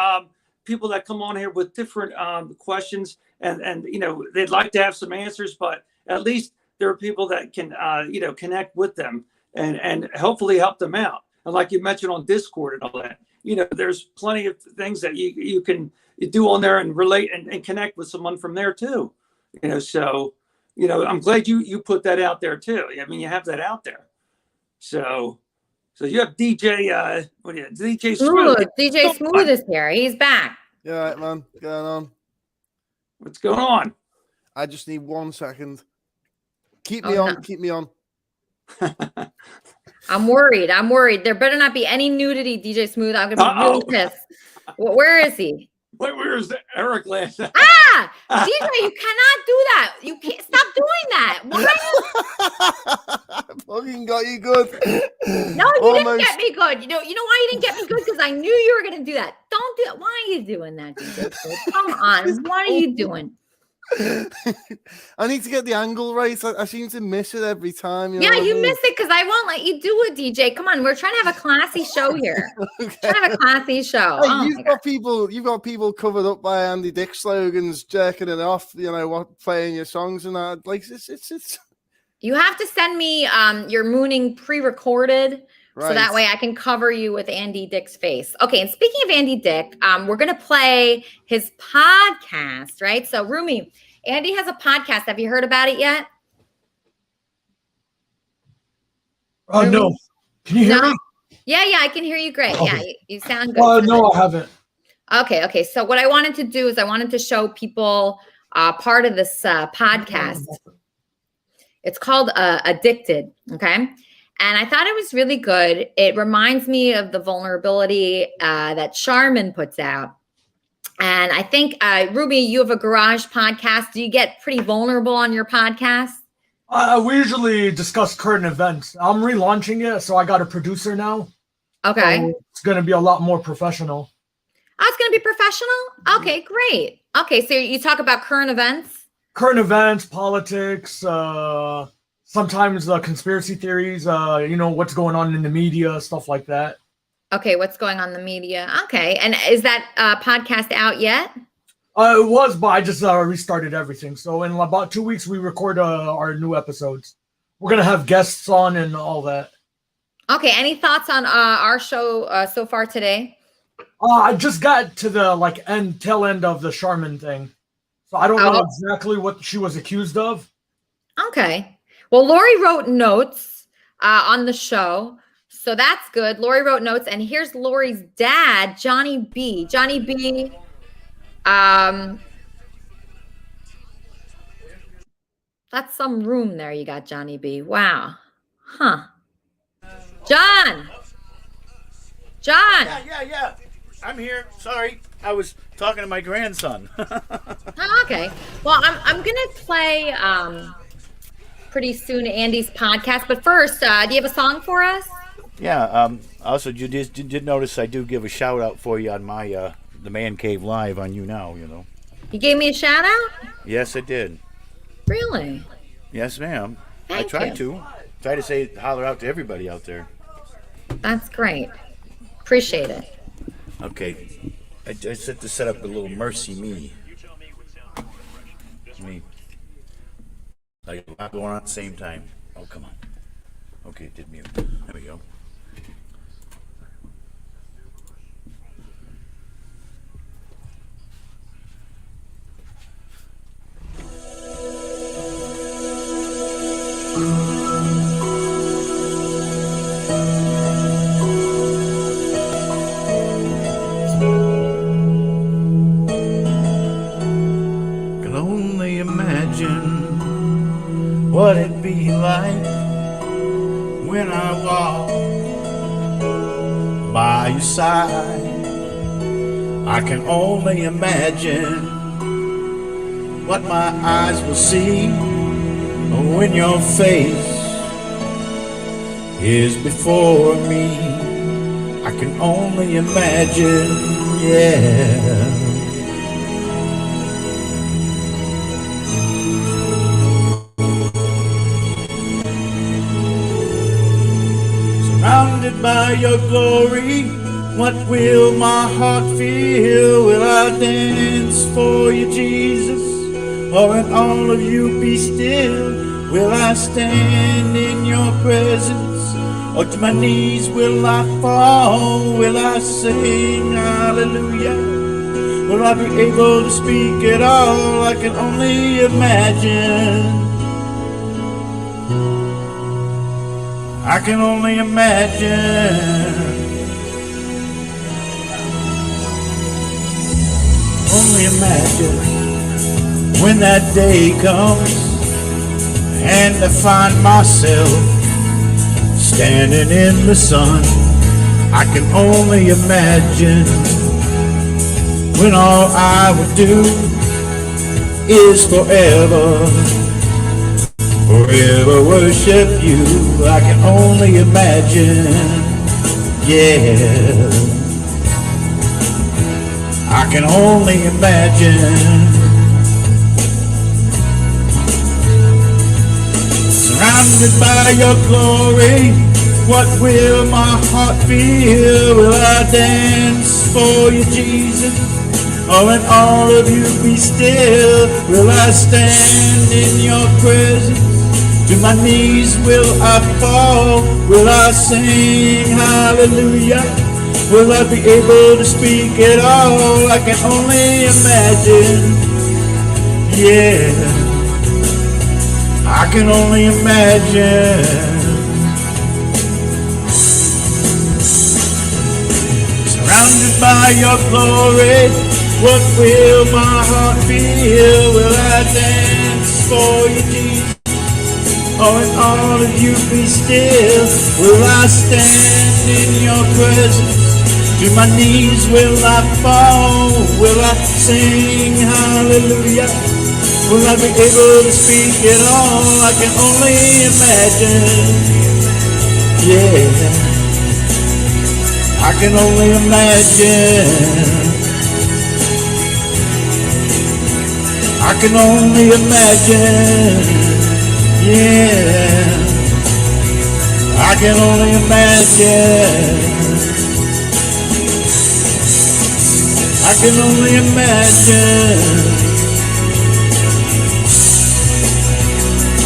people that come on here with different questions, and they'd like to have some answers, but at least there are people that can connect with them and hopefully help them out. And like you mentioned on Discord and all that, there's plenty of things that you can do on there and relate and connect with someone from there too. So I'm glad you put that out there too. I mean, you have that out there. So you have DJ, DJ Smooth. DJ Smooth is here. He's back. Yeah, right, man. What's going on? What's going on? I just need 1 second. Keep me on. Keep me on. I'm worried. There better not be any nudity, DJ Smooth. I'm gonna be really pissed. Where is he? Where is Eric last? DJ, you cannot do that. You can't stop doing that. I fucking got you good. No, you didn't get me good. You know why you didn't get me good? Because I knew you were gonna do that. Don't do it. Why are you doing that, DJ? Come on. What are you doing? I need to get the angle right. I seem to miss it every time. You miss it because I won't let you do it, DJ. Come on, we're trying to have a classy show here. Okay. Trying to have a classy show. Hey, you've got people covered up by Andy Dick slogans, jerking it off. Playing your songs and that. Like it's. You have to send me your mooning pre-recorded. Right. So that way I can cover you with Andy Dick's face. Okay, and speaking of Andy Dick, we're going to play his podcast, right? So, Rumi, Andy has a podcast. Have you heard about it yet? No. Can you hear me? Yeah, I can hear you great. Okay. Yeah, you sound good. No, I haven't. Okay. So what I wanted to do is I wanted to show people part of this podcast. It's called Addicted, okay? And I thought it was really good. It reminds me of the vulnerability that Charmin puts out. And I think, Ruby, you have a garage podcast. Do you get pretty vulnerable on your podcast? We usually discuss current events. I'm relaunching it, so I got a producer now. Okay. So it's going to be a lot more professional. Oh, it's going to be professional? Okay, great. Okay, so you talk about current events? Current events, politics, sometimes conspiracy theories, what's going on in the media, stuff like that. Okay, what's going on in the media? Okay, and is that podcast out yet? It was, but I just restarted everything. So in about 2 weeks, we record our new episodes. We're going to have guests on and all that. Okay, any thoughts on our show so far today? I just got to the tail end of the Charmin thing. So I don't know exactly what she was accused of. Okay. Well, Lori wrote notes on the show So that's good. Lori wrote notes, and here's Lori's dad, Johnny B. Johnny B. That's some room there you got, Johnny B. Wow. Huh. John. Yeah. I'm here. Sorry. I was talking to my grandson. Oh, okay. Well, I'm gonna play pretty soon Andy's podcast, but first, do you have a song for us? Yeah. Also, you did notice I do give a shout out for you on my the Man Cave Live on You Now. You know. You gave me a shout out? Yes, I did. Really? Yes, ma'am. I Thank tried you. to say holler out to everybody out there. That's great. Appreciate it. Okay. I just had to set up a little Mercy Me. Like a lot going on at the same time. Oh, come on. Okay, it did mute. There we go. Can only imagine what it'd be like when I walk by your side. I can only imagine what my eyes will see when your face is before me. I can only imagine, yeah. Surrounded by your glory, what will my heart feel? Will I dance for you, Jesus? Or in all of you be still? Will I stand in your presence? Or to my knees will I fall? Will I sing hallelujah? Will I be able to speak at all? I can only imagine. I can only imagine. Only imagine when that day comes and I find myself standing in the sun. I can only imagine when all I would do is forever worship you. I can only imagine, yeah. I can only imagine. Surrounded by your glory, what will my heart feel? Will I dance for you, Jesus? Or in all of you be still? Will I stand in your presence? To my knees will I fall? Will I sing hallelujah? Will I be able to speak at all? I can only imagine, yeah. I can only imagine. Surrounded by your glory, what will my heart feel? Will I dance for you, Jesus? Or in all of you be still? Will I stand in your presence? To my knees will I fall? Will I sing hallelujah? Will I be able to speak at all? I can only imagine, yeah. I can only imagine. I can only imagine, yeah. I can only imagine. I can only imagine.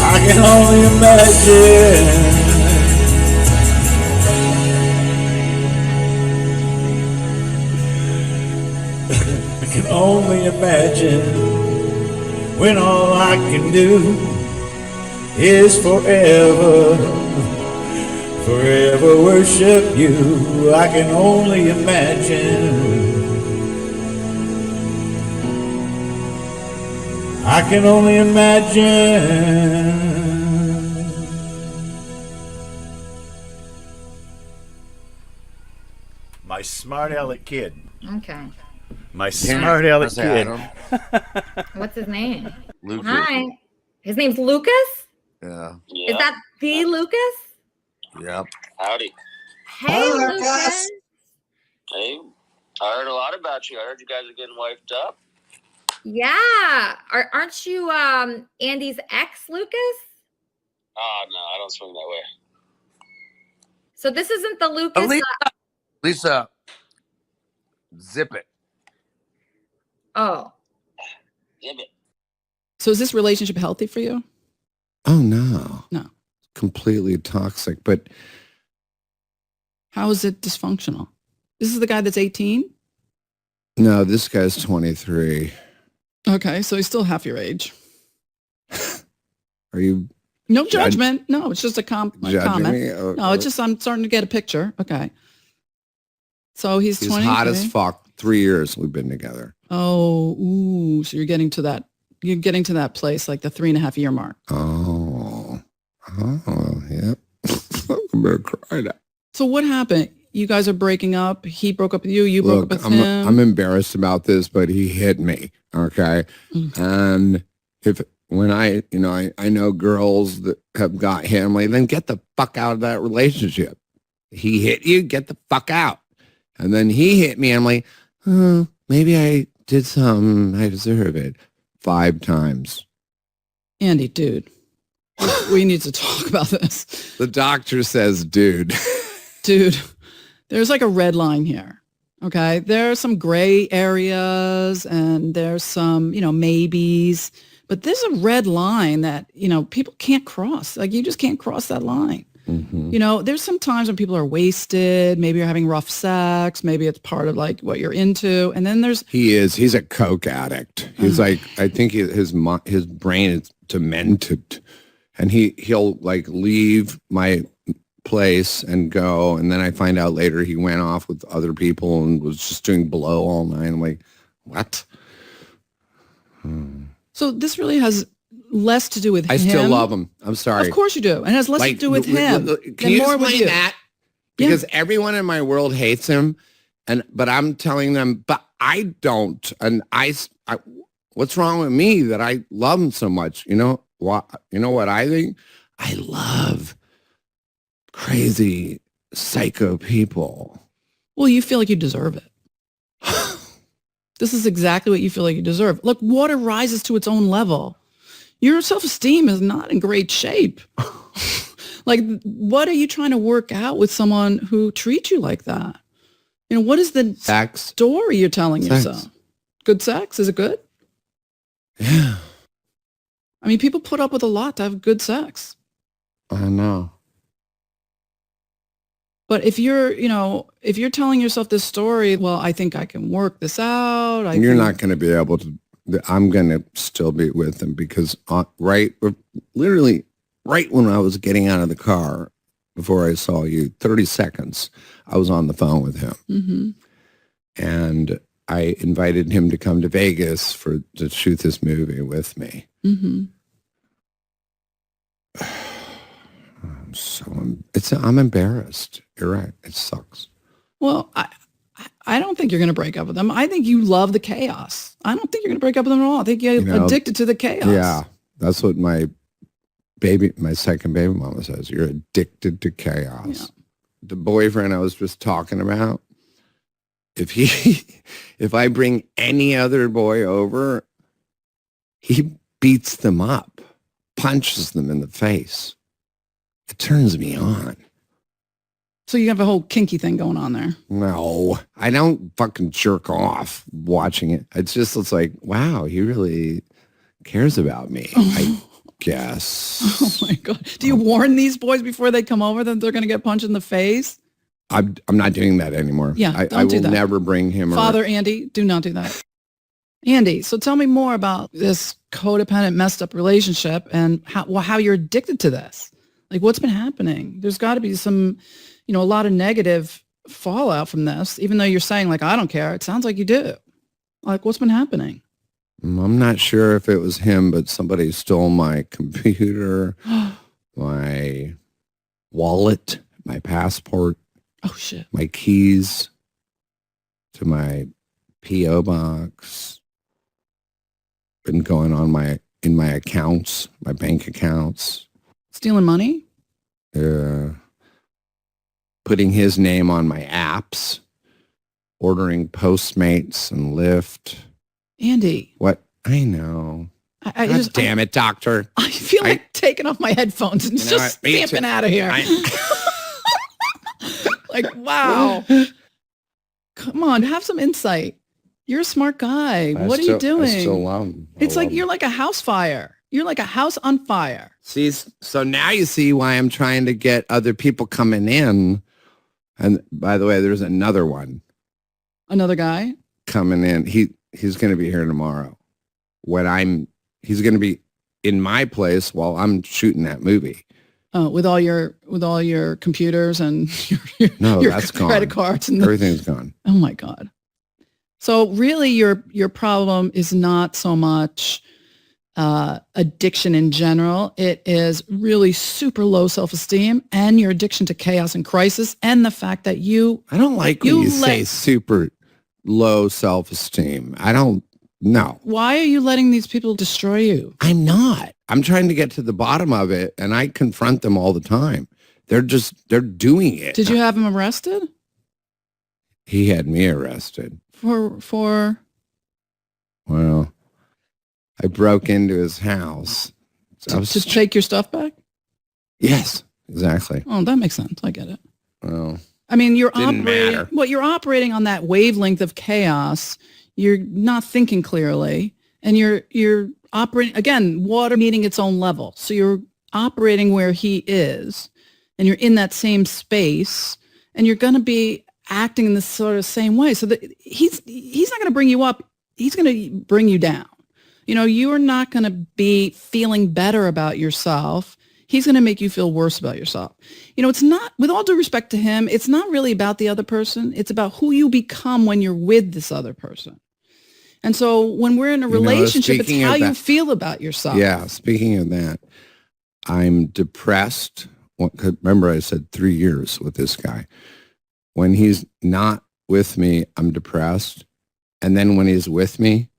I can only imagine. I can only imagine when all I can do is forever forever worship you. I can only imagine. I can only imagine. My smart aleck kid. Okay. My smart aleck How's kid. Adam? What's his name? Lucas. Hi. His name's Lucas? Yeah. Is that the Lucas? Yep. Howdy. Hey, Lucas. Hey, I heard a lot about you. I heard you guys are getting wiped up. Yeah. Aren't you Andy's ex, Lucas? Oh, no, I don't swing that way. So this isn't the Lucas. Lisa, zip it. Oh. Zip it. So is this relationship healthy for you? Oh, no. No. Completely toxic. But how is it dysfunctional? This is the guy that's 18? no, this guy's 23. Okay, so he's still half your age. Are you? No judgment. No, it's just a comment. Me? No, it's just I'm starting to get a picture. Okay. So he's 23. hot as fuck. 3 years we've been together. Oh, ooh. So you're getting to that. You're getting to that place, like the 3.5 year mark. Oh, yep. I'm gonna cry now. So what happened? You guys are breaking up. He broke up with you. You broke up with him. I'm embarrassed about this, but he hit me. Okay. And when I know girls that have got hit, I'm like, then get the fuck out of that relationship. He hit you, get the fuck out. And then he hit me. I'm like, oh, maybe I did something. I deserve it. 5 times. Andy, dude, we need to talk about this. The doctor says, dude. Dude, there's like a red line here. Okay. There are some gray areas and there's some, maybes, but there's a red line that, people can't cross. Like you just can't cross that line. Mm-hmm. There's some times when people are wasted, maybe you're having rough sex, maybe it's part of like what you're into. And then he's a coke addict. He's like, I think his brain is demented, and he'll like leave my place and go. And then I find out later he went off with other people and was just doing blow all night. I'm like, what? So this really has less to do with him. I still love him. I'm sorry. Of course you do. And it has less to do with him. Can you more with explain that? Because everyone in my world hates him, but I'm telling them, but I don't. And I what's wrong with me that I love him so much? You know what? You know what I think? I love crazy psycho people. Well, you feel like you deserve it. This is exactly what you feel like you deserve. Look, water rises to its own level. Your self-esteem is not in great shape. Like, what are you trying to work out with someone who treats you like that? What is the story you're telling yourself? Good sex? Is it good? Yeah. I mean, people put up with a lot to have good sex. I know. But if you're telling yourself this story, well, I think I can work this out. You're not going to be able to. I'm going to still be with him because literally right when I was getting out of the car before I saw you, 30 seconds, I was on the phone with him. Mm-hmm. And I invited him to come to Vegas to shoot this movie with me. Mm-hmm. I'm embarrassed. You're right. It sucks. Well, I don't think you're going to break up with them. I think you love the chaos. I don't think you're going to break up with them at all. I think you're addicted to the chaos. Yeah, that's what my second baby mama says. You're addicted to chaos. Yeah. The boyfriend I was just talking about, if I bring any other boy over, he beats them up, punches them in the face. It turns me on. So you have a whole kinky thing going on there. No, I don't fucking jerk off watching it. It's like, wow, he really cares about me, I guess. Oh my God. Do you warn these boys before they come over that they're going to get punched in the face? I'm not doing that anymore. Yeah, I will never bring him Father Andy, do not do that. Andy, so tell me more about this codependent, messed up relationship and how you're addicted to this. Like, what's been happening? There's got to be some, a lot of negative fallout from this, even though you're saying, like, I don't care. It sounds like you do. Like, what's been happening? I'm not sure if it was him, but somebody stole my computer, my wallet, my passport. Oh, shit. My keys to my P.O. box. Been going on in my accounts, my bank accounts. Stealing money? Putting his name on my apps. Ordering Postmates and Lyft. Andy. What? I know. I God just, damn it, doctor. I feel like taking off my headphones and just stamping out of here. Like, wow. Come on, have some insight. You're a smart guy. What are you doing? I still love him. It's like you're like a house fire. You're like a house on fire. See, so now you see why I'm trying to get other people coming in. And by the way, there's another one. Another guy? Coming in. He's going to be here tomorrow. He's going to be in my place while I'm shooting that movie. With all your computers and your that's gone. Credit cards and everything's gone. Oh my God. So really your problem is not so much addiction in general. It is really super low self-esteem and your addiction to chaos and crisis and the fact that I don't like when you say super low self-esteem. I don't know. Why are you letting these people destroy you? I'm not. I'm trying to get to the bottom of it, and I confront them all the time. They're doing it. Did you have him arrested? He had me arrested. For? Well, I broke into his house. To take your stuff back? Yes, exactly. Oh, that makes sense. I get it. Well, I mean, you're matter. You're operating on that wavelength of chaos. You're not thinking clearly, and you're operating, again, water meeting its own level. So you're operating where he is, and you're in that same space, and you're going to be acting in this sort of same way. So that he's not going to bring you up. He's going to bring you down. You are not going to be feeling better about yourself. He's going to make you feel worse about yourself. It's not, with all due respect to him, it's not really about the other person. It's about who you become when you're with this other person. And so when we're in a relationship, it's how you feel about yourself. Yeah. Speaking of that, I'm depressed. Remember I said 3 years with this guy. When he's not with me, I'm depressed. And then when he's with me,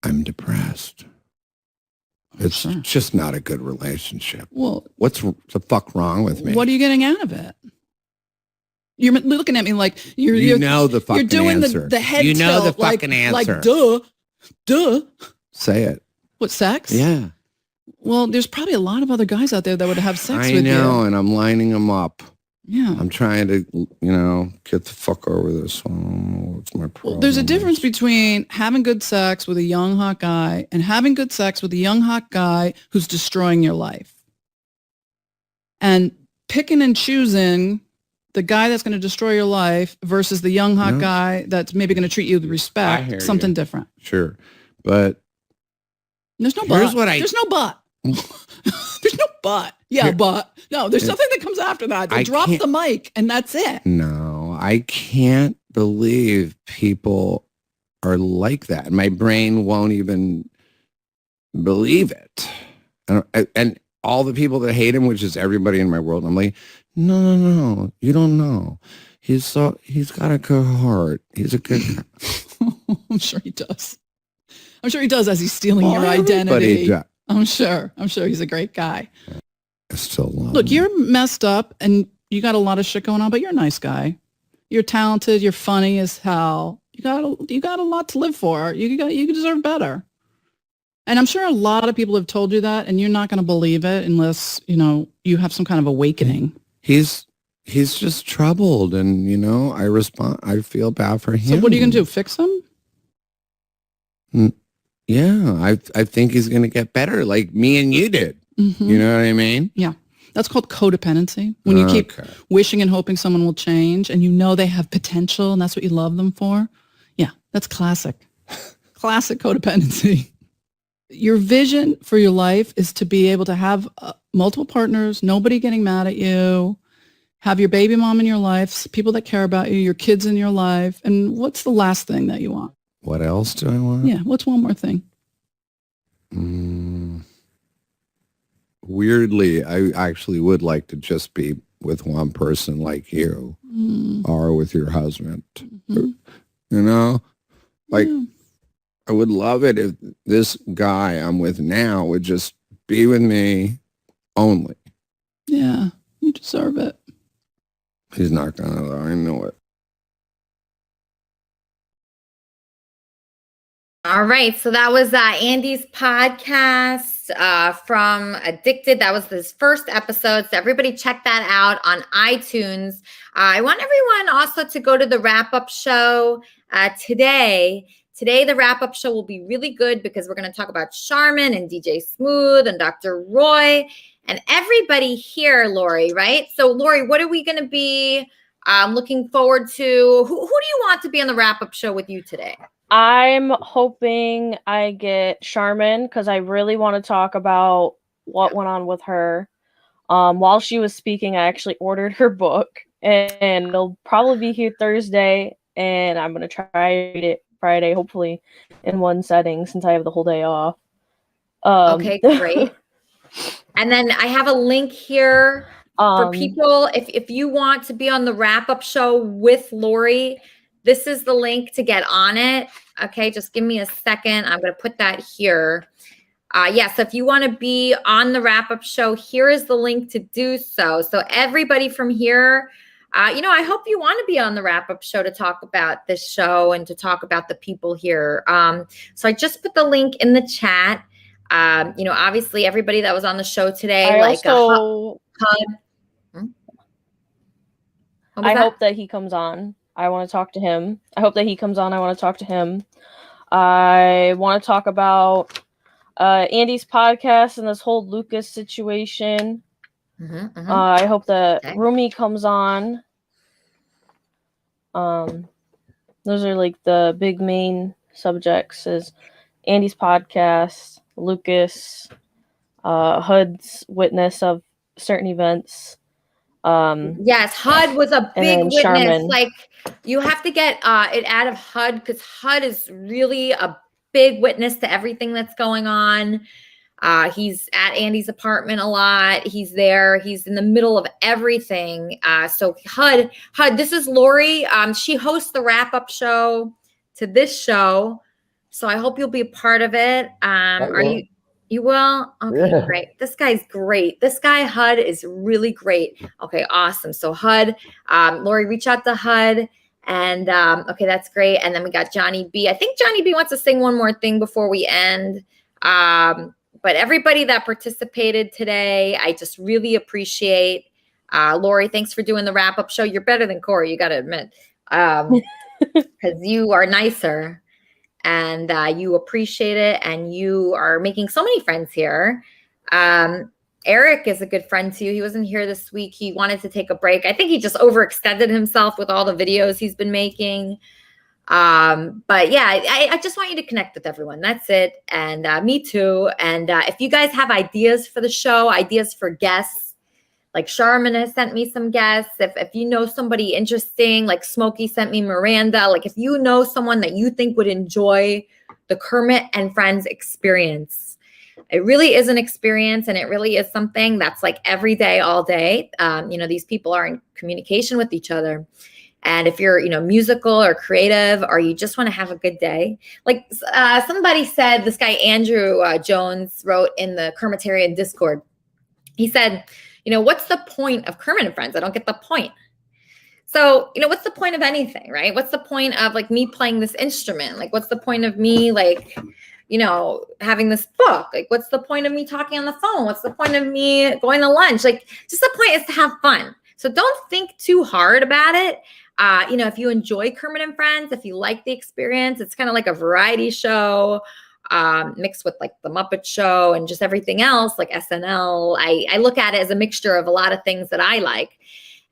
I'm depressed. It's just not a good relationship. Well, what's the fuck wrong with me? What are you getting out of it? You're looking at me like you're the fucking you're doing answer. the head you know tilt, the fucking answer. Like duh. Say it. What, sex? Yeah. Well, there's probably a lot of other guys out there that would have sex with you. I know, and I'm lining them up. Yeah. I'm trying to, get the fuck over this one. What's my problem? Well, there's a difference between having good sex with a young hot guy and having good sex with a young hot guy who's destroying your life. And picking and choosing the guy that's going to destroy your life versus the young hot guy that's maybe going to treat you with respect, something different. Sure. But there's no but. There's no but. There's no but. Yeah, but. No, there's something that comes after that. They drop the mic and that's it. No, I can't believe people are like that. My brain won't even believe it. And all the people that hate him, which is everybody in my world, I'm like, no, you don't know. He's got a good heart. He's a good guy. I'm sure he does. I'm sure he does as he's stealing your identity. Does. I'm sure he's a great guy. I still love Look, him. you're messed up and you got a lot of shit going on, but you're a nice guy. You're talented. You're funny as hell. You got a lot to live for. You deserve better. And I'm sure a lot of people have told you that, and you're not going to believe it unless, you have some kind of awakening. He's just troubled, and, I feel bad for him. So what are you going to do? Fix him? Yeah, I think he's going to get better like me and you did. Mm-hmm. You know what I mean? Yeah. That's called codependency. When you keep wishing and hoping someone will change and they have potential and that's what you love them for. Yeah, that's classic. Classic codependency. Your vision for your life is to be able to have multiple partners, nobody getting mad at you, have your baby mom in your life, people that care about you, your kids in your life. And what's the last thing that you want? What else do I want? Yeah. What's one more thing? Weirdly, I actually would like to just be with one person like you or with your husband. You know, like I would love it if this guy I'm with now would just be with me only. Yeah. You deserve it. He's not gonna though. I know it. All right, so that was Andy's podcast from Addicted. That was his first episode. So everybody check that out on iTunes. I want everyone also to go to the wrap-up show today. Today, the wrap-up show will be really good because we're going to talk about Charmin and DJ Smooth and Dr. Roy and everybody here, Lori, right? So, Lori, what are we going to be looking forward to? Who do you want to be on the wrap-up show with you today? I'm hoping I get Charmin because I really want to talk about what went on with her. While she was speaking, I actually ordered her book, and it'll probably be here Thursday, and I'm going to try to read it Friday, hopefully in one setting since I have the whole day off. Okay, great. And then I have a link here for people. If you want to be on the wrap-up show with Lori, this is the link to get on it. Okay, just give me a second. I'm going to put that here. Yes, if you want to be on the wrap-up show, here is the link to do so. So everybody from here, I hope you want to be on the wrap-up show to talk about this show and to talk about the people here. So I just put the link in the chat. Obviously everybody that was on the show today, I hope that he comes on. I want to talk to him. I hope that he comes on. I want to talk to him. I want to talk about Andy's podcast and this whole Lucas situation. I hope that Rumi comes on. Those are like the big main subjects: is Andy's podcast, Lucas, HUD's witness of certain events. Yes, HUD was a big witness. Charmin. Like, you have to get it out of HUD because HUD is really a big witness to everything that's going on. He's at Andy's apartment a lot. He's there. He's in the middle of everything. So HUD, this is Lori. She hosts the wrap-up show to this show. So I hope you'll be a part of it. You will? Okay, Yeah. Great. This guy's great. This guy, HUD, is really great. Okay, awesome. So HUD, Lori, reach out to HUD. And okay, that's great. And then we got Johnny B. I think Johnny B wants to sing one more thing before we end. But everybody that participated today, I just really appreciate. Lori, thanks for doing the wrap-up show. You're better than Corey, you got to admit, because you are nicer. And you appreciate it, and you are making so many friends here. Eric is a good friend too. He wasn't here this week. He wanted to take a break. I think he just overextended himself with all the videos he's been making. But yeah, I just want you to connect with everyone. That's it. And me too. And if you guys have ideas for the show, ideas for guests, like Charmin has sent me some guests. If you know somebody interesting, like Smokey sent me Miranda, like if you know someone that you think would enjoy the Kermit and Friends experience, it really is an experience, and it really is something that's like every day, all day. These people are in communication with each other. And if you're, musical or creative, or you just want to have a good day, like somebody said, this guy, Andrew Jones, wrote in the Kermitarian Discord. He said, what's the point of Kermit and Friends? I don't get the point. So, what's the point of anything, right? What's the point of like me playing this instrument? Like, what's the point of me having this book? Like, what's the point of me talking on the phone? What's the point of me going to lunch? Like, just the point is to have fun. So don't think too hard about it. If you enjoy Kermit and Friends, if you like the experience, it's kind of like a variety show. Mixed with like the Muppet Show and just everything else like SNL. I look at it as a mixture of a lot of things that I like.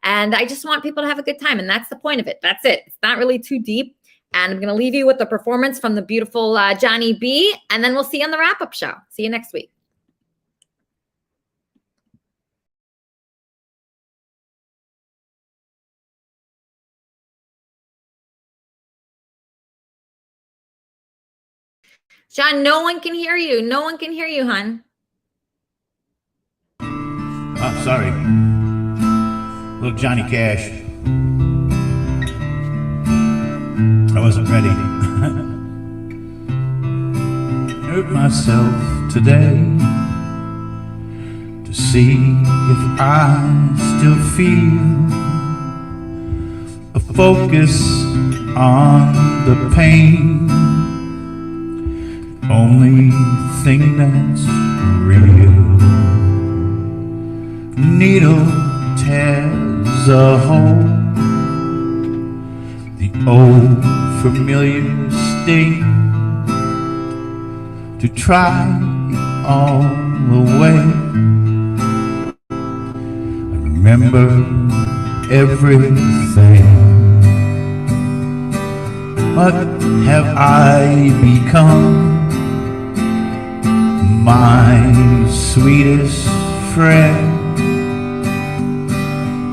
And I just want people to have a good time. And that's the point of it. That's it. It's not really too deep. And I'm going to leave you with a performance from the beautiful Johnny B. And then we'll see you on the wrap-up show. See you next week. John, no one can hear you. No one can hear you, hon. Oh, sorry. Little Johnny Cash. I wasn't ready. Hurt myself today to see if I still feel a focus on the pain. Only thing that's real. Needle tears a hole. The old familiar sting. To try all away. I remember everything. What have I become? My sweetest friend.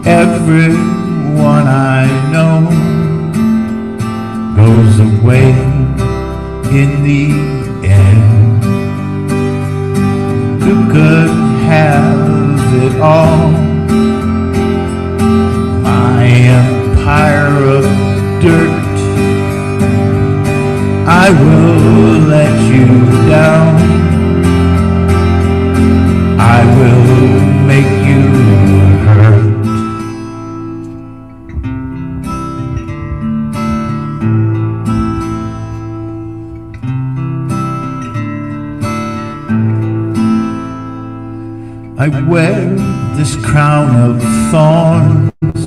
Everyone I know goes away in the end. Who could have it all? My empire of dirt. I will let you down. I will make you hurt. I wear this crown of thorns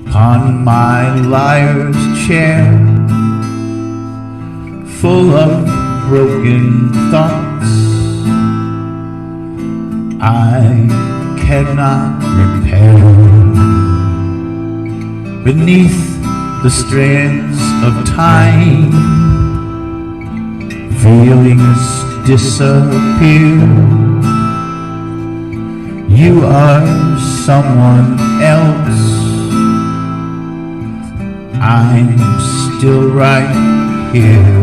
upon my liar's chair, full of broken thoughts I cannot repair. Beneath the strands of time, feelings disappear. You are someone else. I'm still right here.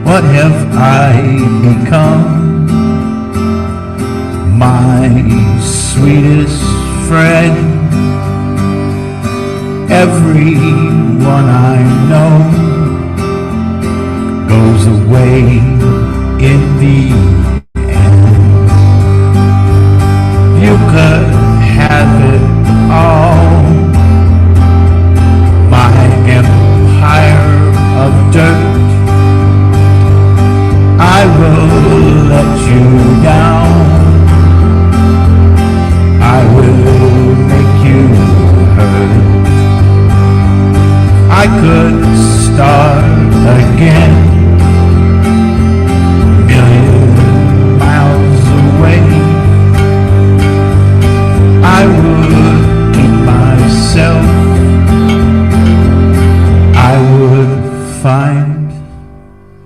What have I become? My sweetest friend. Everyone I know goes away in the you could have it all. My empire of dirt. I will let you down. I will make you hurt. I could start again. Million miles away. I would keep myself. I would find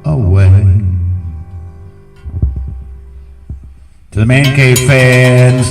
a way. To the Man Cave fans.